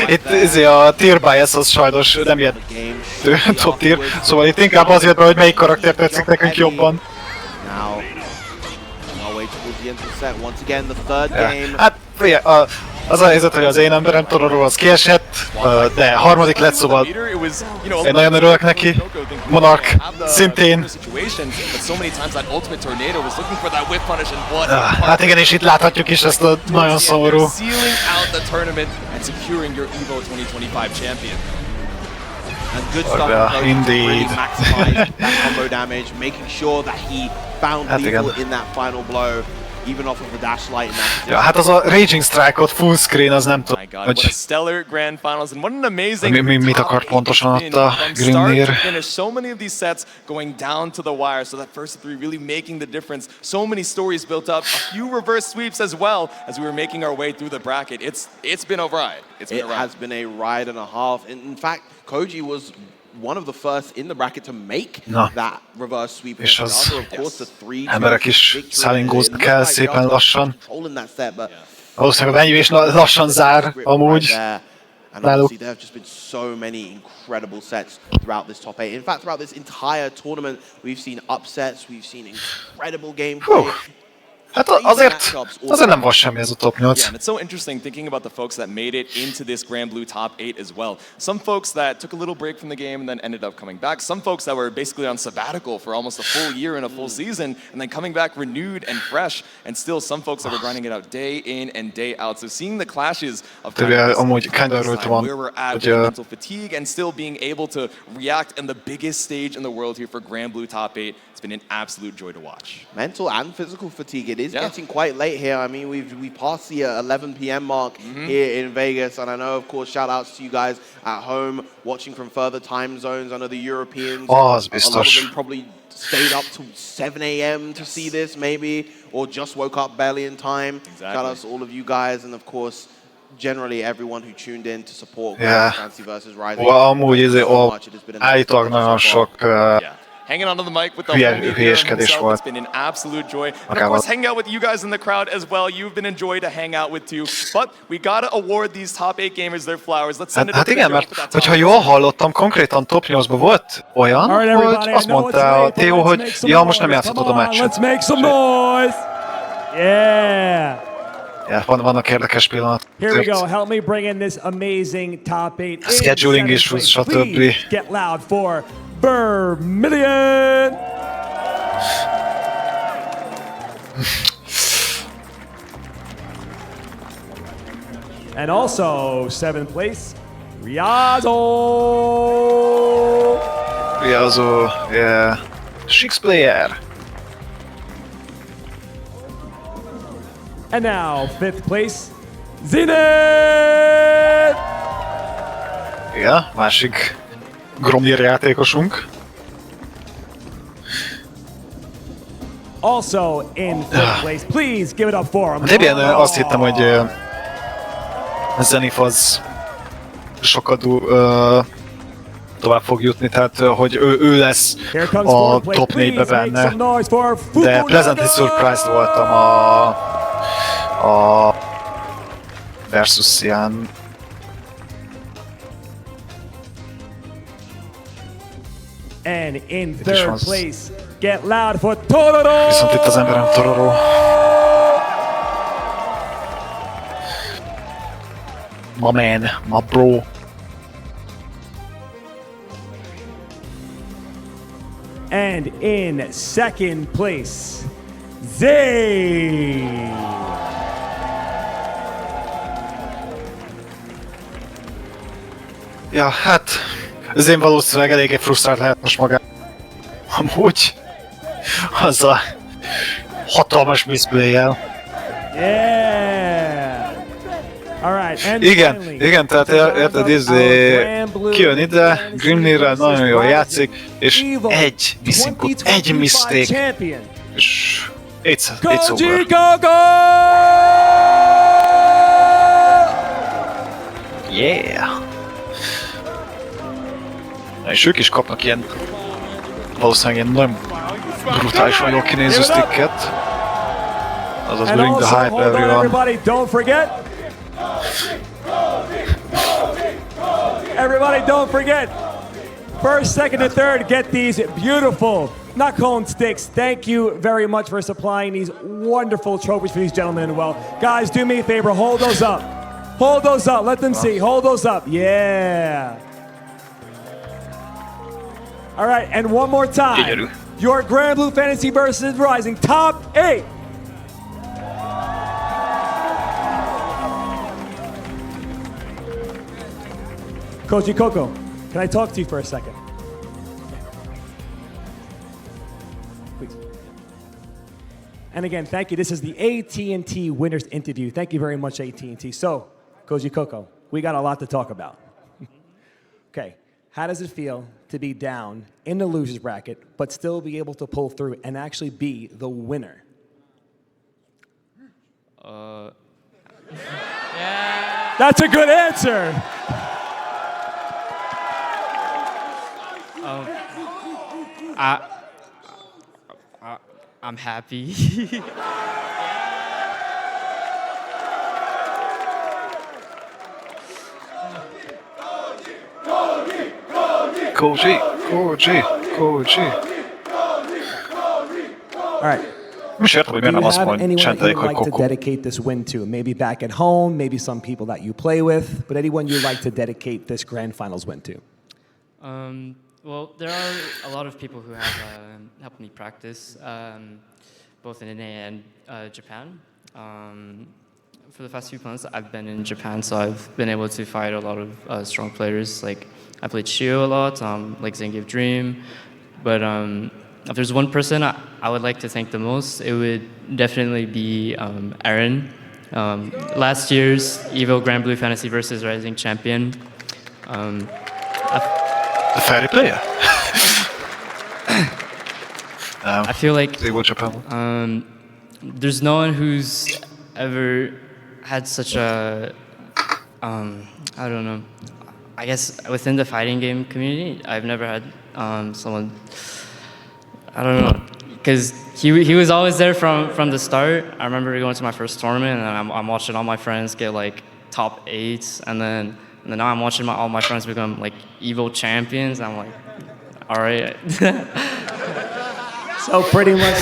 itt a tier bias az sajnos nem ilyen top tier, szóval itt inkább az jött be, hogy melyik karakter tetszik nekünk jobban. Hát az a helyzet, hogy az én emberem Tororo az kiesett, de harmadik lett, szóval én nagyon örülök neki. Monarch szintén. Hát igen, és itt láthatjuk is ezt a nagyon szomorú. And good stuff from indeed. Maximize that combo damage, making sure that he found lethal in that final blow. Even off of the dash light in that. Ja, hát az a Raging Strike-ot full screen, az nem tudom, hogy... What a stellar grand finals and what an amazing... Mit akart pontosan ott a Greennér? So many of these sets going down to the wire, so that first three really making the difference. So many stories built up, a few reverse sweeps as well as we were making our way through the bracket. It's been a ride. It has been a ride and a half. In fact, Koji was one of the first in the bracket to make that reverse sweep. És az emberek is szállingózni kell szépen lassan. Valószínűleg a venue is lassan zár amúgy. And obviously there have just been so many incredible sets throughout this top 8. In fact, throughout this entire tournament, we've seen upsets, we've seen incredible gameplay. Hát azért nem volt semmi ez a top 8. Yeah, and it's so interesting thinking about the folks that made it into this Grand Blue top 8 as well. Some folks that took a little break from the game and then ended up coming back. Some folks that were basically on sabbatical for almost a full year and a full season and then coming back renewed and fresh. And still some folks that were grinding it out day in and day out. So seeing the clashes of where we're at with mental fatigue and still being able to react in the biggest stage in the world here for Grand Blue top 8. It's been an absolute joy to watch. Mental and physical fatigue. It is getting quite late here. I mean, we passed the 11 p.m. mark here in Vegas, and I know, of course, shout outs to you guys at home watching from further time zones. I know the Europeans, a lot of them probably stayed up till 7 a.m. to see this, maybe, or just woke up barely in time. Shout outs to all of you guys, and of course, generally everyone who tuned in to support Fantasy versus Rising. Amúgy állítólag nagyon sok hanging onto the mic with the whole media himself. It's been an absolute joy. And of course, hanging out with you guys in the crowd as well. You've been a joy to hang out with too. But we gotta award these top 8 gamers their flowers. Let's send it hát igen, mert hogyha jól hallottam, konkrétan top 8-ban volt olyan, hogy azt mondta a Theo, hogy ja, most nem játszhatod a meccset. Let's make some noise! Yeah! Ja, vannak érdekes pillanatok. Here we go. Help me bring in this amazing top 8. Scheduling issues, stb. Get loud for Vermilion! And also 7th place, Riazzo! Riazzo, yeah. Six player. And now 5th place, Zenith! Ja, másik Gromnyr játékosunk. Also in 5th place, please give it up for him. Débien azt hittem, hogy Zenith az sokkal tovább fog jutni, tehát hogy ő lesz a top 4-be benne. De pleasantly surprised voltam a versus ilyen And in third place, get loud for Tororo! Viszont itt az emberem Tororo. My man, my bro. And in second place, Zay! Ja, hát az én valószínűleg eléggé frusztrált lehet most magát. Amúgy az a hatalmas miszből-jel. Yeah! Alright, igen, tehát érted, kijön ide, Grimnirrel nagyon jól játszik, és egy missing, egy mistake, és it's over. Yeah! És ők is kapnak ilyen, valószínűleg ilyen nagyon brutálisan jól kinéző sticket. Azaz bring the hype everyone. Everybody don't forget, first, second, and third get these beautiful Nakon sticks. Thank you very much for supplying these wonderful trophies for these gentlemen as well. Guys, do me a favor, hold those up. Hold those up, let them see, hold those up, yeah. All right, and one more time, your Grand Blue Fantasy versus Rising top 8. Koji Coco, can I talk to you for a second? Please. And again, thank you. This is the AT&T Winners Interview. Thank you very much, AT&T. So, Koji Coco, we got a lot to talk about. Okay, how does it feel to be down in the losers bracket, but still be able to pull through and actually be the winner? Yeah. That's a good answer. I'm happy. Koji. All right. Do you have anyone that you'd like to dedicate this win to? Maybe back at home, maybe some people that you play with, but anyone you'd like to dedicate this grand finals win to? Well, there are a lot of people who have helped me practice, both in NA and Japan. For the past few months, I've been in Japan, so I've been able to fight a lot of strong players. Like, I played Shio a lot, like Zangief Dream. But if there's one person I would like to thank the most, it would definitely be Aaron. Last year's EVO Grand Blue Fantasy versus Rising champion. A fairy player. I feel like there's no one who's ever had such a, I don't know, I guess within the fighting game community, I've never had someone, I don't know, because he was always there from the start. I remember going to my first tournament and I'm watching all my friends get like top 8s, and then now I'm watching all my friends become like EVO champions. I'm like, all right. So pretty much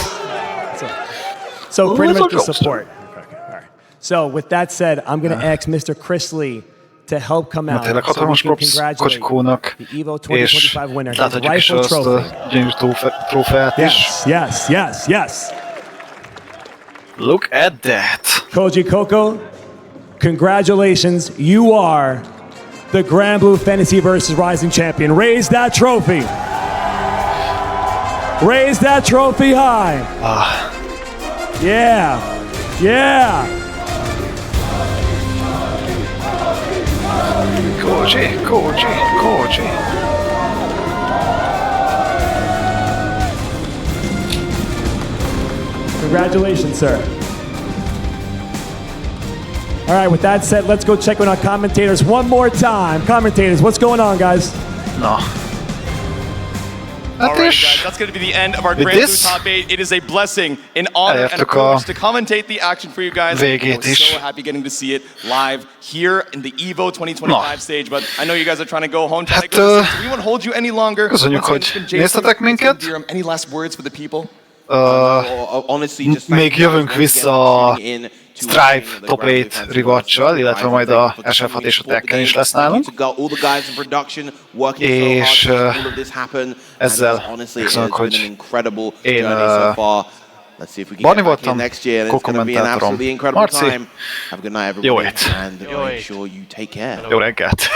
the support. Okay, all right. So with that said, I'm going to ask Mr. Chris Lee to help come out so we can congratulate the EVO 2025 winner, his rifle trophy. Yes. Look at that. Koji Coco, congratulations. You are the Grand Blue Fantasy versus Rising champion. Raise that trophy. Raise that trophy high. Yeah. Koji. Congratulations, sir. All right, with that said, let's go check in on commentators one more time. Commentators, what's going on, guys? No. Alright guys, that's going to be the end of our Grand Blue Top 8. It is a blessing, an honor, and a privilege to commentate the action for you guys. I was so happy getting to see it live here in the EVO 2025 stage, but I know you guys are trying to go home, trying to go to sleep, so we won't hold you any longer. Köszönjük, hogy néztetek minket. Any last words for the people? Még jövünk vissza a Strive Top 8 rewatch-sal, illetve majd a SF6 és a Tekken is lesz nálunk. És ezzel köszönök, hogy én Barni voltam, kommentátorom Marci. Jó ét! Jó reggelt!